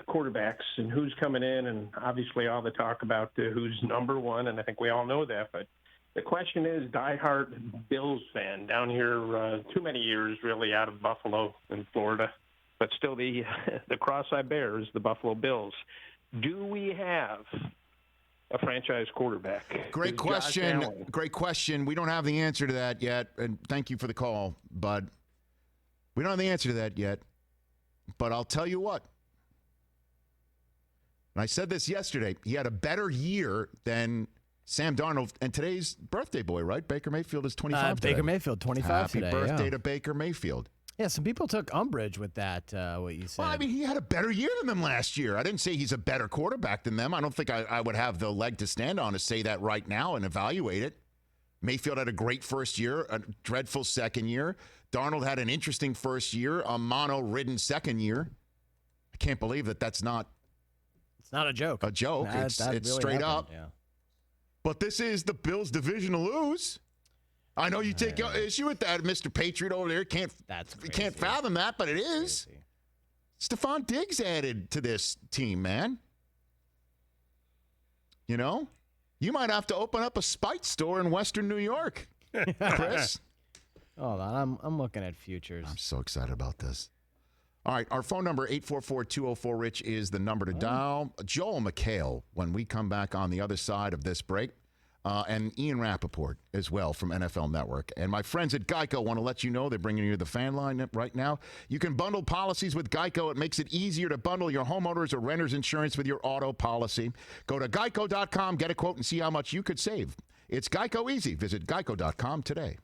Speaker 9: quarterbacks and who's coming in, and obviously all the talk about who's number one, and I think we all know that. But the question is, diehard Bills fan down here, too many years really out of Buffalo and Florida, but still the cross I bear is the Buffalo Bills. Do we have a franchise quarterback?
Speaker 1: Great
Speaker 9: Is Josh
Speaker 1: question.
Speaker 9: Allen-
Speaker 1: Great question. We don't have the answer to that yet, and thank you for the call, bud. We don't have the answer to that yet, but I'll tell you what. And I said this yesterday. He had a better year than Sam Darnold, and today's birthday boy, right? Baker Mayfield is 25 today.
Speaker 2: Baker Mayfield, 25
Speaker 1: Happy
Speaker 2: today.
Speaker 1: birthday
Speaker 2: yeah.
Speaker 1: to Baker Mayfield.
Speaker 2: Yeah, some people took umbrage with that, what you said.
Speaker 1: Well, I mean, he had a better year than them last year. I didn't say he's a better quarterback than them. I don't think I would have the leg to stand on to say that right now and evaluate it. Mayfield had a great first year, a dreadful second year. Darnold had an interesting first year, a mono-ridden second year. I can't believe that's not
Speaker 2: It's not a joke.
Speaker 1: a joke. It's
Speaker 2: really
Speaker 1: straight
Speaker 2: happened,
Speaker 1: up.
Speaker 2: Yeah.
Speaker 1: But this is the Bills' division to lose. I know you take issue with that, Mr. Patriot over there.
Speaker 2: That's
Speaker 1: You can't
Speaker 2: crazy.
Speaker 1: fathom that, but it is.
Speaker 2: Crazy.
Speaker 1: Stephon Diggs added to this team, man. You know? You might have to open up a Spite store in Western New York, Chris.
Speaker 2: Hold on, I'm looking at futures.
Speaker 1: I'm so excited about this. All right, our phone number, 844-204-RICH, is the number to dial. Joel McHale, when we come back on the other side of this break, and Ian Rapoport as well from NFL Network. And my friends at Geico want to let you know they're bringing you the fan line right now. You can bundle policies with Geico. It makes it easier to bundle your homeowners or renter's insurance with your auto policy. Go to geico.com, get a quote, and see how much you could save. It's Geico Easy. Visit geico.com today.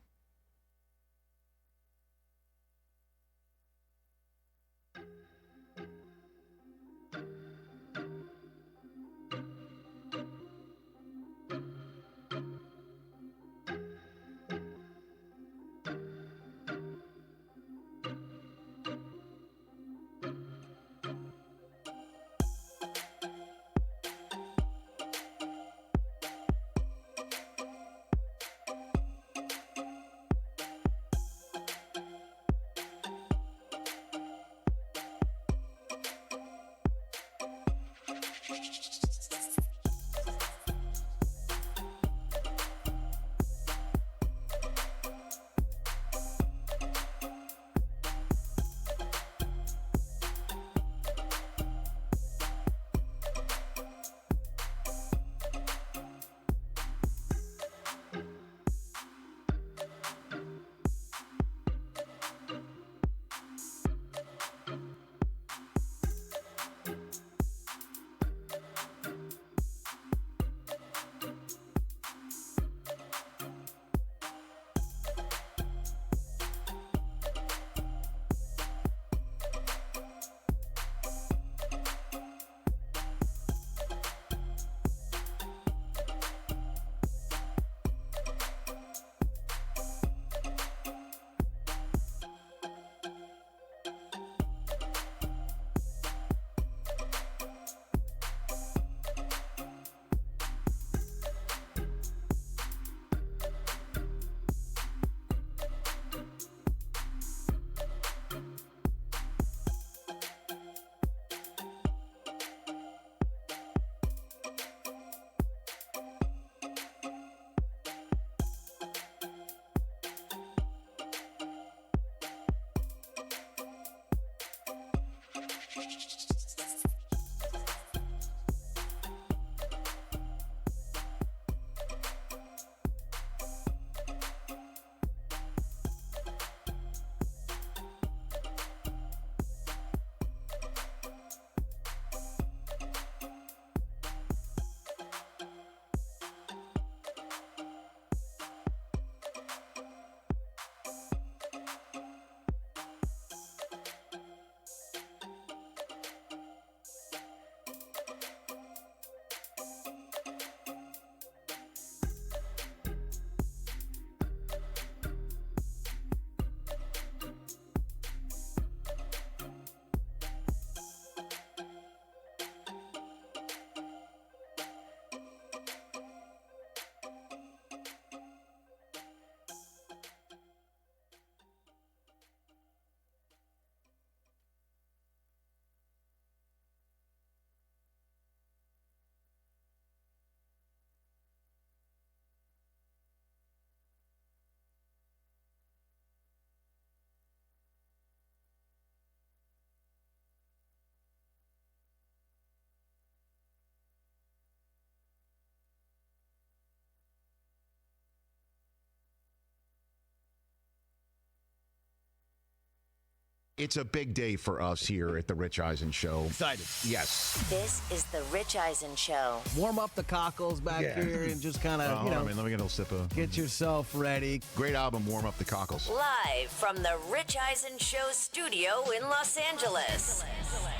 Speaker 1: It's a big day for us here at the Rich Eisen Show.
Speaker 2: Excited.
Speaker 1: Yes.
Speaker 3: This is the Rich Eisen Show.
Speaker 2: Warm up the cockles back here and just kind of,
Speaker 1: let me get a little sip of.
Speaker 2: get yourself ready.
Speaker 1: Great album, Warm Up the Cockles.
Speaker 3: Live from the Rich Eisen Show studio in Los Angeles.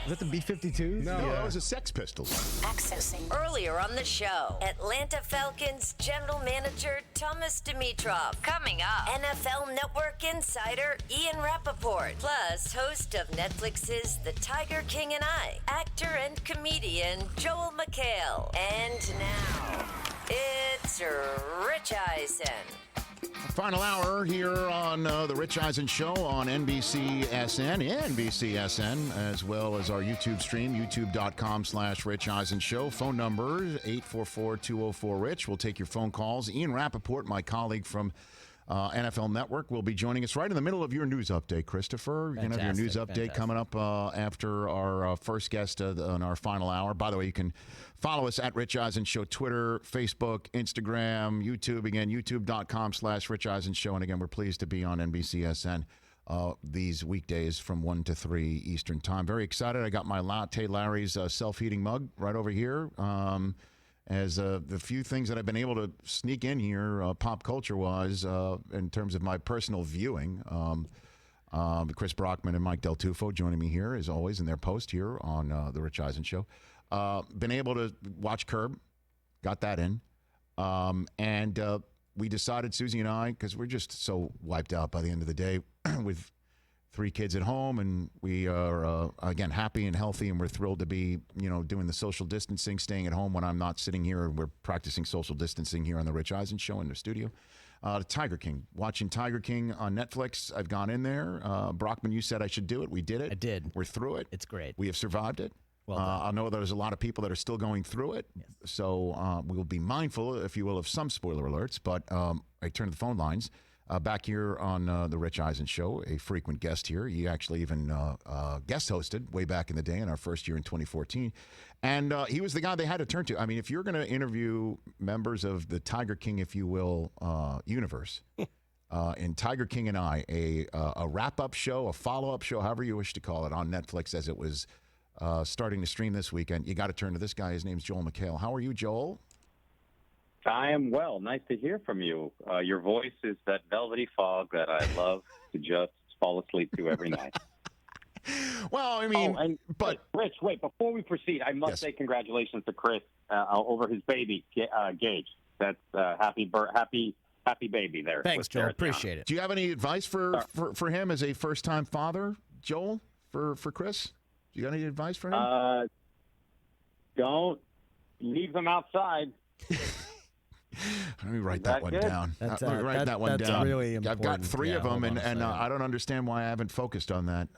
Speaker 2: Is that the B-52s?
Speaker 1: No, that was the Sex Pistols.
Speaker 3: Accessing. Earlier on the show, Atlanta Falcons general manager Thomas Dimitroff. Coming up, NFL Network insider Ian Rapoport. Plus, host of Netflix's The Tiger King and I, actor and comedian Joel McHale. And now, it's Rich Eisen.
Speaker 1: Final hour here on the Rich Eisen Show on NBCSN, as well as our YouTube stream, youtube.com/Rich Eisen Show. Phone number 844-204-RICH. We'll take your phone calls. Ian Rapoport, my colleague from NFL Network, will be joining us right in the middle of your news update, Christopher. You're going to have your news update coming up after our first guest on our final hour. By the way, you can follow us at Rich Eisen Show, Twitter, Facebook, Instagram, YouTube. Again, youtube.com/Rich Eisen Show. And again, we're pleased to be on NBCSN these weekdays from 1 to 3 Eastern Time. Very excited. I got my Latte Larry's self-heating mug right over here. As the few things that I've been able to sneak in here, pop culture-wise, in terms of my personal viewing. Chris Brockman and Mike Del Tufo joining me here, as always, in their post here on the Rich Eisen Show. Been able to watch Curb, got that in. And we decided, Susie and I, because we're just so wiped out by the end of the day with 3 kids at home, and we are, again, happy and healthy, and we're thrilled to be, doing the social distancing, staying at home when I'm not sitting here, and we're practicing social distancing here on the Rich Eisen Show in the studio. Tiger King, watching Tiger King on Netflix. I've gone in there. Brockman, you said I should do it. We did it.
Speaker 2: I did.
Speaker 1: We're through it.
Speaker 2: It's great.
Speaker 1: We have survived it.
Speaker 2: Well done.
Speaker 1: I know there's a lot of people that are still going through it.
Speaker 2: Yes.
Speaker 1: So we will be mindful, if you will, of some spoiler alerts, but I turn to the phone lines. Back here on the Rich Eisen Show, a frequent guest here. He actually even guest hosted way back in the day in our first year in 2014. And he was the guy they had to turn to. I mean, if you're going to interview members of the Tiger King, if you will, universe, in Tiger King and I, a wrap-up show, a follow-up show, however you wish to call it, on Netflix as it was starting to stream this weekend, you got to turn to this guy. His name's Joel McHale. How are you, Joel?
Speaker 10: I am well. Nice to hear from you. Your voice is that velvety fog that I love to just fall aslead to every night.
Speaker 1: Well, I mean, but
Speaker 10: Rich, wait, before we proceed, I must say congratulations to Chris over his baby, Gage. That's happy baby there.
Speaker 2: Thanks, Joel. Appreciate it.
Speaker 1: Do you have any advice for him as a first-time father, Joel, for Chris? Do you got any advice for him?
Speaker 10: Don't leave them outside.
Speaker 1: Let me write that one down. Let me write that one down.
Speaker 2: Really important.
Speaker 1: I've got 3 of them, and I don't understand why I haven't focused on that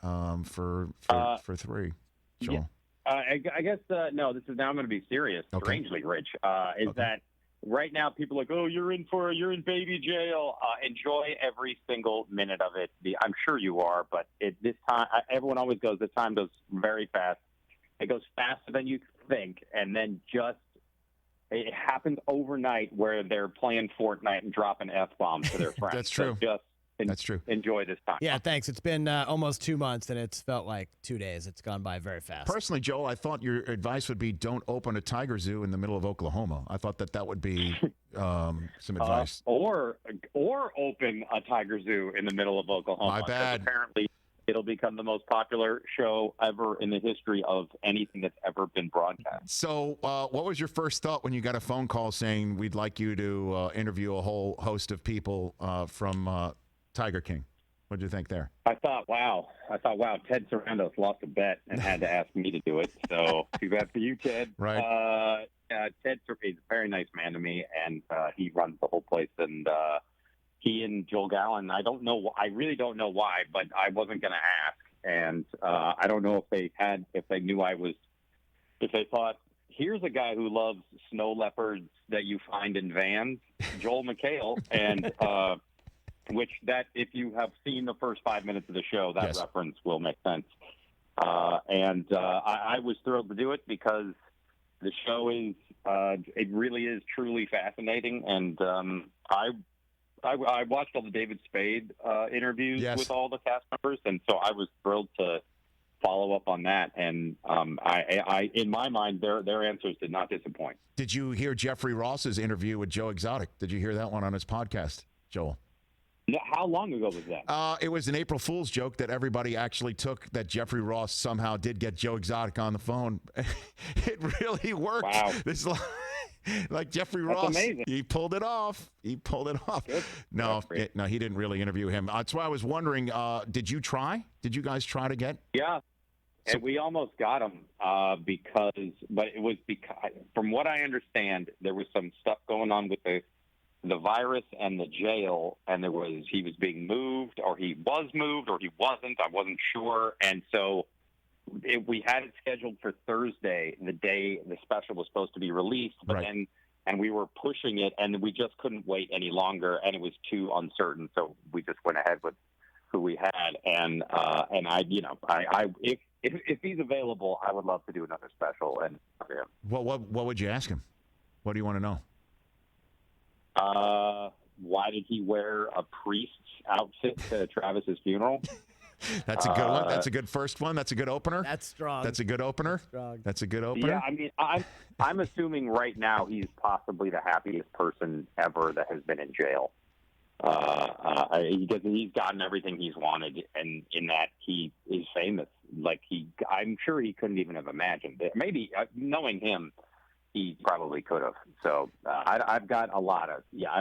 Speaker 1: for 3. Joel.
Speaker 10: I guess no. This is now. I'm going to be serious.
Speaker 1: Okay.
Speaker 10: Strangely, Rich, is that right now people are like, oh, you're in baby jail. Enjoy every single minute of it. I'm sure you are, but this time everyone always goes. This time goes very fast. It goes faster than you think, and then it happens overnight where they're playing Fortnite and dropping F-bombs to their friends.
Speaker 1: That's true.
Speaker 10: So
Speaker 1: That's true.
Speaker 10: Enjoy this time.
Speaker 2: Yeah, thanks. It's been almost 2 months, and it's felt like 2 days. It's gone by very fast.
Speaker 1: Personally, Joel, I thought your advice would be don't open a tiger zoo in the middle of Oklahoma. I thought that would be some advice.
Speaker 10: Or open a tiger zoo in the middle of Oklahoma.
Speaker 1: My bad.
Speaker 10: Apparently, it'll become the most popular show ever in the history of anything that's ever been broadcast.
Speaker 1: So what was your first thought when you got a phone call saying we'd like you to interview a whole host of people from Tiger King? What did you think there?
Speaker 10: I thought, wow. Ted Sarandos lost a bet and had to ask me to do it. So too bad for you, Ted.
Speaker 1: Right.
Speaker 10: Ted is a very nice man to me, and he runs the whole place. And he and Joel Gallen, I really don't know why, but I wasn't going to ask. And I don't know if they knew if they thought, here's a guy who loves snow leopards that you find in vans, Joel McHale, and which that if you have seen the first 5 minutes of the show, that reference will make sense. I was thrilled to do it because the show is it really is truly fascinating, and I watched all the David Spade interviews
Speaker 1: Yes.
Speaker 10: with all the cast members, and so I was thrilled to follow up on that. And I in my mind, their answers did not disappoint.
Speaker 1: Did you hear Jeffrey Ross's interview with Joe Exotic? Did you hear that one on his podcast, Joel?
Speaker 10: No, how long ago was that?
Speaker 1: It was an April Fool's joke that everybody actually took, that Jeffrey Ross somehow did get Joe Exotic on the phone. It really worked.
Speaker 10: Wow.
Speaker 1: This like Jeffrey
Speaker 10: That's
Speaker 1: Ross,
Speaker 10: amazing.
Speaker 1: he pulled it off.
Speaker 10: Good.
Speaker 1: No,
Speaker 10: Jeffrey.
Speaker 1: no, he didn't really interview him. That's why I was wondering, did you try? Did you guys try to get?
Speaker 10: Yeah. And we almost got him but it was because, from what I understand, there was some stuff going on with the virus and the jail, and he was being moved, or he was moved, or he wasn't. I wasn't sure, and so we had it scheduled for Thursday, the day the special was supposed to be released, but
Speaker 1: Right.
Speaker 10: then and we were pushing it, and we just couldn't wait any longer, and it was too uncertain, so we just went ahead with who we had, and if he's available, I would love to do another special. And yeah.
Speaker 1: What would you ask him? What do you want to know?
Speaker 10: Why did he wear a priest's outfit to Travis's funeral?
Speaker 1: That's a good one. That's a good first one. That's a good opener.
Speaker 2: That's strong.
Speaker 1: That's a good opener. That's a good opener.
Speaker 10: Yeah, I mean, I'm assuming right now he's possibly the happiest person ever that has been in jail. He's gotten everything he's wanted, and in that he is famous. I'm sure he couldn't even have imagined it. Maybe knowing him, he probably could have. So I've got I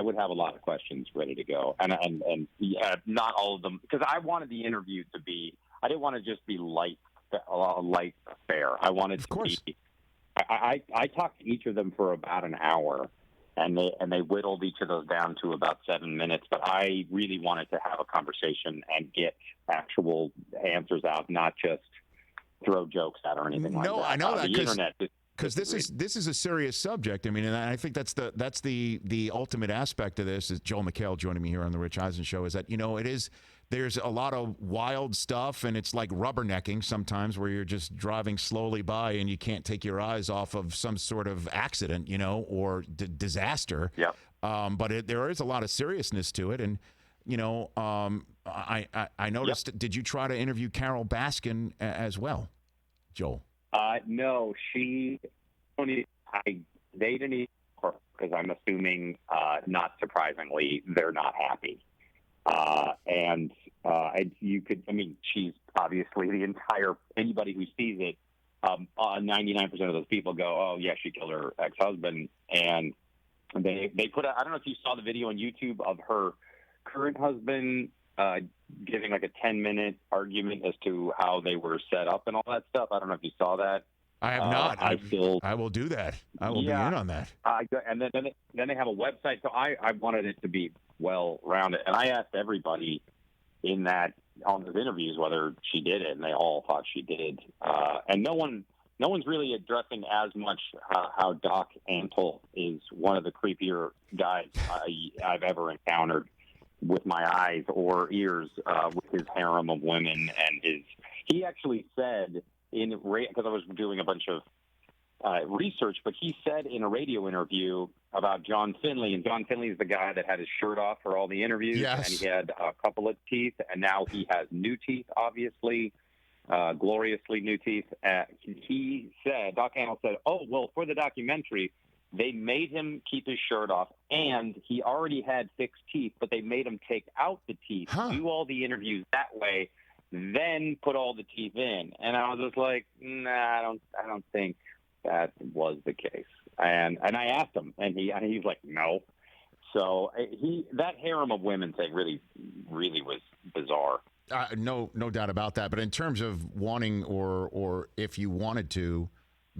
Speaker 10: would have a lot of questions ready to go, and not all of them, because I wanted the interview to be. I didn't want to just be light affair. I wanted to be. I talked to each of them for about an hour, and they whittled each of those down to about 7 minutes. But I really wanted to have a conversation and get actual answers out, not just throw jokes out or anything like that.
Speaker 1: No, I know that
Speaker 10: the internet.
Speaker 1: Because this is a serious subject. I mean, and I think that's the ultimate aspect of this. Is Joel McHale joining me here on the Rich Eisen Show? Is that there's a lot of wild stuff, and it's like rubbernecking sometimes, where you're just driving slowly by and you can't take your eyes off of some sort of accident, or disaster.
Speaker 10: Yeah.
Speaker 1: But there is a lot of seriousness to it, and I noticed. Yep. Did you try to interview Carol Baskin as well, Joel?
Speaker 10: No, they didn't even, because I'm assuming, not surprisingly, they're not happy. She's obviously anybody who sees it, 99% of those people go, oh yeah, she killed her ex-husband. And they put I don't know if you saw the video on YouTube of her current husband, giving like a 10-minute argument as to how they were set up and all that stuff. I don't know if you saw that.
Speaker 1: I have not. I will do that. I will be in on that.
Speaker 10: And then they have a website. So I wanted it to be well-rounded. And I asked everybody on those interviews whether she did it, and they all thought she did. And no one's really addressing as much how Doc Antle is one of the creepier guys I've ever encountered with my eyes or ears, with his harem of women, and he actually said because I was doing a bunch of research, but he said in a radio interview about John Finley, and John Finley is the guy that had his shirt off for all the interviews,
Speaker 1: yes.
Speaker 10: And he had a couple of teeth, and now he has new teeth, obviously, gloriously new teeth. He said, Doc Antle said, oh, well, for the documentary, they made him keep his shirt off, and he already had fixed teeth, but they made him take out the teeth, do all the interviews that way, then put all the teeth in. And I was just like, nah, I don't think that was the case. And I asked him, and he's like, no. So that harem of women thing really, really was bizarre.
Speaker 1: No doubt about that. But in terms of wanting or if you wanted to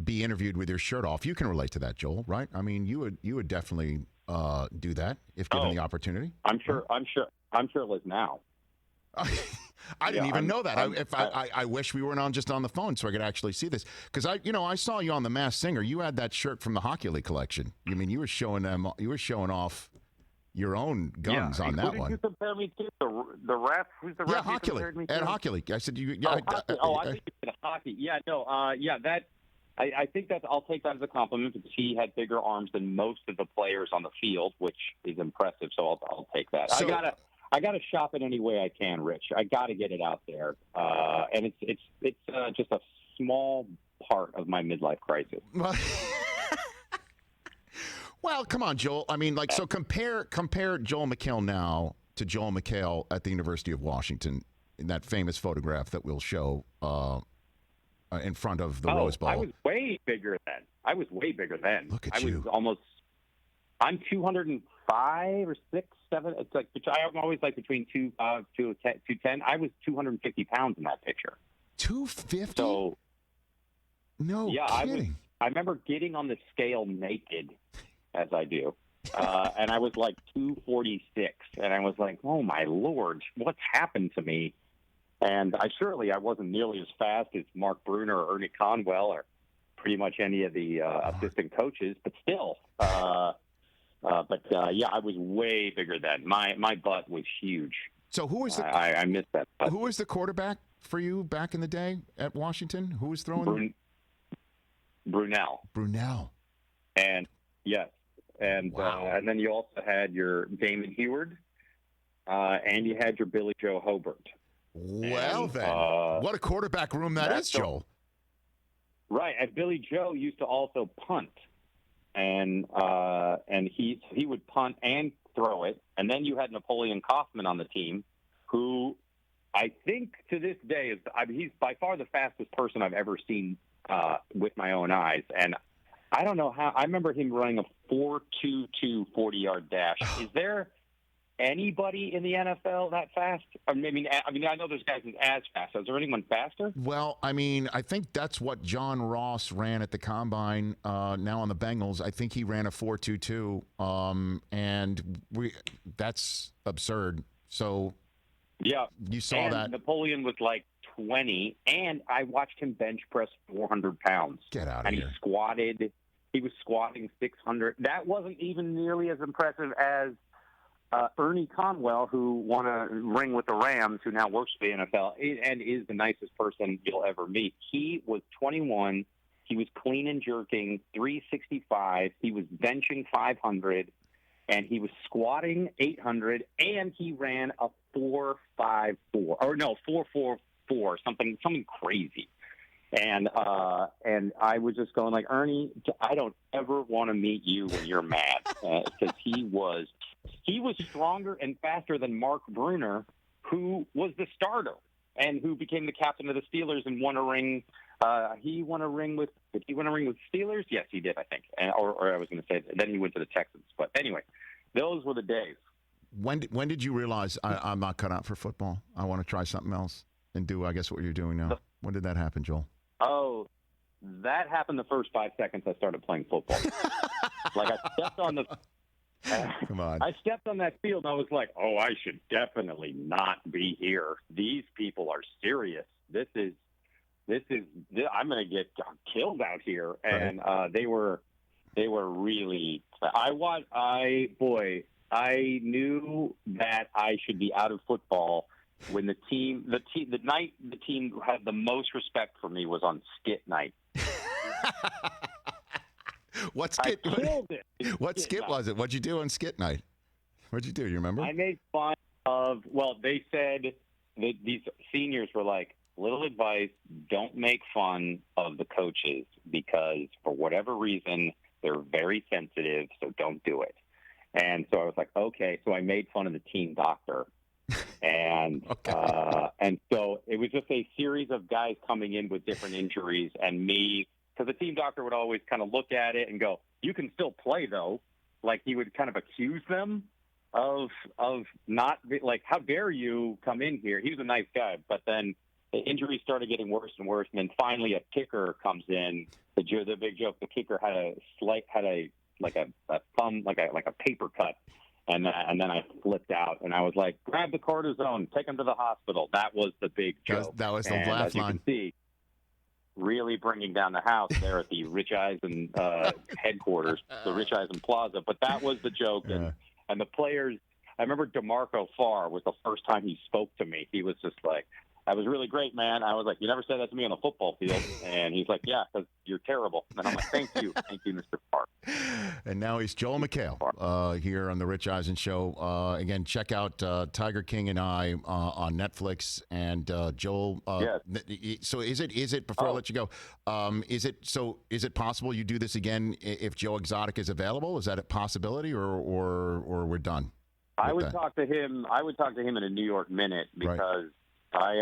Speaker 1: be interviewed with your shirt off, you can relate to that, Joel, right? I mean, you would definitely do that if given the opportunity.
Speaker 10: I'm shirtless now.
Speaker 1: I didn't even know that. I wish we weren't just on the phone so I could actually see this, because I saw you on The Masked Singer. You had that shirt from the Hockey League collection. I mean, you were showing off your own guns on that one.
Speaker 10: You compare me to the ref. Who's the ref?
Speaker 1: Yeah, Hockey League. At Hockey League. I said you.
Speaker 10: I think you said hockey. Yeah, no. That I think I'll take that as a compliment because he had bigger arms than most of the players on the field, which is impressive. So I'll take that.
Speaker 1: So,
Speaker 10: I gotta shop it any way I can, Rich. I gotta get it out there, and it's just a small part of my midlife crisis.
Speaker 1: Well, come on, Joel. I mean, like, so compare Joel McHale now to Joel McHale at the University of Washington in that famous photograph that we'll show in front of the Rose Bowl.
Speaker 10: I was way bigger then.
Speaker 1: Look at
Speaker 10: I
Speaker 1: you.
Speaker 10: was almost. I'm 205 or 6, 7. It's like I'm always like between 210. I was 250 pounds in that picture.
Speaker 1: 250?
Speaker 10: So
Speaker 1: no kidding.
Speaker 10: I remember getting on the scale naked, as I do, and I was like 246, and I was like, "Oh my Lord, what's happened to me?" And I wasn't nearly as fast as Mark Bruner or Ernie Conwell or pretty much any of the assistant coaches, but still. Yeah, I was way bigger then. My butt was huge.
Speaker 1: So who was the?
Speaker 10: I missed that.
Speaker 1: Who was the quarterback for you back in the day at Washington? Who was throwing?
Speaker 10: Brunell. And yes, and then you also had your Damon Heward, and you had your Billy Joe Hobart.
Speaker 1: Well, then, what a quarterback room that is, Joel.
Speaker 10: Right, and Billy Joe used to also punt, and he would punt and throw it, and then you had Napoleon Kaufman on the team, who I think to this day he's by far the fastest person I've ever seen with my own eyes, and I don't know how. I remember him running a 4.22 40-yard dash. Is there anybody in the NFL that fast? I mean, I know there's guys as fast. Is there anyone faster?
Speaker 1: Well, I mean, I think that's what John Ross ran at the Combine. Now on the Bengals, I think he ran a 4.22, and that's absurd. So,
Speaker 10: yeah,
Speaker 1: you saw that.
Speaker 10: Napoleon was like 20, and I watched him bench press 400 pounds.
Speaker 1: Get out of
Speaker 10: and
Speaker 1: here.
Speaker 10: He was squatting 600. That wasn't even nearly as impressive as Ernie Conwell, who won a ring with the Rams, who now works for the NFL and is the nicest person you'll ever meet. He was 21. He was clean and jerking 365. He was benching 500, and he was squatting 800, and he ran a 4.44, something crazy. And I was just going like, Ernie, I don't ever want to meet you when you're mad, because he was stronger and faster than Mark Bruner, who was the starter and who became the captain of the Steelers and won a ring. Did he win a ring with Steelers? Yes, he did, I think. Or I was going to say then he went to the Texans. But anyway, those were the days.
Speaker 1: When did you realize I'm not cut out for football? I want to try something else and do, I guess, what you're doing now. When did that happen, Joel?
Speaker 10: Oh, that happened the first 5 seconds I started playing football. Like I stepped on the
Speaker 1: Come on.
Speaker 10: I stepped on that field and I was like, oh, I should definitely not be here. These people are serious. This is I'm going to get killed out here. And they were really I knew that I should be out of football when the night the team had the most respect for me was on skit night.
Speaker 1: What skit?
Speaker 10: I killed it.
Speaker 1: What skit was it? What'd you do on skit night? What'd you do? You remember?
Speaker 10: I made fun of. Well, they said that these seniors were like, little advice: don't make fun of the coaches because for whatever reason they're very sensitive. So don't do it. And so I was like, okay. So I made fun of the team doctor. And and so it was just a series of guys coming in with different injuries, and me, because the team doctor would always kind of look at it and go, "You can still play, though." Like he would kind of accuse them of not like, "How dare you come in here?" He was a nice guy, but then the injuries started getting worse and worse, and then finally a kicker comes in. The big joke: the kicker had a thumb, like a paper cut. And then I flipped out, and I was like, grab the cortisone, take him to the hospital. That was the big joke.
Speaker 1: That was the
Speaker 10: and
Speaker 1: laugh
Speaker 10: as you
Speaker 1: line.
Speaker 10: can see, really bringing down the house there at the Rich Eisen headquarters, the Rich Eisen Plaza. But that was the joke.
Speaker 1: Yeah.
Speaker 10: And the players, I remember DeMarco Farr was the first time he spoke to me. He was just like, that was really great, man. I was like, you never said that to me on the football field. And he's like, yeah, because you're terrible. And I'm like, thank you, Mr. Park.
Speaker 1: And now he's Joel McHale here on the Rich Eisen Show. Again, check out Tiger King and I on Netflix. And Joel,
Speaker 10: yes.
Speaker 1: So is it before I let you go? Is it possible you do this again if Joe Exotic is available? Is that a possibility, or we're done?
Speaker 10: I would talk to him. I would talk to him in a New York Minute because I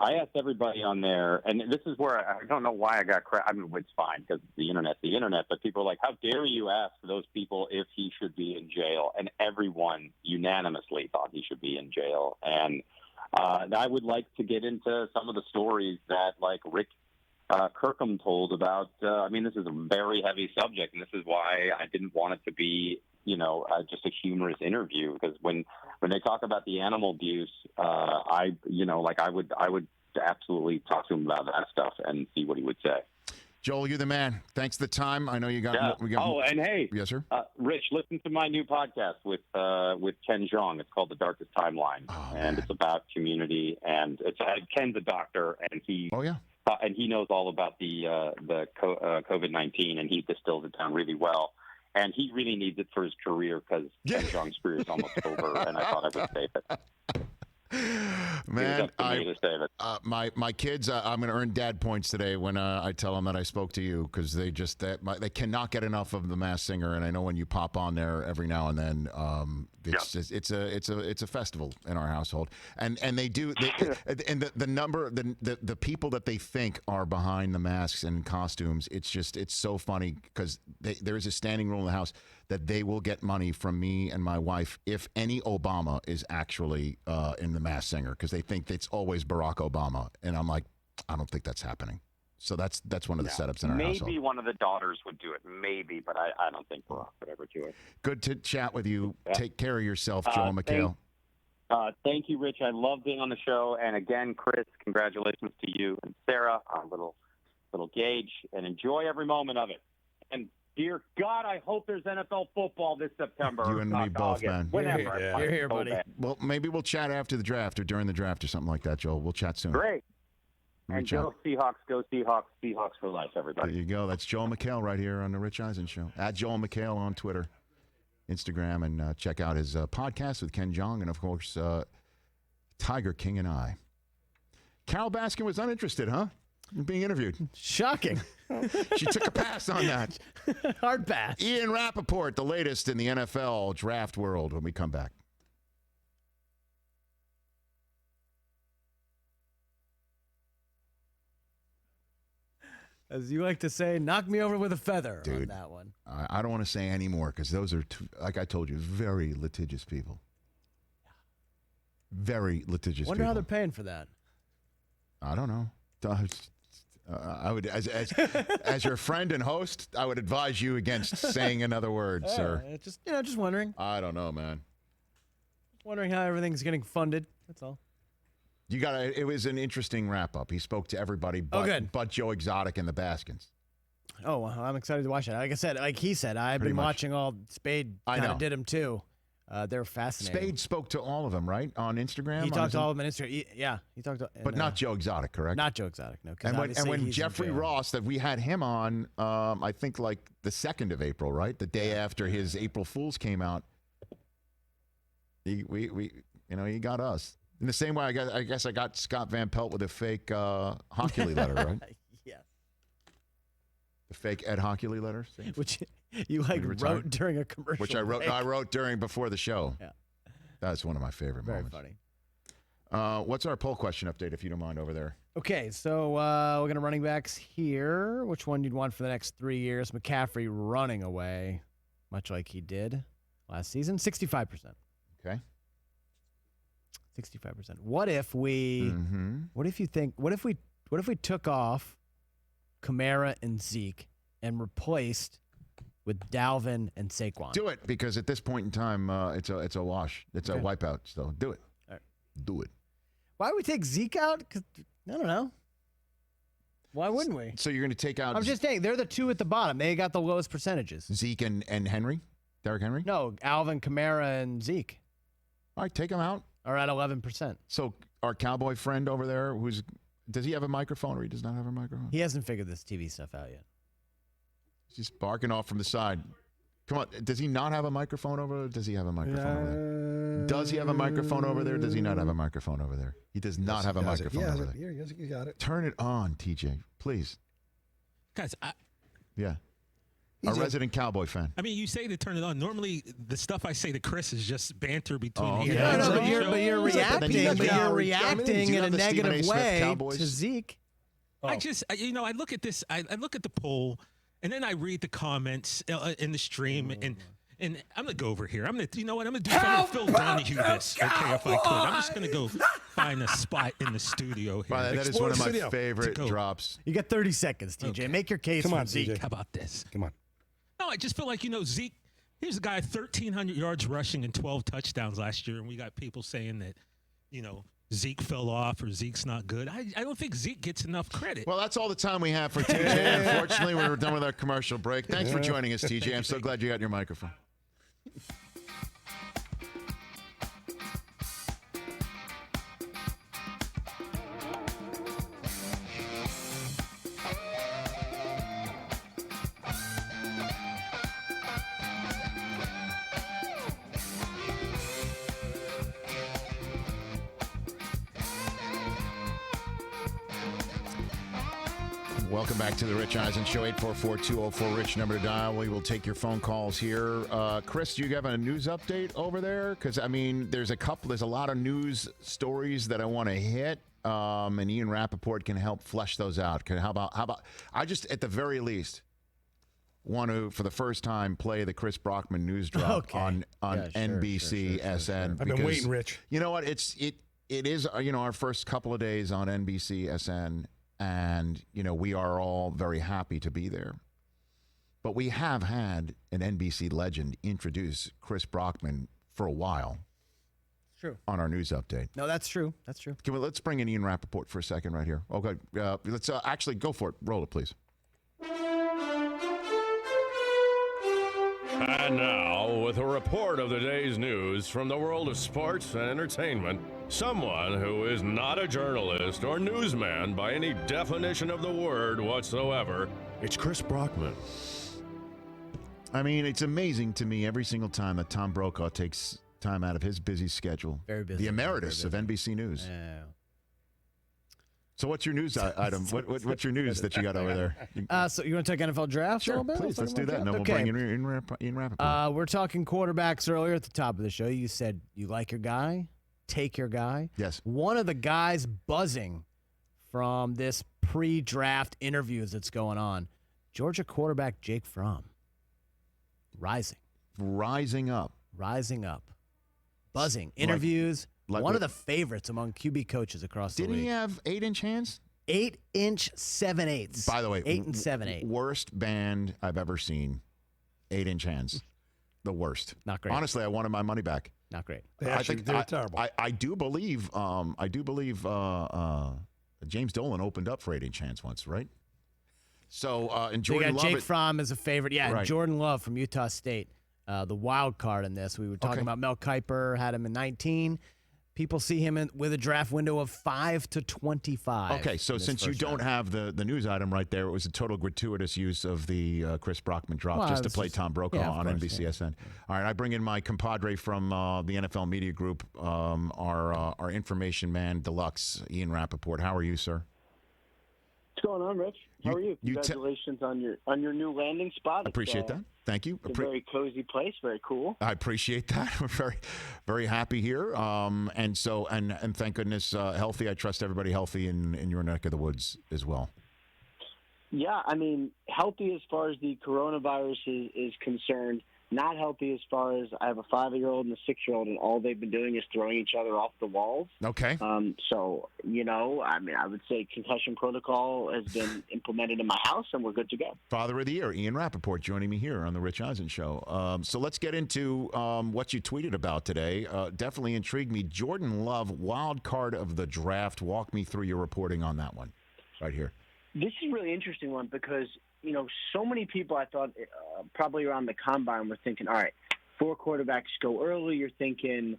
Speaker 10: asked everybody on there, and this is where I don't know why I got crap. I mean, it's fine because the internet's the internet, but people are like, how dare you ask those people if he should be in jail? And everyone unanimously thought he should be in jail. And I would like to get into some of the stories that, like, Rick Kirkham told about. I mean, this is a very heavy subject, and this is why I didn't want it to be, just a humorous interview, because when they talk about the animal abuse, I would absolutely talk to him about that stuff and see what he would say.
Speaker 1: Joel, you're the man. Thanks for the time. I know you got.
Speaker 10: Yeah. And hey,
Speaker 1: yes, sir.
Speaker 10: Rich, listen to my new podcast with Ken Jeong. It's called The Darkest Timeline, and it's about community. And it's Ken's a doctor, and he.
Speaker 1: Oh yeah.
Speaker 10: And he knows all about the COVID-19, and he distills it down really well. And he really needs it for his career because Ken Jeong's career is almost over, and I thought I would save it.
Speaker 1: Man, my kids, I'm going to earn dad points today when I tell them that I spoke to you, because they cannot get enough of The Masked Singer, and I know when you pop on there every now and then, it's a festival in our household, and they do, and the people that they think are behind the masks and costumes, it's so funny, because there is a standing rule in the house that they will get money from me and my wife if any Obama is actually in The Masked Singer, because they think it's always Barack Obama, and I'm like, I don't think that's happening. So that's one of the setups in our household.
Speaker 10: Maybe one of the daughters would do it, maybe, but I don't think Barack would ever do it.
Speaker 1: Good to chat with you. Yeah. Take care of yourself, Joel McHale.
Speaker 10: Thank you, Rich. I love being on the show, and again, Chris, congratulations to you and Sarah on little Gage, and enjoy every moment of it. And dear God, I hope there's NFL football this September.
Speaker 1: You and me both, man.
Speaker 10: Whenever.
Speaker 2: You're here, buddy.
Speaker 1: Well, maybe we'll chat after the draft or during the draft or something like that, Joel. We'll chat soon.
Speaker 10: Great. And go Seahawks, Seahawks for life, everybody.
Speaker 1: There you go. That's Joel McHale right here on the Rich Eisen Show. At Joel McHale on Twitter, Instagram, and check out his podcast with Ken Jeong, and, of course, Tiger King and I. Carol Baskin was uninterested, huh? In being interviewed.
Speaker 2: Shocking.
Speaker 1: She took a pass on that.
Speaker 2: Hard pass.
Speaker 1: Ian Rapoport, the latest in the NFL draft world, when we come back.
Speaker 2: As you like to say, knock me over with a feather.
Speaker 1: Dude,
Speaker 2: on that one.
Speaker 1: I don't want to say any more, because those are, like I told you, very litigious people. Very litigious
Speaker 2: Wonder
Speaker 1: people.
Speaker 2: how they're paying for that.
Speaker 1: I don't know. I would, as your friend and host, I would advise you against saying another word, sir.
Speaker 2: Just wondering.
Speaker 1: I don't know, man.
Speaker 2: Wondering how everything's getting funded. That's all.
Speaker 1: It was an interesting wrap up. He spoke to everybody but Joe Exotic and the Baskins.
Speaker 2: Oh, well, I'm excited to watch it. Like I said, like he said, I've been watching all Spade. Kind of did them too. They're fascinating.
Speaker 1: Spade spoke to all of them, right? On Instagram?
Speaker 2: He talked to all of them on Instagram. He talked to...
Speaker 1: But not Joe Exotic, correct?
Speaker 2: Not Joe Exotic, no.
Speaker 1: And when Jeffrey Ross, that we had him on, I think like the 2nd of April, right? The day after his April Fools came out. He got us. In the same way, I guess I got Scott Van Pelt with a fake Hockley letter, right?
Speaker 2: Yeah.
Speaker 1: The fake Ed Hockley letter?
Speaker 2: Which you wrote during a commercial.
Speaker 1: Which I wrote before the show.
Speaker 2: Yeah.
Speaker 1: That's one of my favorite moments.
Speaker 2: Very funny.
Speaker 1: What's our poll question update, if you don't mind, over there?
Speaker 2: Okay, so we're going to running backs here. Which one you'd want for the next 3 years? McCaffrey running away, much like he did last season. 65%.
Speaker 1: Okay.
Speaker 2: 65%. What if we?
Speaker 1: Mm-hmm.
Speaker 2: What if we took off Kamara and Zeke and replaced with Dalvin and Saquon?
Speaker 1: Do it, because at this point in time, it's a wash. It's a wipeout. So do it.
Speaker 2: All right.
Speaker 1: Do it.
Speaker 2: Why would we take Zeke out? 'Cause I don't know. Why wouldn't we?
Speaker 1: So you're going to take out?
Speaker 2: I'm just saying they're the two at the bottom. They got the lowest percentages.
Speaker 1: Zeke and Henry, Derrick Henry.
Speaker 2: No, Alvin Kamara and Zeke.
Speaker 1: All right, take them out.
Speaker 2: are at 11%.
Speaker 1: So our cowboy friend over there, does he have a microphone or he does not have a microphone?
Speaker 2: He hasn't figured this TV stuff out yet.
Speaker 1: He's just barking off from the side. Come on, does he not have a microphone over there? Does he have a microphone over there? Does he have a microphone over there? Does he not have a microphone over there? He does not have a microphone over there.
Speaker 4: Yes, you got it.
Speaker 1: Turn it on, TJ, please.
Speaker 11: Guys,
Speaker 1: Yeah. Our resident cowboy fan.
Speaker 11: I mean, you say to turn it on. Normally, the stuff I say to Chris is just banter between
Speaker 1: Oh,
Speaker 11: Ian
Speaker 1: yeah.
Speaker 11: and
Speaker 2: No,
Speaker 11: Joe.
Speaker 2: but you're reacting in a negative way to Zeke.
Speaker 11: I look at this. I look at the poll, and then I read the comments in the stream, and I'm gonna go over here. I'm gonna do Phil Donahue this. Okay, if I could, I'm just gonna go find a spot in the studio here.
Speaker 1: That is one of my favorite drops.
Speaker 2: You got 30 seconds, TJ.
Speaker 11: Okay.
Speaker 2: Make your case for Zeke.
Speaker 4: TJ.
Speaker 11: How about this?
Speaker 4: Come on.
Speaker 11: No, I just feel like Zeke. Here's a guy 1,300 yards rushing and 12 touchdowns last year, and we got people saying that Zeke fell off or Zeke's not good. I don't think Zeke gets enough credit.
Speaker 1: Well, that's all the time we have for TJ. Unfortunately, we're done with our commercial break. Thanks for joining us, TJ. I'm so glad you got your microphone. Welcome back to the Rich Eisen Show, 844-204-RICH, number to dial. We will take your phone calls here. Chris, do you have a news update over there? Because, I mean, there's a lot of news stories that I want to hit, and Ian Rapoport can help flesh those out. How about, I just, at the very least, want to, for the first time, play the Chris Brockman news drop on NBC SN.
Speaker 4: I've been waiting, Rich.
Speaker 1: You know what? It is, our first couple of days on NBC SN. And, we are all very happy to be there. But we have had an NBC legend introduce Chris Brockman for a while.
Speaker 2: It's true.
Speaker 1: On our news update.
Speaker 2: No, that's true. That's true.
Speaker 1: Let's bring in Ian Rapoport for a second right here. Okay. Let's actually go for it. Roll it, please.
Speaker 12: And now, with a report of the day's news from the world of sports and entertainment, someone who is not a journalist or newsman by any definition of the word whatsoever, it's Chris Brockman.
Speaker 1: I mean, it's amazing to me every single time that Tom Brokaw takes time out of his busy schedule.
Speaker 2: Very busy.
Speaker 1: The emeritus of NBC News.
Speaker 2: Yeah.
Speaker 1: So what's your news item? What's your news that you got over there?
Speaker 2: So you want to take NFL draft?
Speaker 1: Sure, please. Let's do that. And then we'll bring in Ian Rapoport.
Speaker 2: We're talking quarterbacks earlier at the top of the show. You said you like your guy, take your guy.
Speaker 1: Yes.
Speaker 2: One of the guys buzzing from this pre-draft interviews that's going on, Georgia quarterback Jake Fromm. Rising up. Buzzing. Interviews. One of the favorites among QB coaches across the league.
Speaker 1: Didn't he have 8-inch hands?
Speaker 2: 8-inch 7/8.
Speaker 1: By the way,
Speaker 2: 8 and 7/8.
Speaker 1: Worst band I've ever seen. 8-inch hands. The worst.
Speaker 2: Not great.
Speaker 1: Honestly, I wanted my money back.
Speaker 2: Not great.
Speaker 4: They're terrible.
Speaker 1: I do believe James Dolan opened up for 8-inch hands once, right? So and Jordan Love.
Speaker 2: Jake Fromm is a favorite. Yeah,
Speaker 1: right.
Speaker 2: And Jordan Love from Utah State, the wild card in this. We were talking about Mel Kiper, had him in 19. People see him with a draft window of 5 to 25.
Speaker 1: Okay, so since you don't have the news item right there, it was a total gratuitous use of the Chris Brockman drop just to play Tom Brokaw on NBCSN. All right, I bring in my compadre from the NFL Media Group, our information man deluxe, Ian Rapoport. How are you, sir?
Speaker 7: What's going on, Rich? How are you? Congratulations on your new landing spot.
Speaker 1: I appreciate that. Thank you.
Speaker 7: It's a very cozy place. Very cool.
Speaker 1: I appreciate that. We're very, very happy here. And thank goodness healthy. I trust everybody healthy in your neck of the woods as well.
Speaker 7: Yeah, I mean, healthy as far as the coronavirus is concerned. Not healthy as far as I have a 5-year-old and a 6-year-old, and all they've been doing is throwing each other off the walls.
Speaker 1: Okay.
Speaker 7: So, I mean, I would say concussion protocol has been implemented in my house, and we're good to go.
Speaker 1: Father of the Year, Ian Rapoport, joining me here on the Rich Eisen Show. So let's get into what you tweeted about today. Definitely intrigued me. Jordan Love, wild card of the draft. Walk me through your reporting on that one right here.
Speaker 7: This is a really interesting one because, so many people I thought probably around the combine were thinking, all right, 4 quarterbacks go early. You're thinking,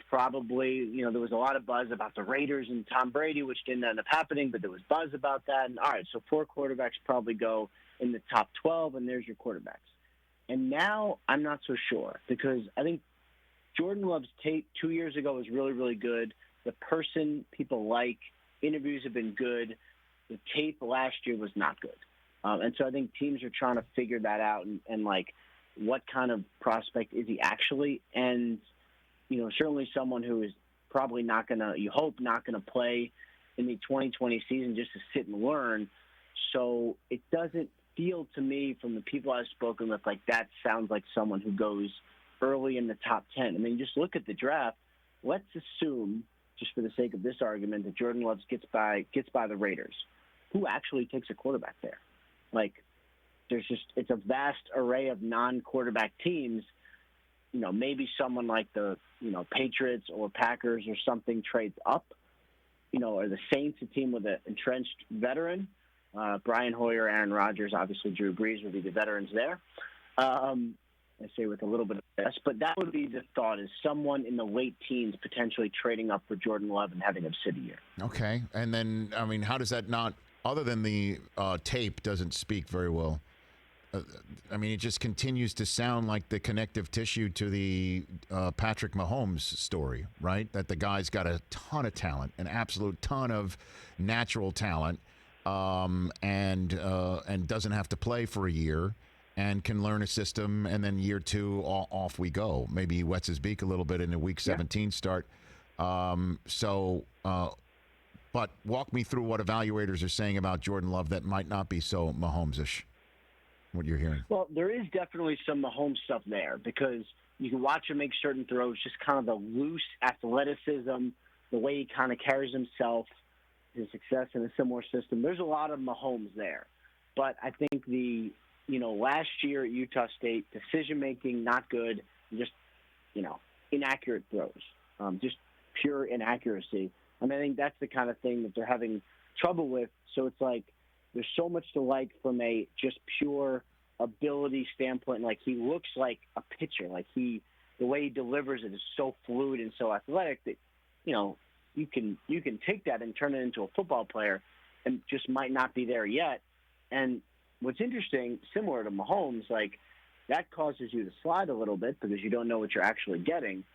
Speaker 13: probably, there was a lot of buzz about the Raiders and Tom Brady, which didn't end up happening, but there was buzz about that. And all right, so 4 quarterbacks probably go in the top 12, and there's your quarterbacks. And now I'm not so sure, because I think Jordan Love's tape 2 years ago was really, really good. The person people like, interviews have been good. The tape last year was not good. And so I think teams are trying to figure that out and what kind of prospect is he actually? And, certainly someone who is probably not going to play in the 2020 season just to sit and learn. So it doesn't feel to me from the people I've spoken with like that sounds like someone who goes early in the top 10. I mean, just look at the draft. Let's assume, just for the sake of this argument, that Jordan Love gets by the Raiders. Who actually takes a quarterback there? It's a vast array of non-quarterback teams. Maybe someone like the, Patriots or Packers or something trades up. Or the Saints, a team with an entrenched veteran. Brian Hoyer, Aaron Rodgers, obviously Drew Brees would be the veterans there. I say with a little bit of this, but that would be the thought, is someone in the late teens potentially trading up for Jordan Love and having him sit a year.
Speaker 1: Okay. And then, how does that not, other than the tape doesn't speak very well, it just continues to sound like the connective tissue to the Patrick Mahomes story, right? That the guy's got a ton of talent, an absolute ton of natural talent, and doesn't have to play for a year and can learn a system, and then year 2, off we go. Maybe he wets his beak a little bit in a Week 17 start. But walk me through what evaluators are saying about Jordan Love that might not be so Mahomes-ish. What you're hearing?
Speaker 13: Well, there is definitely some Mahomes stuff there, because you can watch him make certain throws, just kind of the loose athleticism, the way he kind of carries himself, his success in a similar system. There's a lot of Mahomes there. But I think last year at Utah State, decision-making not good, just, inaccurate throws, just pure inaccuracy. I think that's the kind of thing that they're having trouble with. So it's like, there's so much to like from a just pure ability standpoint. Like, he looks like a pitcher. Like, the way he delivers it is so fluid and so athletic that, you can take that and turn it into a football player, and just might not be there yet. And what's interesting, similar to Mahomes, that causes you to slide a little bit because you don't know what you're actually getting,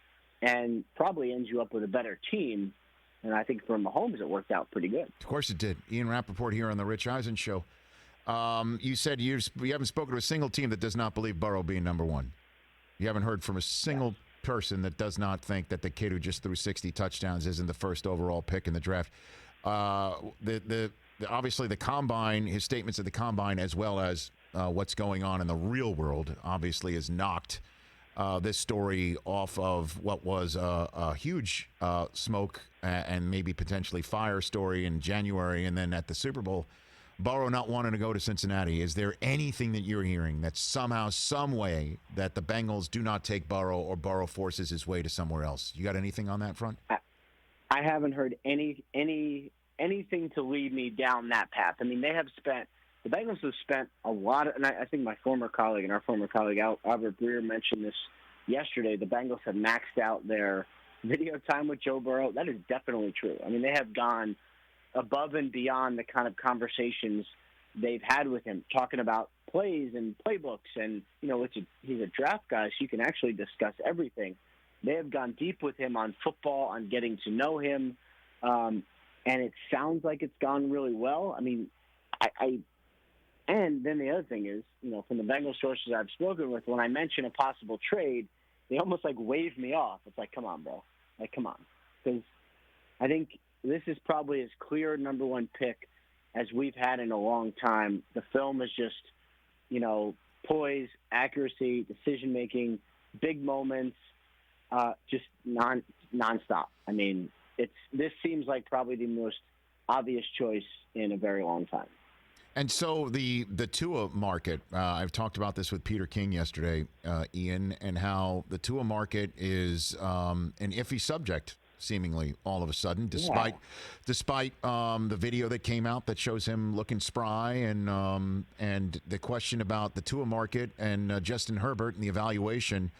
Speaker 13: and probably ends you up with a better team. And I think for Mahomes, it worked out pretty good.
Speaker 1: Of course it did. Ian Rapoport here on the Rich Eisen Show. You said you haven't spoken to a single team that does not believe Burrow being number 1. You haven't heard from a single person that does not think that the kid who just threw 60 touchdowns isn't the first overall pick in the draft. Obviously, the Combine, his statements at the Combine, as well as what's going on in the real world, obviously has knocked this story off of what was a huge smoke and maybe potentially fire story in January, and then at the Super Bowl, Burrow not wanting to go to Cincinnati. Is there anything that you're hearing that somehow, some way, that the Bengals do not take Burrow, or Burrow forces his way to somewhere else? You got anything on that front?
Speaker 13: I haven't heard anything to lead me down that path. The Bengals have spent a lot of, and I think our former colleague, Albert Breer, mentioned this yesterday. The Bengals have maxed out their video time with Joe Burrow. That is definitely true. They have gone above and beyond the kind of conversations they've had with him, talking about plays and playbooks. And, he's a draft guy, so you can actually discuss everything. They have gone deep with him on football, on getting to know him. And it sounds like it's gone really well. And then the other thing is, from the Bengals sources I've spoken with, when I mention a possible trade, they almost wave me off. It's like, come on, bro. Come on. Because I think this is probably as clear a number 1 pick as we've had in a long time. The film is just, poise, accuracy, decision-making, big moments, just nonstop. This seems like probably the most obvious choice in a very long time.
Speaker 1: And so the Tua market, I've talked about this with Peter King yesterday, Ian, and how the Tua market is an iffy subject, seemingly, all of a sudden, despite the video that came out that shows him looking spry, and the question about the Tua market and Justin Herbert and the evaluation.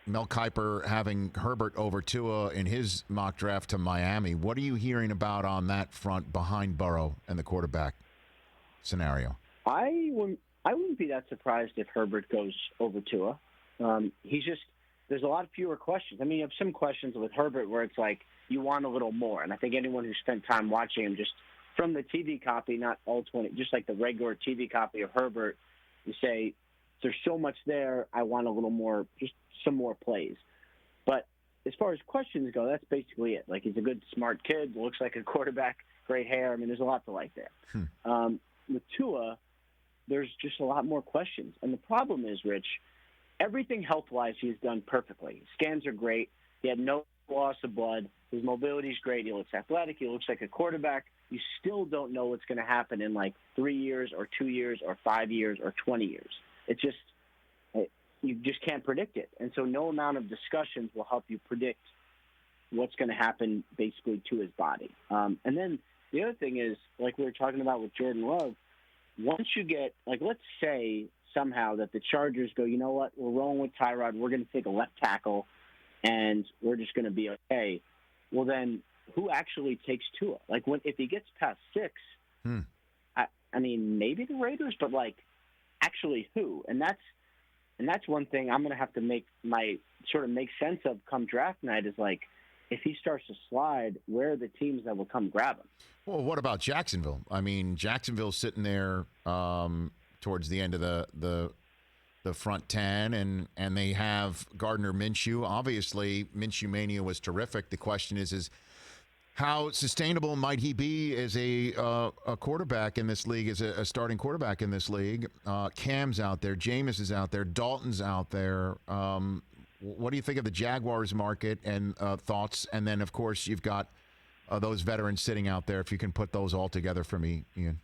Speaker 1: Mel Kiper having Herbert over Tua in his mock draft to Miami. What are you hearing about on that front behind Burrow and the quarterback scenario?
Speaker 13: I wouldn't be that surprised if Herbert goes over Tua. There's a lot fewer questions. I mean, you have some questions with Herbert where it's like you want a little more. And I think anyone who spent time watching him just from the TV copy, not all 20, just like the regular TV copy of Herbert, you say, there's so much there, I want a little more, just some more plays. But as far as questions go, that's basically it. Like, he's a good, smart kid, looks like a quarterback, great hair. I mean, there's a lot to like there. With Tua, there's just a lot more questions. And the problem is, Rich, everything health-wise he's done perfectly. Scans are great. He had no loss of blood. His mobility is great. He looks athletic. He looks like a quarterback. You still don't know what's going to happen in like 3 years or 2 years or 5 years or 20 years. It's just you just can't predict it. And so no amount of discussions will help you predict what's going to happen basically to his body. And then the other thing is, like we were talking about with Jordan Love, once you get, like, let's say somehow that the Chargers go, you know what, we're rolling with Tyrod, we're going to take a left tackle, and we're just going to be okay. Well, then who actually takes Tua? Like, if he gets past 6, I mean, maybe the Raiders, but, like, actually who? And that's one thing I'm going to have to make sense of come draft night is, like, if he starts to slide, where are the teams that will come grab him?
Speaker 1: Well, what about Jacksonville? I mean, Jacksonville's sitting there towards the end of the front 10, and they have Gardner Minshew. Obviously, Minshew mania was terrific. The question is how sustainable might he be as a quarterback in this league, as a starting quarterback in this league? Cam's out there, Jameis is out there, Dalton's out there. What do you think of the Jaguars market and thoughts? And then, of course, you've got those veterans sitting out there. If you can put those all together for me, Ian.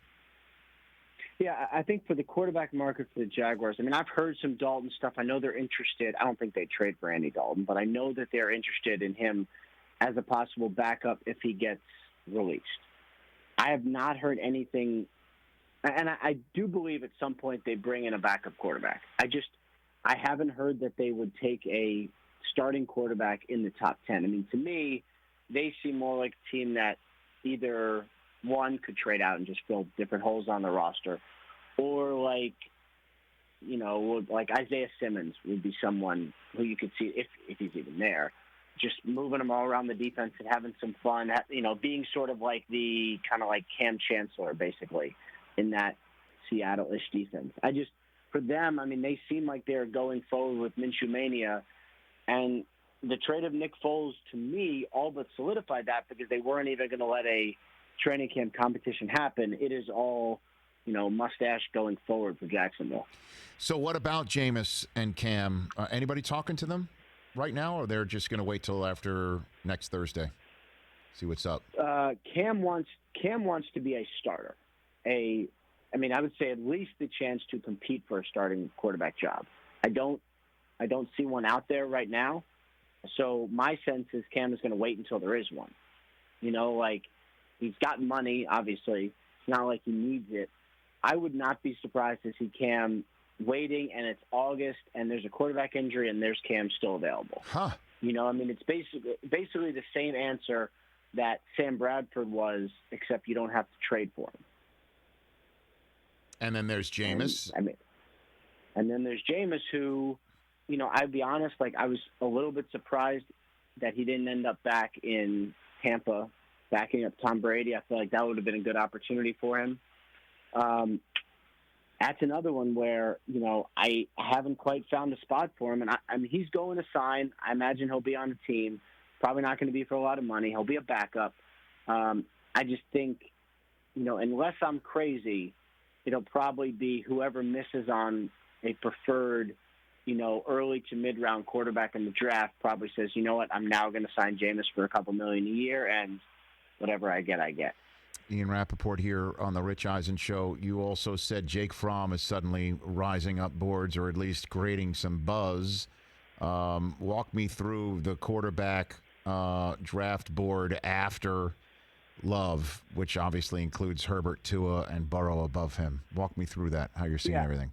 Speaker 13: Yeah, I think for the quarterback market for the Jaguars, I mean, I've heard some Dalton stuff. I know they're interested. I don't think they trade for Andy Dalton, but I know that they're interested in him as a possible backup if he gets released. I have not heard anything, and I do believe at some point they bring in a backup quarterback. I haven't heard that they would take a starting quarterback in the top 10. I mean, to me, they seem more like a team that either one could trade out and just fill different holes on the roster, or like Isaiah Simmons would be someone who you could see if he's even there, just moving them all around the defense and having some fun, being sort of like the kind of like Cam Chancellor basically in that Seattle-ish defense. For them, I mean, they seem like they're going forward with Minshew mania, and the trade of Nick Foles, to me, all but solidified that because they weren't even going to let a training camp competition happen. It is all, mustache going forward for Jacksonville.
Speaker 1: So what about Jameis and Cam? Anybody talking to them right now, or they're just going to wait till after next Thursday? See what's up.
Speaker 13: Cam wants to be a starter. I would say at least the chance to compete for a starting quarterback job. I don't see one out there right now. So my sense is Cam is going to wait until there is one. He's got money, obviously. It's not like he needs it. I would not be surprised to see Cam waiting, and it's August, and there's a quarterback injury, and there's Cam still available. It's basically the same answer that Sam Bradford was, except you don't have to trade for him.
Speaker 1: And then there's Jameis.
Speaker 13: And then there's Jameis, who, I'd be honest, I was a little bit surprised that he didn't end up back in Tampa, backing up Tom Brady. I feel like that would have been a good opportunity for him. That's another one where, I haven't quite found a spot for him. And I mean, he's going to sign. I imagine he'll be on the team. Probably not going to be for a lot of money. He'll be a backup. I just think, unless I'm crazy, it'll probably be whoever misses on a preferred, early to mid-round quarterback in the draft probably says, you know what, I'm now going to sign Jameis for a couple million a year, and whatever I get, I get.
Speaker 1: Ian Rapoport here on the Rich Eisen Show. You also said Jake Fromm is suddenly rising up boards, or at least creating some buzz. Walk me through the quarterback draft board after Love, which obviously includes Herbert, Tua, and Burrow above him. Walk me through that, how you're seeing everything.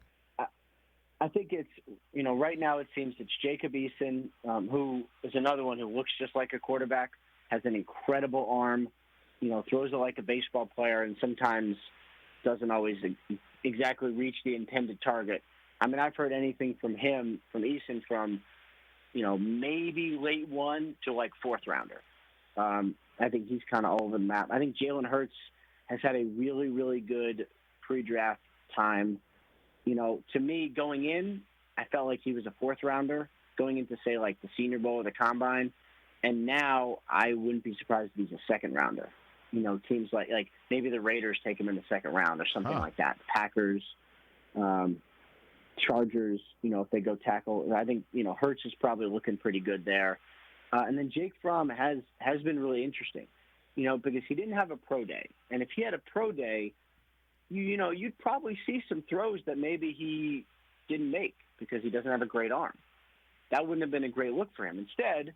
Speaker 13: I think it's right now it seems it's Jacob Eason, who is another one who looks just like a quarterback, has an incredible arm, throws it like a baseball player, and sometimes doesn't always exactly reach the intended target. I mean, I've heard anything from him, from Eason, from, maybe late 1 to like 4th rounder. I think he's kind of all over the map. I think Jalen Hurts has had a really, really good pre-draft time. To me, going in, I felt like he was a 4th rounder going into, say, like the Senior Bowl or the Combine. And now I wouldn't be surprised if he's a 2nd rounder. Teams like maybe the Raiders take him in the 2nd round or something like that. Packers, Chargers, if they go tackle. I think, Hurts is probably looking pretty good there. And then Jake Fromm has been really interesting, because he didn't have a pro day. And if he had a pro day, you'd probably see some throws that maybe he didn't make because he doesn't have a great arm. That wouldn't have been a great look for him. Instead,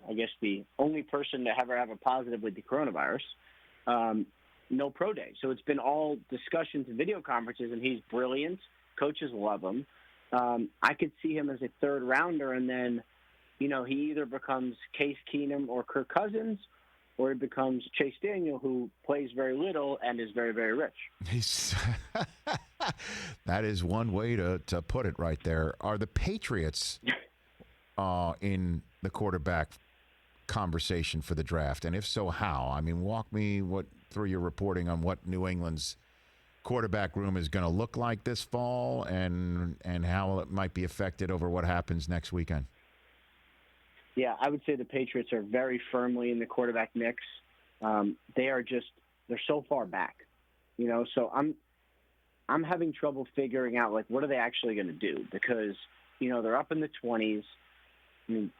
Speaker 13: I guess the only person to ever have a positive with the coronavirus, no pro day. So it's been all discussions and video conferences, and he's brilliant. Coaches love him. I could see him as a 3rd rounder, and then, he either becomes Case Keenum or Kirk Cousins, or he becomes Chase Daniel, who plays very little and is very, very rich.
Speaker 1: That is one way to put it right there. Are the Patriots in the quarterback conversation for the draft? And if so, how? I mean, walk me through your reporting on what New England's quarterback room is going to look like this fall and how it might be affected over what happens next weekend.
Speaker 13: Yeah, I would say the Patriots are very firmly in the quarterback mix. They're so far back, so I'm having trouble figuring out, what are they actually going to do? Because, they're up in the 20s. I mean,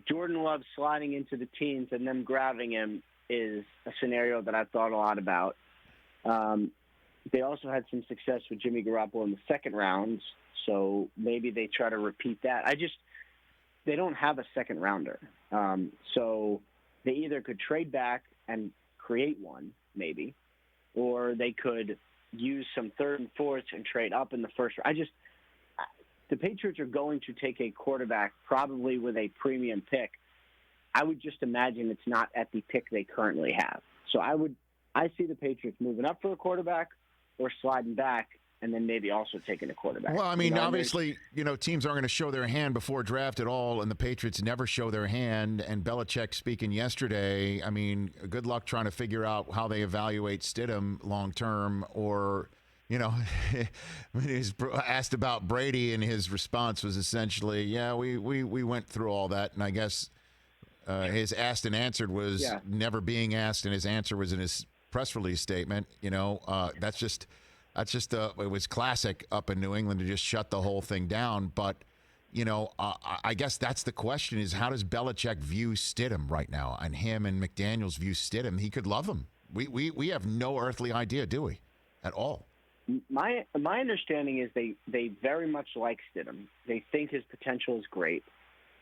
Speaker 13: Jordan Love sliding into the teens and them grabbing him is a scenario that I've thought a lot about. They also had some success with Jimmy Garoppolo in the 2nd round, so maybe they try to repeat that. They don't have a 2nd rounder. So they either could trade back and create one, maybe, or they could use some 3rd and 4th and trade up in the 1st round. The Patriots are going to take a quarterback probably with a premium pick. I would just imagine it's not at the pick they currently have. So I see the Patriots moving up for a quarterback or sliding back and then maybe also taking a quarterback.
Speaker 1: Well, I mean, obviously, teams aren't going to show their hand before draft at all, and the Patriots never show their hand. And Belichick speaking yesterday, I mean, good luck trying to figure out how they evaluate Stidham long term, or, when he's asked about Brady, and his response was essentially, yeah, we went through all that, and I guess his asked and answered was never being asked, and his answer was in his press release statement. That's just it was classic up in New England to just shut the whole thing down. But, I guess that's the question, is how does Belichick view Stidham right now? And him and McDaniels view Stidham. He could love him. We have no earthly idea, do we, at all?
Speaker 13: My understanding is they very much like Stidham. They think his potential is great.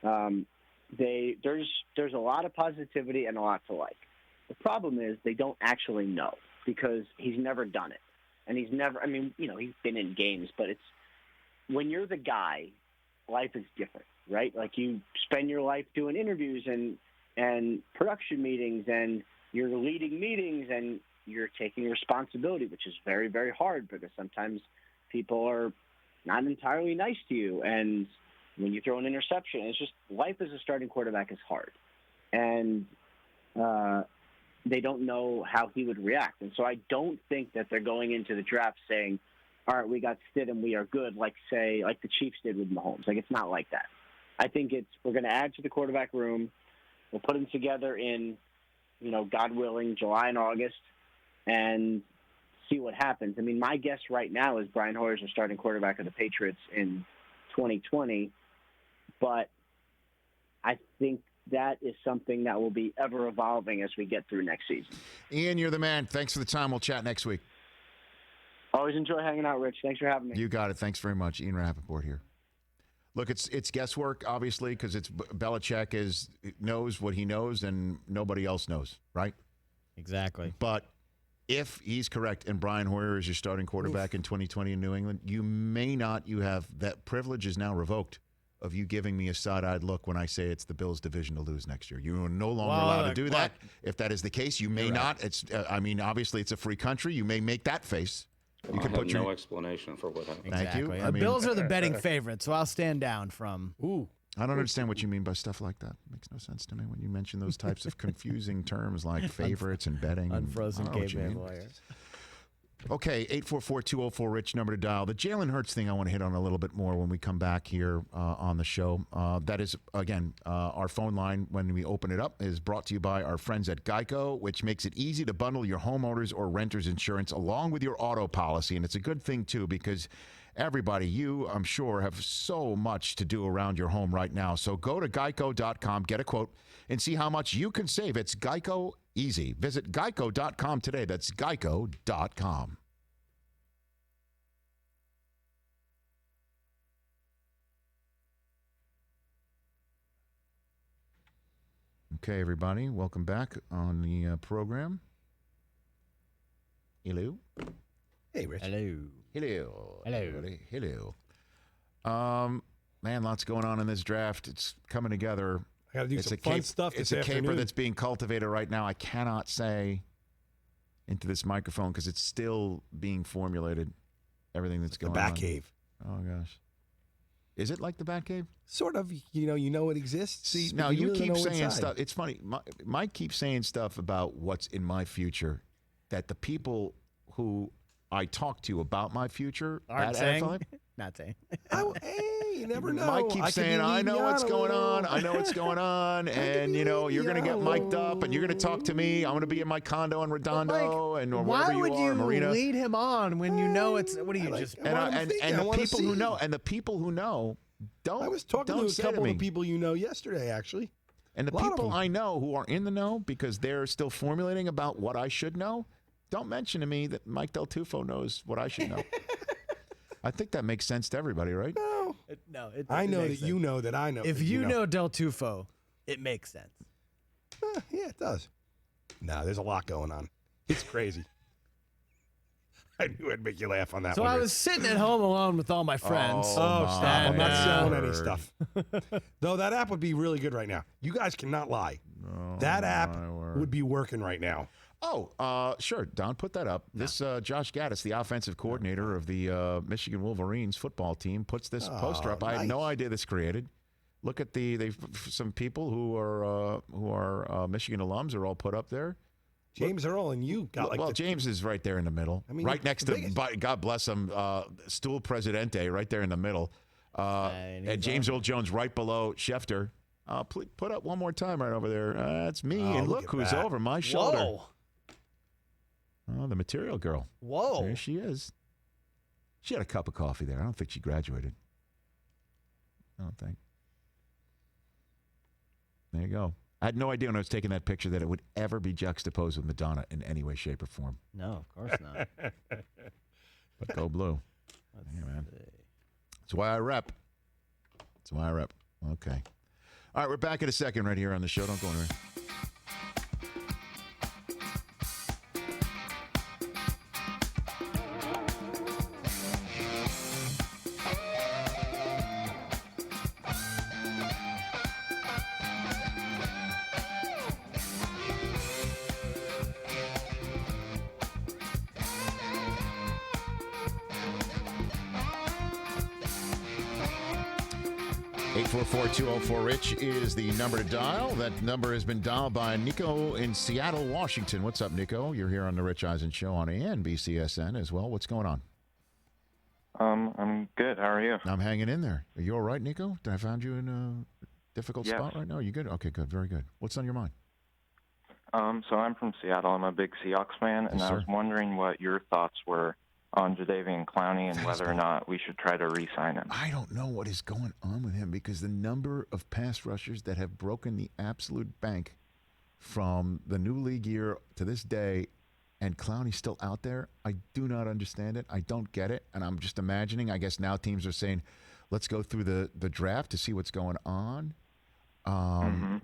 Speaker 13: There's a lot of positivity and a lot to like. The problem is they don't actually know because he's never done it. And he's been in games, but it's when you're the guy, life is different, right? Like you spend your life doing interviews and production meetings, and you're leading meetings, and you're taking responsibility, which is very, very hard because sometimes people are not entirely nice to you. And when you throw an interception, it's just life as a starting quarterback is hard. And they don't know how he would react. And so I don't think that they're going into the draft saying, all right, we got Stidham, we are good, like the Chiefs did with Mahomes. It's not like that. I think we're going to add to the quarterback room. We'll put them together in, God willing, July and August, and see what happens. I mean, my guess right now is Brian Hoyer's the starting quarterback of the Patriots in 2020, but I think that is something that will be ever evolving as we get through next season.
Speaker 1: Ian, you're the man. Thanks for the time. We'll chat next week.
Speaker 13: Always enjoy hanging out, Rich. Thanks for having me.
Speaker 1: You got it. Thanks very much. Ian Rapoport here. Look, it's guesswork, obviously, because it's Belichick knows what he knows and nobody else knows, right?
Speaker 2: Exactly.
Speaker 1: But if he's correct and Brian Hoyer is your starting quarterback in 2020 in New England, you may not. You have that privilege is now revoked of you giving me a side-eyed look when I say it's the Bills' division to lose next year. You are no longer allowed to do that. If that is the case, you may not. It's. I mean, obviously, it's a free country. You may make that face. You can put
Speaker 14: no explanation for what happened.
Speaker 1: Thank you.
Speaker 2: The Bills are the betting favorite, so I'll stand down from.
Speaker 1: I don't understand what you mean by stuff like that. It makes no sense to me when you mention those types of confusing terms like favorites and betting.
Speaker 2: Unfrozen caveman lawyer.
Speaker 1: Okay, 844-204-RICH, number to dial. The Jalen Hurts thing I want to hit on a little bit more when we come back here on the show. That is, again, our phone line when we open it up is brought to you by our friends at Geico, which makes it easy to bundle your homeowners or renters insurance along with your auto policy. And it's a good thing, too, because everybody, you, I'm sure, have so much to do around your home right now. So go to geico.com, get a quote, and see how much you can save. It's Geico easy. Visit geico.com today. That's geico.com. Okay, everybody, welcome back on the program. Hello.
Speaker 4: Hey, Rich.
Speaker 2: Hello.
Speaker 1: Hello.
Speaker 2: Hello.
Speaker 1: Hello. Man, lots going on in this draft. It's coming together.
Speaker 4: I got to do some fun stuff this afternoon.
Speaker 1: It's a caper that's being cultivated right now. I cannot say into this microphone because it's still being formulated, everything that's going on.
Speaker 4: The Batcave.
Speaker 1: Oh, gosh. Is it like the Batcave?
Speaker 4: Sort of. You know it exists. See,
Speaker 1: now, you
Speaker 4: really
Speaker 1: keep
Speaker 4: know
Speaker 1: saying
Speaker 4: inside.
Speaker 1: stuff. It's funny. Mike keeps saying stuff about what's in my future that the people who I talk to about my future
Speaker 2: Aren't saying. Not saying.
Speaker 4: Hey, you never know.
Speaker 1: Mike keeps saying, I know what's going on. I know what's going on. And, you're going to get mic'd up and you're going to talk to me. I'm going to be in my condo in Redondo or wherever
Speaker 2: why
Speaker 1: you
Speaker 2: would
Speaker 1: are,
Speaker 2: you
Speaker 1: Marina.
Speaker 2: lead him on when you know it's, what do you just,
Speaker 1: And the people who know, don't.
Speaker 4: I was talking to a couple of people you know yesterday, actually.
Speaker 1: And the people I know who are in the know because they're still formulating about what I should know, don't mention to me that Mike Del Tufo knows what I should know. I think that makes sense to everybody, right?
Speaker 4: No. I know that you know that I know.
Speaker 2: If you know Del Tufo, it makes sense.
Speaker 4: Yeah, it does. No, there's a lot going on. It's crazy. I knew I'd make you laugh on that
Speaker 2: so
Speaker 4: one.
Speaker 2: I was sitting at home alone with all my friends.
Speaker 4: Stop. I'm not selling any stuff. Though that app would be really good right now. You guys cannot lie. That app would be working right now.
Speaker 1: Oh, sure. Don, put that up. No. This Josh Gaddis, the offensive coordinator of the Michigan Wolverines football team, puts this poster up. I had no idea this created. Look at some people who are Michigan alums are all put up there.
Speaker 4: James Earl and you got like.
Speaker 1: Well, James is right there in the middle, right next to God bless him, Stool Presidente, right there in the middle, and James Earl Jones right below Schefter. Please put up one more time right over there. That's me, and look who's over my shoulder.
Speaker 2: Whoa.
Speaker 1: Oh, the material girl.
Speaker 2: Whoa.
Speaker 1: There she is. She had a cup of coffee there. I don't think she graduated. I don't think. There you go. I had no idea when I was taking that picture that it would ever be juxtaposed with Madonna in any way, shape, or form.
Speaker 2: No, of course not.
Speaker 1: But go blue. Yeah, man. That's why I rep. Okay. All right, we're back in a second right here on the show. Don't go anywhere. .204-RICH is the number to dial. That number has been dialed by Nico in Seattle, Washington. What's up, Nico? You're here on the Rich Eisen Show on BCSN as well. What's going on?
Speaker 15: I'm good. How are you?
Speaker 1: I'm hanging in there. Are you all right, Nico? Did I find you in a difficult spot right now? Are you good? Okay, good. Very good. What's on your mind?
Speaker 15: So I'm from Seattle. I'm a big Seahawks fan, and I was wondering what your thoughts were on Jadeveon Clowney and whether or not we should try to re-sign him.
Speaker 1: I don't know what is going on with him because the number of pass rushers that have broken the absolute bank from the new league year to this day, and Clowney's still out there, I do not understand it. I don't get it, and I'm just imagining, I guess now teams are saying, let's go through the draft to see what's going on.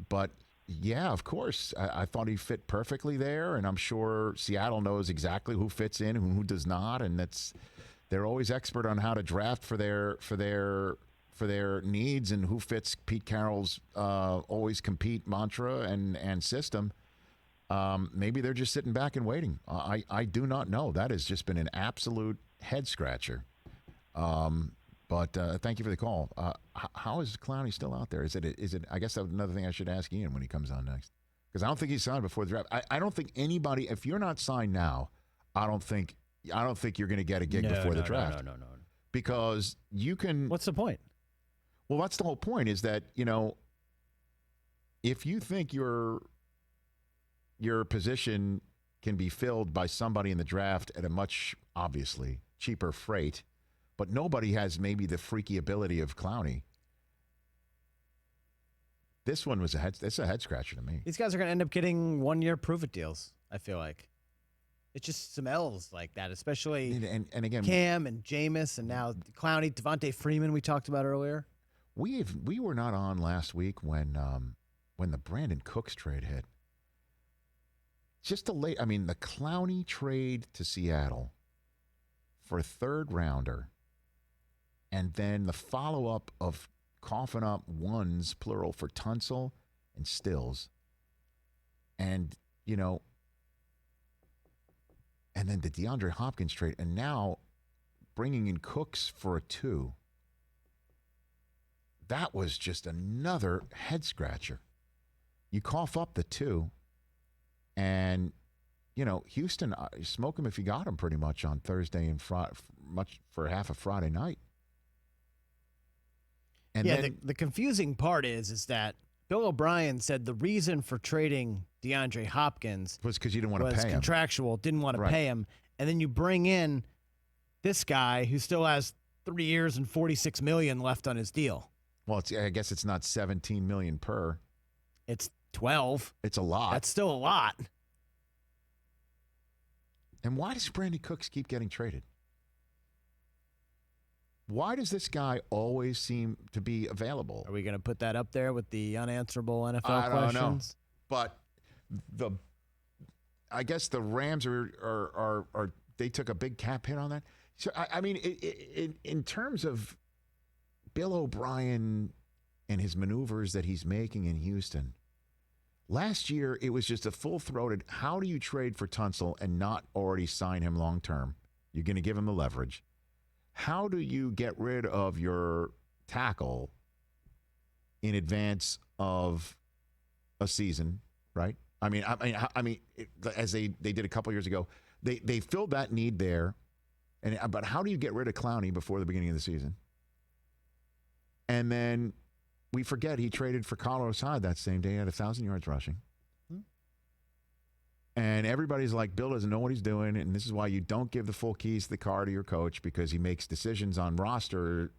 Speaker 1: But Yeah, of course. I thought he fit perfectly there, and I'm sure Seattle knows exactly who fits in and who does not, and they're always expert on how to draft for their needs and who fits Pete Carroll's always compete mantra and system. Maybe they're just sitting back and waiting. I do not know. That has just been an absolute head scratcher. But thank you for the call. How is Clowney still out there? Is it? I guess that's another thing I should ask Ian when he comes on next, because I don't think he's signed before the draft. I don't think anybody. If you're not signed now, I don't think you're going to get a gig before the draft.
Speaker 2: No.
Speaker 1: Because you can.
Speaker 2: What's the point?
Speaker 1: Well, that's the whole point. Is that if you think your position can be filled by somebody in the draft at a much obviously cheaper freight. But nobody has maybe the freaky ability of Clowney. This one was a head scratcher to me.
Speaker 2: These guys are going to end up getting 1-year prove-it deals, I feel like. It just smells like that, especially
Speaker 1: and again,
Speaker 2: Cam and Jameis and now Clowney, Devontae Freeman we talked about earlier.
Speaker 1: We were not on last week when the Brandon Cooks trade hit. Just the Clowney trade to Seattle for a third-rounder. And then the follow-up of coughing up ones, plural, for Tunsil and Stills. And, and then the DeAndre Hopkins trade. And now bringing in Cooks for a 2. That was just another head-scratcher. You cough up the 2. And, Houston, smoke him if you got him pretty much on Thursday and much for half of Friday night. And then,
Speaker 2: the confusing part is that Bill O'Brien said the reason for trading DeAndre Hopkins
Speaker 1: was because you didn't want to pay him.
Speaker 2: Contractual, didn't want to pay him. And then you bring in this guy who still has 3 years and $46 million left on his deal.
Speaker 1: Well, I guess it's not $17 million per.
Speaker 2: It's 12.
Speaker 1: It's a lot.
Speaker 2: That's still a lot.
Speaker 1: And why does Brandon Cooks keep getting traded? Why does this guy always seem to be available?
Speaker 2: Are we going to put that up there with the unanswerable NFL
Speaker 1: I don't
Speaker 2: questions?
Speaker 1: Know. But I guess the Rams are they took a big cap hit on that. So in terms of Bill O'Brien and his maneuvers that he's making in Houston, last year it was just a full-throated. How do you trade for Tunsil and not already sign him long term? You're going to give him the leverage. How do you get rid of your tackle in advance of a season, right? As they did a couple years ago, they filled that need there. But how do you get rid of Clowney before the beginning of the season? And then we forget he traded for Carlos Hyde that same day at 1,000 yards rushing. And everybody's like, Bill doesn't know what he's doing, and this is why you don't give the full keys to the car to your coach, because he makes decisions on roster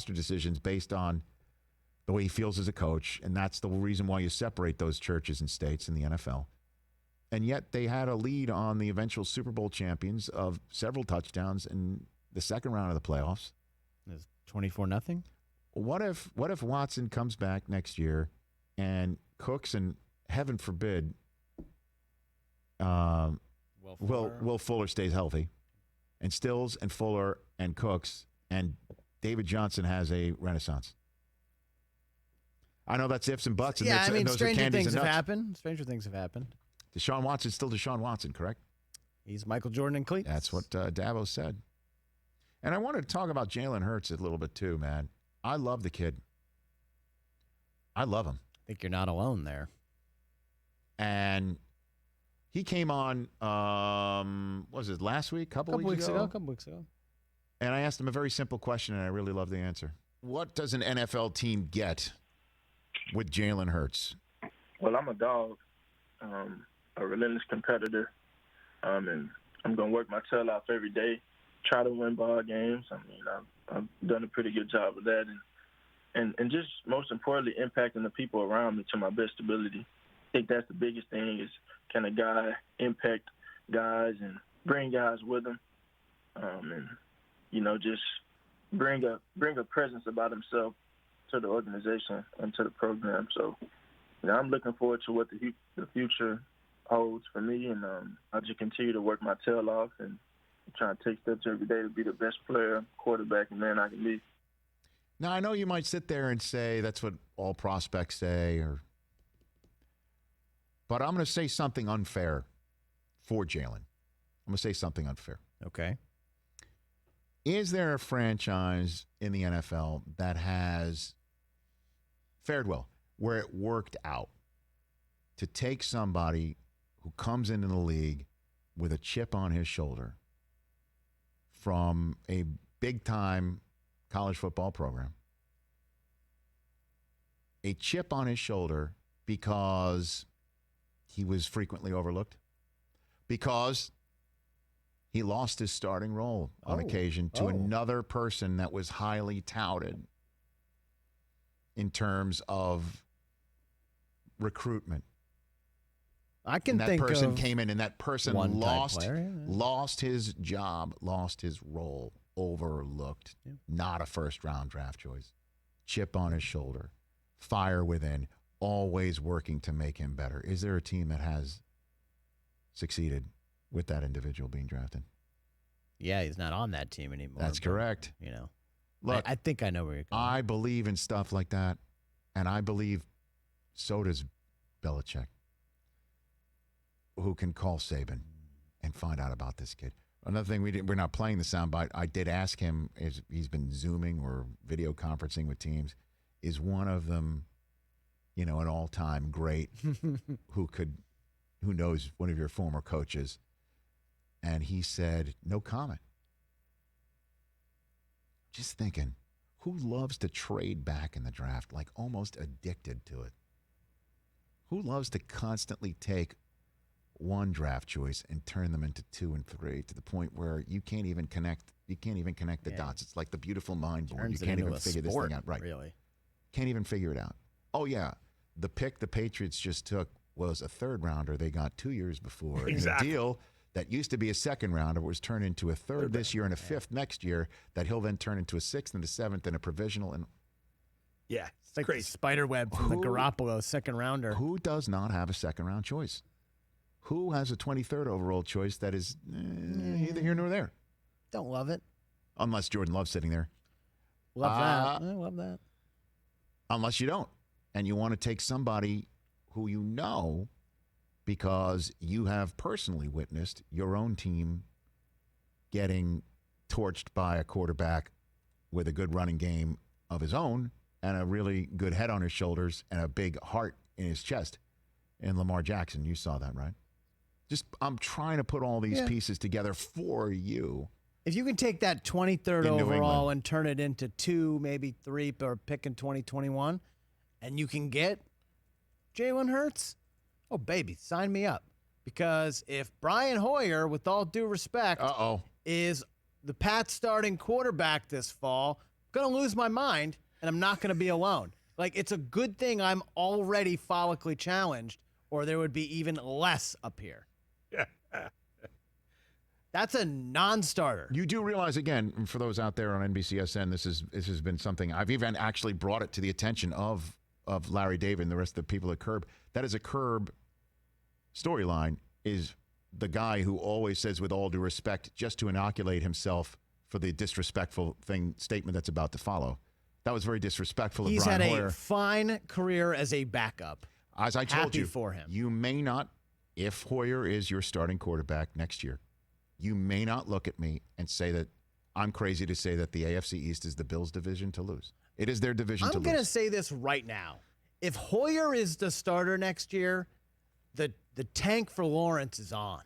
Speaker 1: decisions based on the way he feels as a coach, and that's the reason why you separate those churches and states in the NFL. And yet they had a lead on the eventual Super Bowl champions of several touchdowns in the second round of the playoffs.
Speaker 2: It's 24-0.
Speaker 1: What if Watson comes back next year and Cooks, and heaven forbid, Will Fuller stays healthy, and Stills and Fuller and Cooks and David Johnson has a renaissance? I know that's ifs and buts. And those
Speaker 2: stranger things have happened. Stranger things have happened.
Speaker 1: Deshaun Watson's still Deshaun Watson, correct?
Speaker 2: He's Michael Jordan and cleats.
Speaker 1: That's what Dabo said. And I wanted to talk about Jalen Hurts a little bit too, man. I love the kid. I love him.
Speaker 2: I think you're not alone there.
Speaker 1: And he came on, was it last week? Couple weeks ago. And I asked him a very simple question, and I really love the answer. What does an NFL team get with Jalen Hurts?
Speaker 16: Well, I'm a dog, a relentless competitor, and I'm going to work my tail off every day, try to win ball games. I've done a pretty good job of that, and just most importantly, impacting the people around me to my best ability. I think that's the biggest thing is, can a guy impact guys and bring guys with him, and just bring a presence about himself to the organization and to the program. So, I'm looking forward to what the future holds for me, and I'll just continue to work my tail off and try to take steps every day to be the best player, quarterback, and man I can be.
Speaker 1: Now, I know you might sit there and say that's what all prospects say, but I'm going to say something unfair for Jalen. I'm going to say something unfair.
Speaker 2: Okay.
Speaker 1: Is there a franchise in the NFL that has fared well, where it worked out to take somebody who comes into the league with a chip on his shoulder from a big-time college football program, a chip on his shoulder because he was frequently overlooked, because he lost his starting role on occasion to another person that was highly touted in terms of recruitment.
Speaker 2: I can
Speaker 1: and
Speaker 2: think
Speaker 1: that person
Speaker 2: of
Speaker 1: came in and that person
Speaker 2: one
Speaker 1: lost
Speaker 2: type player,
Speaker 1: lost his job, lost his role, overlooked, not a first-round draft choice. Chip on his shoulder, fire within, always working to make him better. Is there a team that has succeeded with that individual being drafted?
Speaker 2: Yeah, he's not on that team anymore.
Speaker 1: That's correct.
Speaker 2: You know,
Speaker 1: look,
Speaker 2: I think I know where you're going.
Speaker 1: I believe in stuff like that, and I believe so does Belichick, who can call Saban and find out about this kid. Another thing, we're not playing the soundbite. I did ask him, he's been Zooming or video conferencing with teams. Is one of them, an all-time great who knows one of your former coaches? And he said, no comment. Just thinking, who loves to trade back in the draft, like almost addicted to it? Who loves to constantly take one draft choice and turn them into 2 and 3 to the point where you can't even connect the dots? It's like the beautiful mind board. You can't even figure this thing out. Right.
Speaker 2: Really.
Speaker 1: Can't even figure it out. Oh, yeah. The pick the Patriots just took was a third rounder they got 2 years before.
Speaker 4: Exactly.
Speaker 1: In a deal that used to be a second rounder was turned into a third this year and a fifth next year that he'll then turn into a sixth and a seventh and a provisional. And
Speaker 4: yeah,
Speaker 2: it's like crazy. The spider web from the Garoppolo second rounder.
Speaker 1: Who does not have a second round choice? Who has a 23rd overall choice that is neither here nor there?
Speaker 2: Don't love it.
Speaker 1: Unless Jordan Love's sitting there.
Speaker 2: Love that. I love that.
Speaker 1: Unless you don't. And you want to take somebody who you know because you have personally witnessed your own team getting torched by a quarterback with a good running game of his own and a really good head on his shoulders and a big heart in his chest. And Lamar Jackson, you saw that, right? I'm trying to put all these pieces together for you.
Speaker 2: If you can take that 23rd overall and turn it into 2, maybe 3, or pick in 2021, and you can get Jalen Hurts, oh, baby, sign me up. Because if Brian Hoyer, with all due respect, is the Pats starting quarterback this fall, I'm going to lose my mind, and I'm not going to be alone. Like, it's a good thing I'm already follically challenged, or there would be even less up here. That's a non-starter.
Speaker 1: You do realize, again, for those out there on NBCSN, this has been something I've even actually brought it to the attention of Larry David and the rest of the people at Curb. That is a Curb storyline, is the guy who always says, with all due respect, just to inoculate himself for the disrespectful statement that's about to follow. That was very disrespectful of Brian Hoyer.
Speaker 2: He's had a fine career as a backup.
Speaker 1: As I told you,
Speaker 2: for him.
Speaker 1: You may not, if Hoyer is your starting quarterback next year, you may not look at me and say that I'm crazy to say that the AFC East is the Bills' division to lose. It is their division to lose.
Speaker 2: I'm going to say this right now. If Hoyer is the starter next year, the tank for Lawrence is on.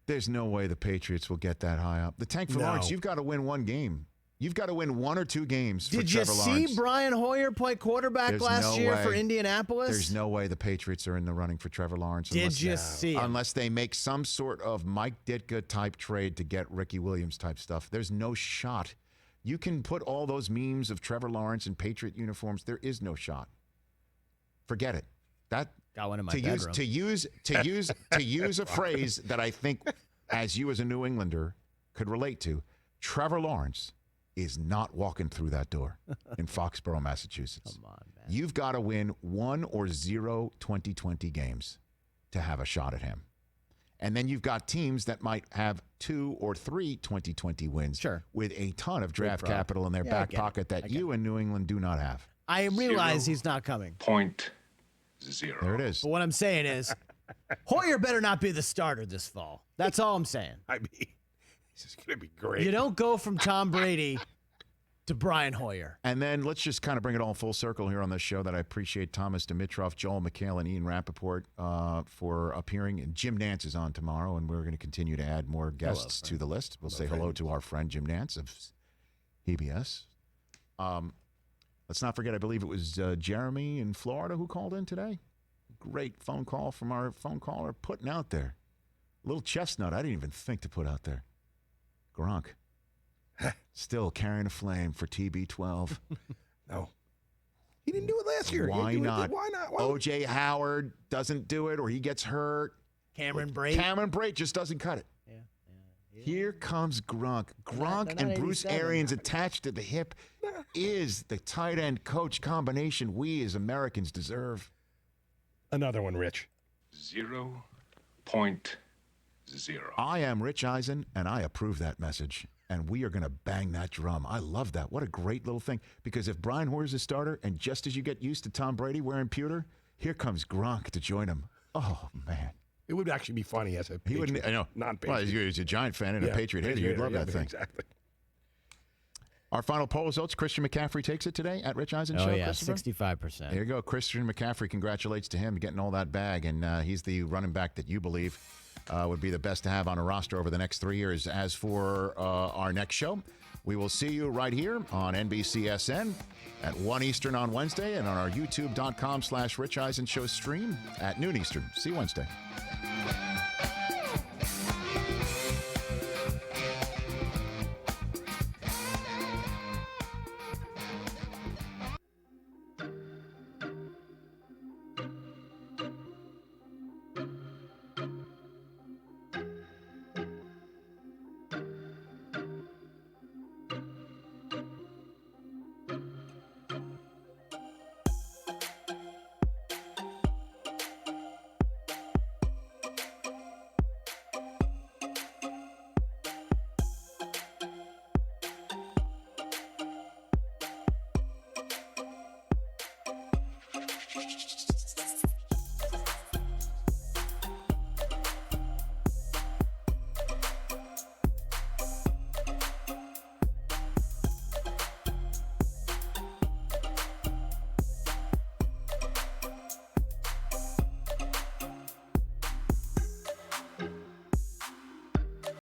Speaker 1: There's no way the Patriots will get that high up. The tank for Lawrence, you've got to win one game. You've got to win 1 or 2 games for Trevor Lawrence.
Speaker 2: Did you see Brian Hoyer play quarterback last year for Indianapolis?
Speaker 1: There's no way the Patriots are in the running for Trevor Lawrence.
Speaker 2: Did you see him?
Speaker 1: Unless they make some sort of Mike Ditka type trade to get Ricky Williams type stuff. There's no shot. You can put all those memes of Trevor Lawrence in Patriot uniforms. There is no shot. Forget it. That
Speaker 2: got one in my bedroom.
Speaker 1: To use a phrase that I think, as you as a New Englander could relate to, Trevor Lawrence is not walking through that door in Foxborough, Massachusetts.
Speaker 2: Come on, man.
Speaker 1: You've got to win 1 or 0 2020 games to have a shot at him. And then you've got teams that might have 2 or 3 2020 wins with a ton of draft capital in their back pocket that you in New England do not have.
Speaker 2: I realize he's not coming.
Speaker 17: .0.
Speaker 1: There it is.
Speaker 2: But what I'm saying is, Hoyer better not be the starter this fall. That's all I'm saying.
Speaker 4: I mean, this is going to be great.
Speaker 2: You don't go from Tom Brady to Brian Hoyer.
Speaker 1: And then let's just kind of bring it all full circle here on this show that I appreciate Thomas Dimitroff, Joel McHale, and Ian Rapoport for appearing. And Jim Nantz is on tomorrow, and we're going to continue to add more guests to the list. We'll say hello to our friend Jim Nantz of EBS. Let's not forget, I believe it was Jeremy in Florida who called in today. Great phone call from our phone caller putting out there. A little chestnut I didn't even think to put out there. Gronk. Still carrying a flame for TB12.
Speaker 4: No. He didn't do it last year.
Speaker 1: Why not?
Speaker 4: Why not?
Speaker 1: O.J. Howard doesn't do it or he gets hurt.
Speaker 2: Cameron Brate.
Speaker 1: Cameron Brate just doesn't cut it.
Speaker 2: Yeah.
Speaker 1: Here comes Gronk. Gronk and Bruce Arians attached to the hip is the tight end coach combination we as Americans deserve.
Speaker 4: Another one, Rich.
Speaker 17: 0.0.
Speaker 1: I am Rich Eisen, and I approve that message. And we are going to bang that drum. I love that. What a great little thing. Because if Brian Hoyer's a starter, and just as you get used to Tom Brady wearing pewter, here comes Gronk to join him. Oh, man.
Speaker 4: It would actually be funny as a Patriot.
Speaker 1: He wouldn't, I know.
Speaker 4: Non-Patriot.
Speaker 1: Well, he's a Giant fan and a Patriot hitter. You'd love that thing.
Speaker 4: Exactly.
Speaker 1: Our final poll results, Christian McCaffrey takes it today at Rich Eisen Show.
Speaker 2: Oh, yeah,
Speaker 1: Christopher?
Speaker 2: 65%.
Speaker 1: There you go. Christian McCaffrey, congratulates to him getting all that bag, and he's the running back that you believe would be the best to have on a roster over the next 3 years. As for our next show, we will see you right here on NBCSN at 1 Eastern on Wednesday and on our youtube.com/Rich Eisen Show stream at noon Eastern. See you Wednesday.